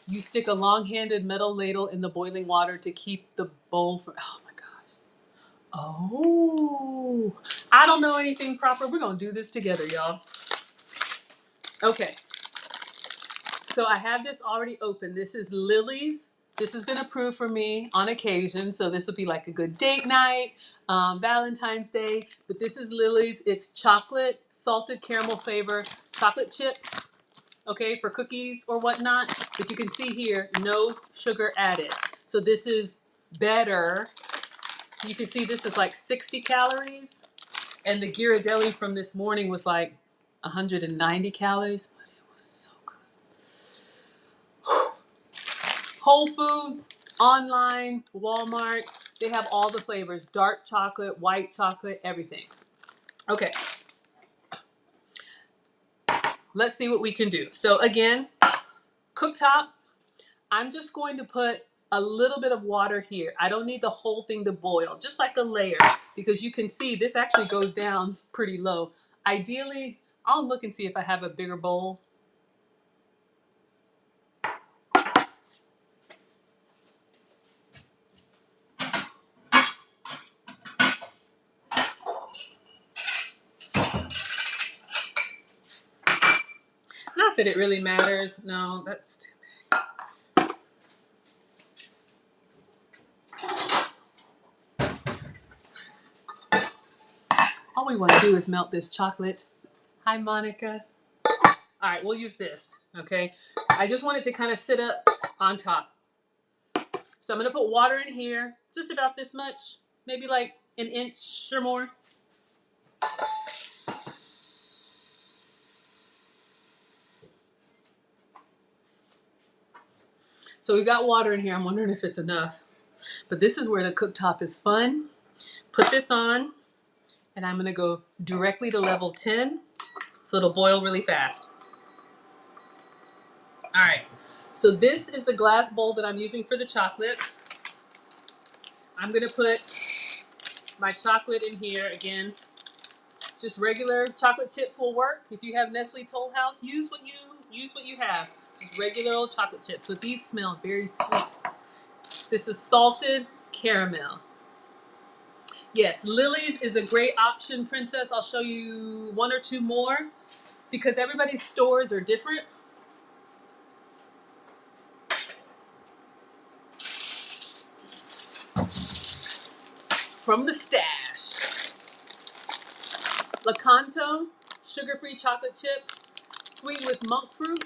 You stick a long-handed metal ladle in the boiling water to keep the bowl from, oh my gosh. Oh, I don't know anything proper. We're going to do this together, y'all. Okay. So I have this already open. This is Lily's. This has been approved for me on occasion. So this will be like a good date night, Valentine's Day. But this is Lily's. It's chocolate, salted caramel flavor, chocolate chips, okay, for cookies or whatnot. But you can see here, no sugar added. So this is better. You can see this is like 60 calories. And the Ghirardelli from this morning was like 190 calories. But it was so good. Whole Foods, online, Walmart, they have all the flavors. Dark chocolate, white chocolate, everything. Okay. Let's see what we can do. So again, cooktop, I'm just going to put a little bit of water here. I don't need the whole thing to boil, just like a layer, because you can see this actually goes down pretty low. Ideally, I'll look and see if I have a bigger bowl. Not that it really matters. No, that's too all we want to do is melt this chocolate. Hi, Monica. All right, we'll use this, okay? I just want it to kind of sit up on top. So I'm gonna put water in here, just about this much, maybe like an inch or more. So we got water in here. I'm wondering if it's enough. But this is where the cooktop is fun. Put this on, and I'm gonna go directly to level 10, so it'll boil really fast. All right, so this is the glass bowl that I'm using for the chocolate. I'm gonna put my chocolate in here again. Just regular chocolate chips will work. If you have Nestle Toll House, use what you have. Just regular old chocolate chips, but these smell very sweet. This is salted caramel. Yes, Lily's is a great option, Princess. I'll show you one or two more because everybody's stores are different. From the stash. Lakanto, sugar-free chocolate chips, sweetened with monk fruit.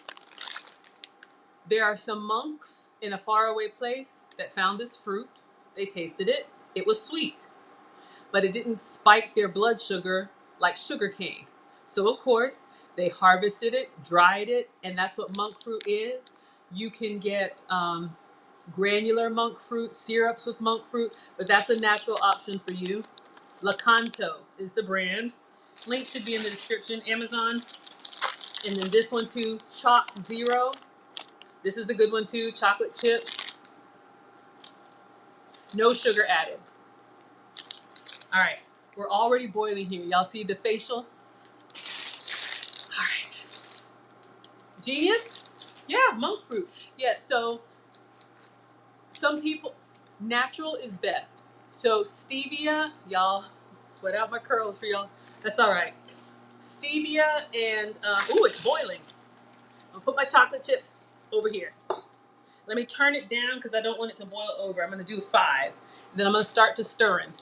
There are some monks in a faraway place that found this fruit. They tasted it. It was sweet, but it didn't spike their blood sugar like sugar cane. So of course, they harvested it, dried it, and that's what monk fruit is. You can get granular monk fruit, syrups with monk fruit, but that's a natural option for you. Lakanto is the brand. Link should be in the description, Amazon. And then this one too, Chalk Zero. This is a good one too, chocolate chips. No sugar added. All right, we're already boiling here. Y'all see the facial? All right. Genius? Yeah, monk fruit. Yeah, so some people, natural is best. So stevia, y'all, sweat out my curls for y'all. That's all right. Stevia and, ooh, it's boiling. I'll put my chocolate chips over here. Let me turn it down because I don't want it to boil over. I'm gonna do 5. Then I'm gonna start to stirring.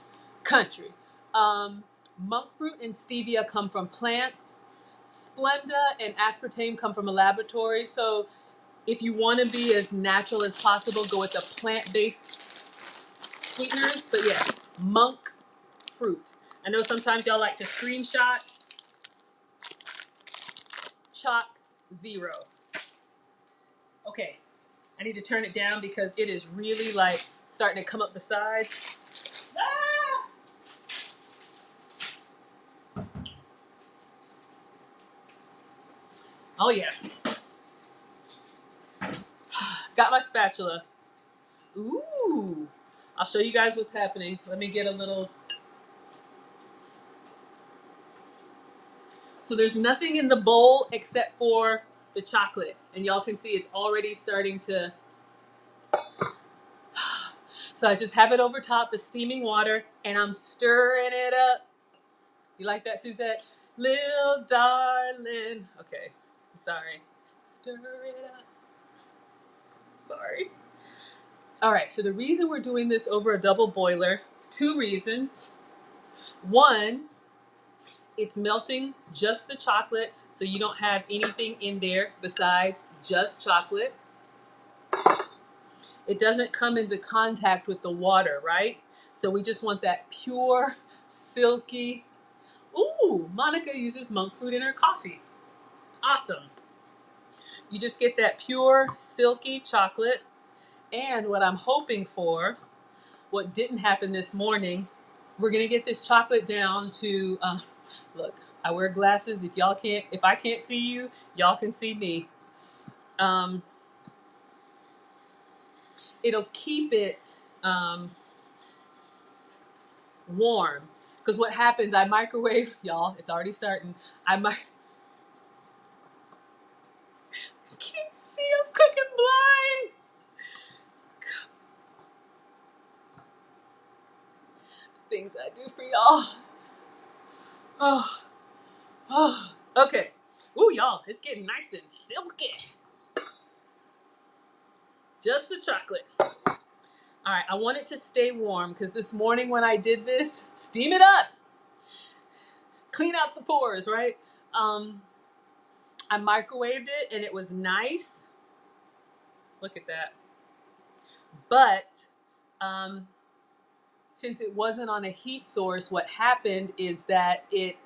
Country. Monk fruit and stevia come from plants. Splenda and aspartame come from a laboratory. So if you want to be as natural as possible, go with the plant-based sweeteners. But yeah, monk fruit. I know sometimes y'all like to screenshot. Chalk Zero. Okay, I need to turn it down because it is really like starting to come up the sides. Ah! Oh yeah. Got my spatula. Ooh. I'll show you guys what's happening. Let me get a little. So there's nothing in the bowl except for the chocolate. And y'all can see it's already starting to. So I just have it over top, the steaming water, and I'm stirring it up. You like that, Suzette? Lil darling. Okay, sorry. Stir it up. Sorry. All right, so the reason we're doing this over a double boiler, 2 reasons. One, it's melting just the chocolate, so you don't have anything in there besides just chocolate. It doesn't come into contact with the water, right? So we just want that pure, silky. Ooh, Monica uses monk fruit in her coffee. Awesome. You just get that pure, silky chocolate. And what I'm hoping for, what didn't happen this morning, we're gonna get this chocolate down to, look, I wear glasses. If I can't see you, y'all can see me. It'll keep it warm. Because what happens, I microwave, y'all, it's already starting. Can't see, I'm cooking blind. Things I do for y'all. Oh, okay. Ooh, y'all, It's getting nice and silky. Just the chocolate. All right, I want it to stay warm because this morning when I did this, steam it up, clean out the pores, right? I microwaved it and it was nice. Look at that. But since it wasn't on a heat source, what happened is that it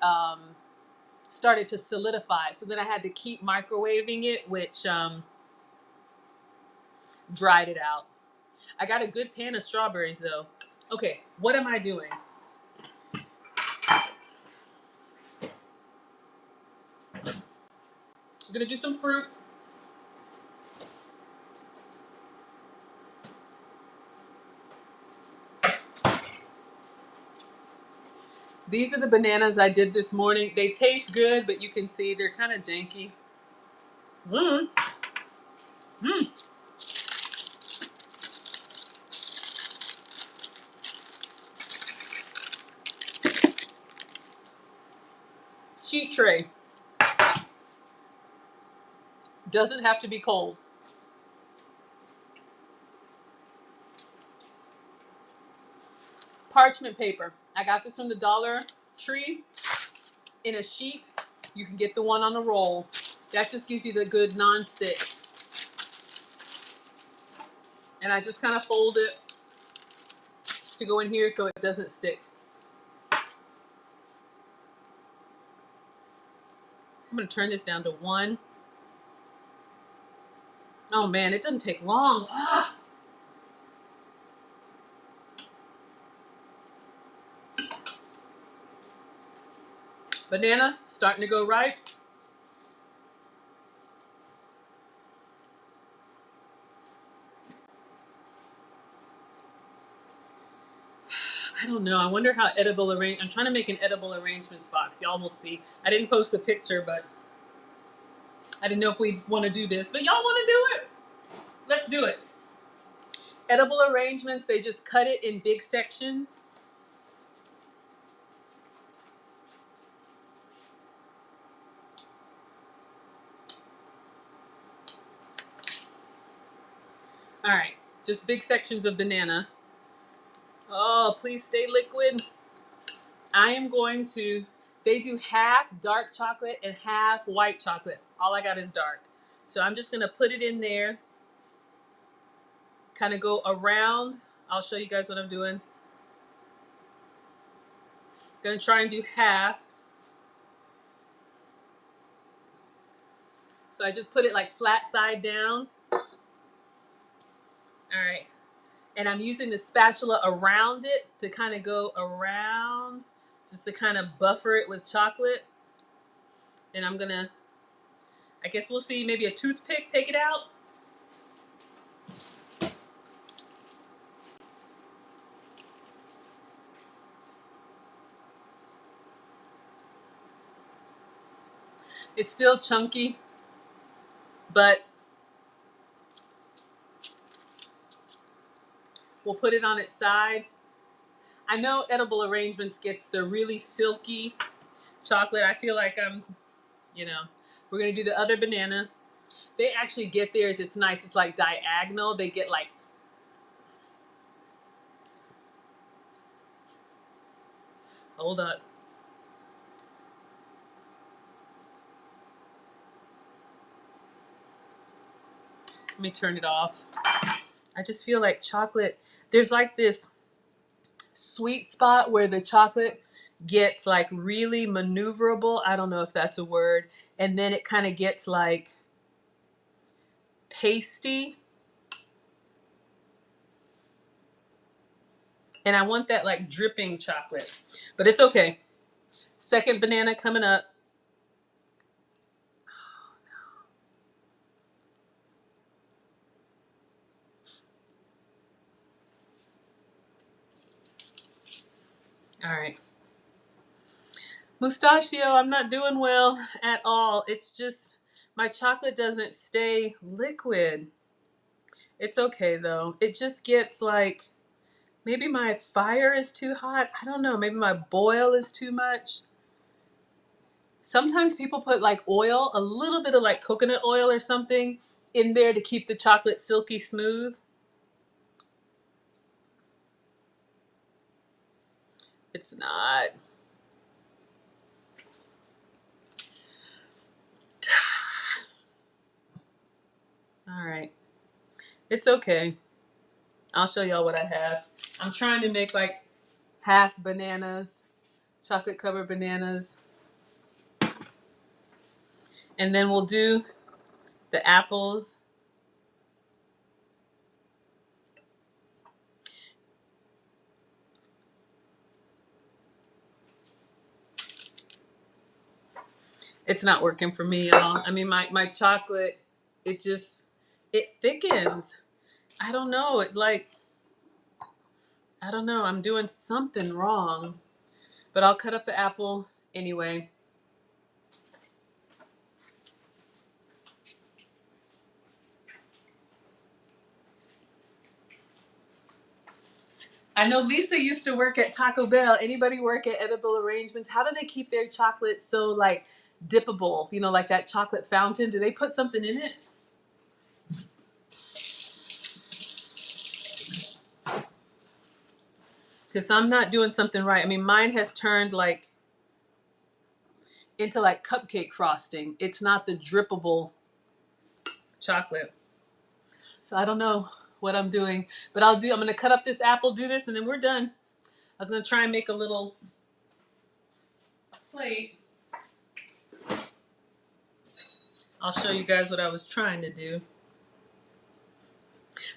started to solidify. So then I had to keep microwaving it, which dried it out. I got a good pan of strawberries though. Okay, what am I doing? I'm gonna do some fruit. These are the bananas I did this morning. They taste good, but you can see they're kind of janky. Mmm. Mmm. Sheet tray. Doesn't have to be cold. Parchment paper. I got this from the Dollar Tree in a sheet. You can get the one on a roll. That just gives you the good non-stick. And I just kind of fold it to go in here so it doesn't stick. I'm going to turn this down to 1. Oh man, it doesn't take long. Ah. Banana starting to go ripe. I don't know. I wonder how edible I'm trying to make an edible arrangements box. Y'all will see. I didn't post a picture, but I didn't know if we'd want to do this. But y'all want to do it? Let's do it. Edible arrangements, they just cut it in big sections. All right, just big sections of banana. Oh, please stay liquid. I am going to, they do half dark chocolate and half white chocolate. All I got is dark. So I'm just gonna put it in there, kind of go around. I'll show you guys what I'm doing. Gonna try and do half. So I just put it like flat side down. All right. And I'm using the spatula around it to kind of go around, just to kind of buffer it with chocolate. And I'm gonna, I guess we'll see, maybe a toothpick take it out. It's still chunky, but we'll put it on its side. I know Edible Arrangements gets the really silky chocolate. I feel like we're gonna do the other banana. They actually get theirs, it's nice. It's like diagonal. They get like, hold up. Let me turn it off. I just feel like chocolate, there's like this sweet spot where the chocolate gets like really maneuverable. I don't know if that's a word. And then it kind of gets like pasty. And I want that like dripping chocolate, but it's okay. Second banana coming up. All right. Mustachio, I'm not doing well at all. It's just my chocolate doesn't stay liquid. It's okay though. It just gets like, maybe my fire is too hot. I don't know. Maybe my boil is too much. sometimes people put like oil, a little bit of like coconut oil or something in there to keep the chocolate silky smooth. It's not. All right. It's okay. I'll show y'all what I have. I'm trying to make like half bananas, chocolate covered bananas. And then we'll do the apples. It's not working for me, y'all. I mean, my chocolate, it thickens. I don't know. I don't know. I'm doing something wrong. But I'll cut up the apple anyway. I know Lisa used to work at Taco Bell. Anybody work at Edible Arrangements? How do they keep their chocolate so like dippable? You know, like that chocolate fountain. Do they put something in it? Because I'm not doing something right. I mean, mine has turned like into like cupcake frosting. It's not the drippable chocolate. So I don't know what I'm doing, but I'm going to cut up this apple, do this, and then we're done. I was going to try and make a little plate. I'll show you guys what I was trying to do.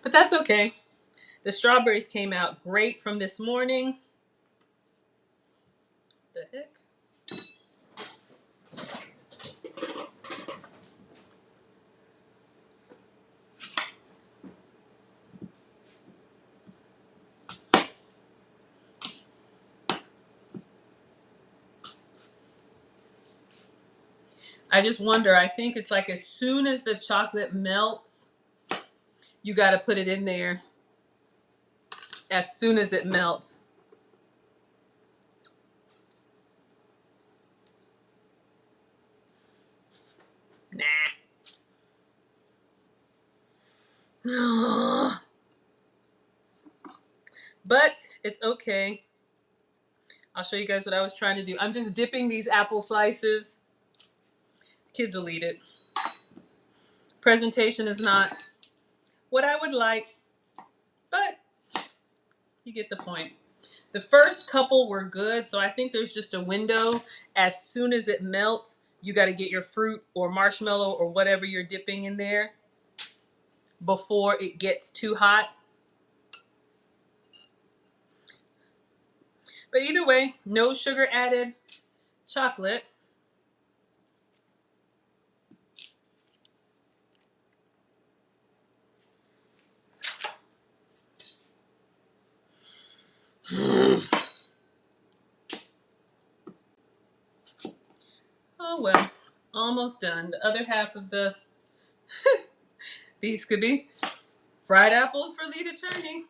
But that's okay. The strawberries came out great from this morning. The heck? I just wonder, I think it's like as soon as the chocolate melts, you got to put it in there as soon as it melts. Nah. But it's okay. I'll show you guys what I was trying to do. I'm just dipping these apple slices. Kids will eat it. Presentation is not what I would like, but you get the point. The first couple were good, so I think there's just a window. As soon as it melts, you got to get your fruit or marshmallow or whatever you're dipping in there before it gets too hot. But either way, no sugar added chocolate. Oh well, almost done. The other half of these could be fried apples for Lita Turney.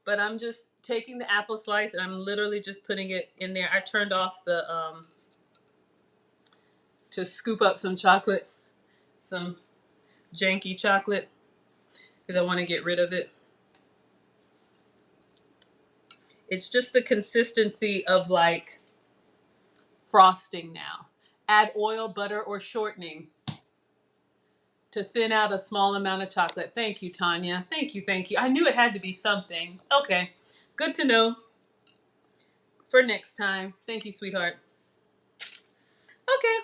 But I'm just taking the apple slice and I'm literally just putting it in there. I turned off the to scoop up some chocolate, some janky chocolate, because I want to get rid of it. It's just the consistency of like frosting now. Add oil, butter, or shortening to thin out a small amount of chocolate. Thank you, Tanya. Thank you, thank you. I knew it had to be something. Okay, good to know for next time. Thank you, sweetheart. Okay,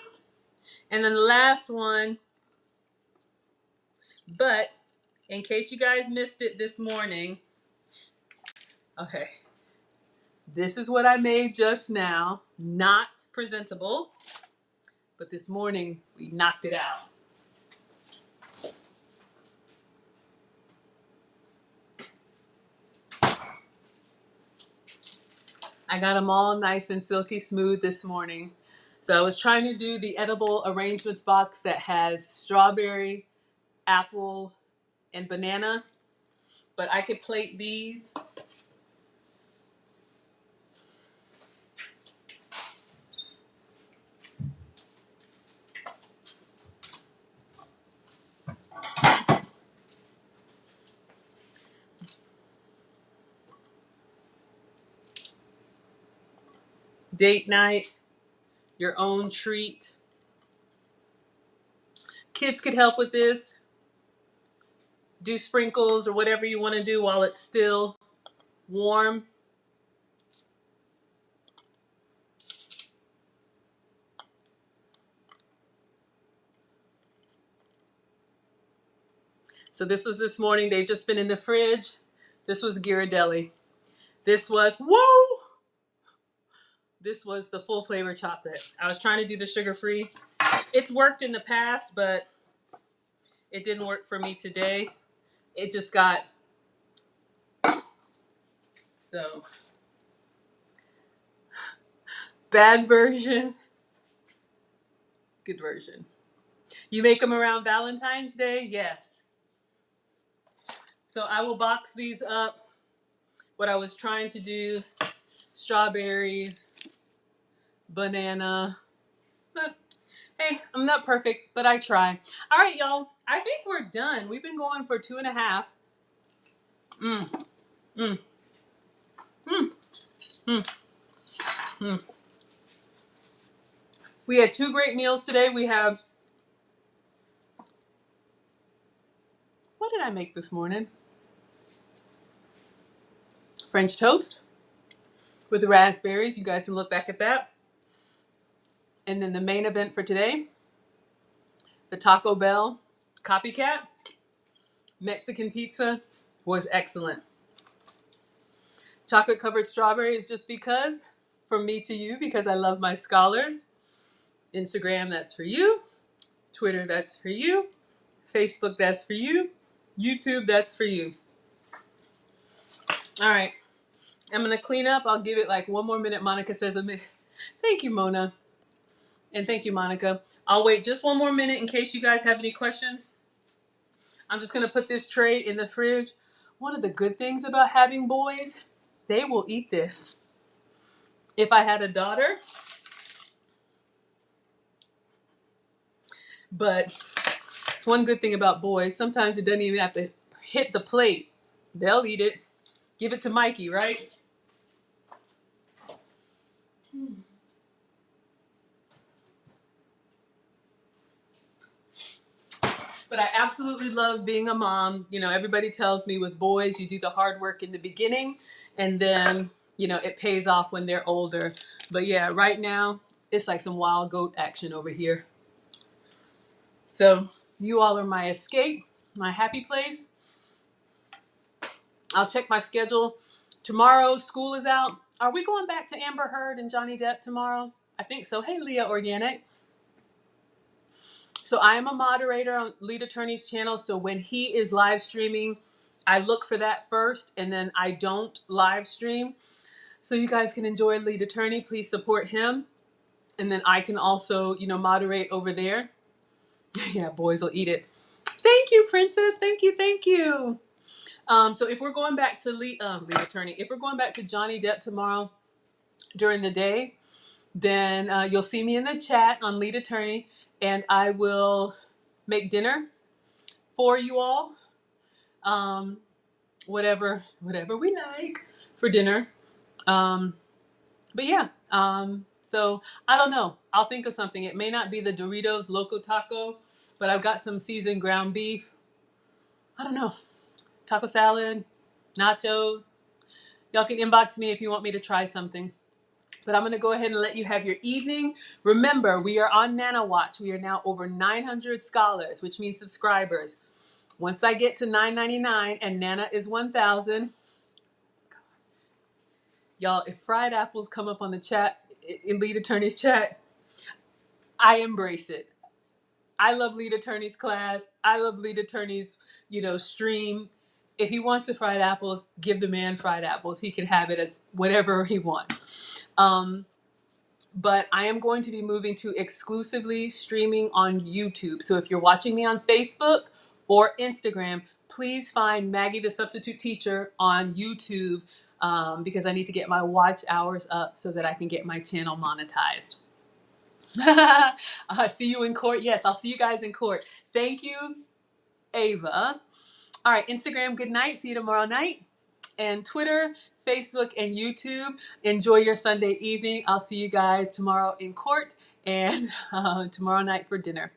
and then the last one, but in case you guys missed it this morning, okay, this is what I made just now. Not presentable, but this morning we knocked it out. I got them all nice and silky smooth this morning. So I was trying to do the edible arrangements box that has strawberry, apple, and banana, but I could plate these. date night, your own treat. Kids could help with this. Do sprinkles or whatever you want to do while it's still warm. So this was this morning. They've just been in the fridge. This was Ghirardelli. This was, whoa! This was the full flavor chocolate. I was trying to do the sugar-free. It's worked in the past, but it didn't work for me today. It just got, so, bad version, good version. You make them around Valentine's Day? Yes. So I will box these up. What I was trying to do, strawberries, banana. Hey, I'm not perfect, but I try. All right, y'all. I think we're done. We've been going for 2.5. Mm, mm, mm, mm, mm. We had 2 great meals today. We have, what did I make this morning? French toast with raspberries. You guys can look back at that. And then the main event for today, the Taco Bell copycat Mexican pizza was excellent. Chocolate covered strawberries just because, from me to you, because I love my scholars. Instagram, that's for you. Twitter, that's for you. Facebook, that's for you. YouTube, that's for you. All right. I'm going to clean up. I'll give it like 1 more minute. Monica says a minute. Thank you, Mona. And thank you, Monica. I'll wait just 1 more minute in case you guys have any questions. I'm just going to put this tray in the fridge. One of the good things about having boys, they will eat this. If I had a daughter, but it's one good thing about boys. Sometimes it doesn't even have to hit the plate. They'll eat it. Give it to Mikey, right? But I absolutely love being a mom. You know, everybody tells me with boys, you do the hard work in the beginning and then, you know, it pays off when they're older. But yeah, right now, it's like some wild goat action over here. So you all are my escape, my happy place. I'll check my schedule. Tomorrow, school is out. Are we going back to Amber Heard and Johnny Depp tomorrow? I think so. Hey, Leah Organic. So I am a moderator on Lead Attorney's channel. So when he is live streaming, I look for that first and then I don't live stream. So you guys can enjoy Lead Attorney. Please support him. And then I can also, you know, moderate over there. Yeah, boys will eat it. Thank you, Princess. Thank you. Thank you. So if we're going back to Lead Attorney, if we're going back to Johnny Depp tomorrow during the day, then you'll see me in the chat on Lead Attorney and I will make dinner for you all. Whatever we like for dinner. But yeah, so I don't know. I'll think of something. It may not be the Doritos Loco Taco, but I've got some seasoned ground beef. I don't know. Taco salad, nachos. Y'all can inbox me if you want me to try something. But I'm going to go ahead and let you have your evening. Remember, we are on Nana Watch. We are now over 900 scholars, which means subscribers. Once I get to $9.99 and Nana is 1,000, y'all, if fried apples come up on the chat, in Lead Attorney's chat, I embrace it. I love Lead Attorney's class. I love Lead Attorney's, you know, stream. If he wants the fried apples, give the man fried apples. He can have it as whatever he wants. But I am going to be moving to exclusively streaming on YouTube. So if you're watching me on Facebook or Instagram, please find Maggie the Substitute Teacher on YouTube because I need to get my watch hours up so that I can get my channel monetized. See you in court. Yes, I'll see you guys in court. Thank you, Ava. All right, Instagram, good night. See you tomorrow night. and Twitter, Facebook, and YouTube. Enjoy your Sunday evening. I'll see you guys tomorrow in court and tomorrow night for dinner.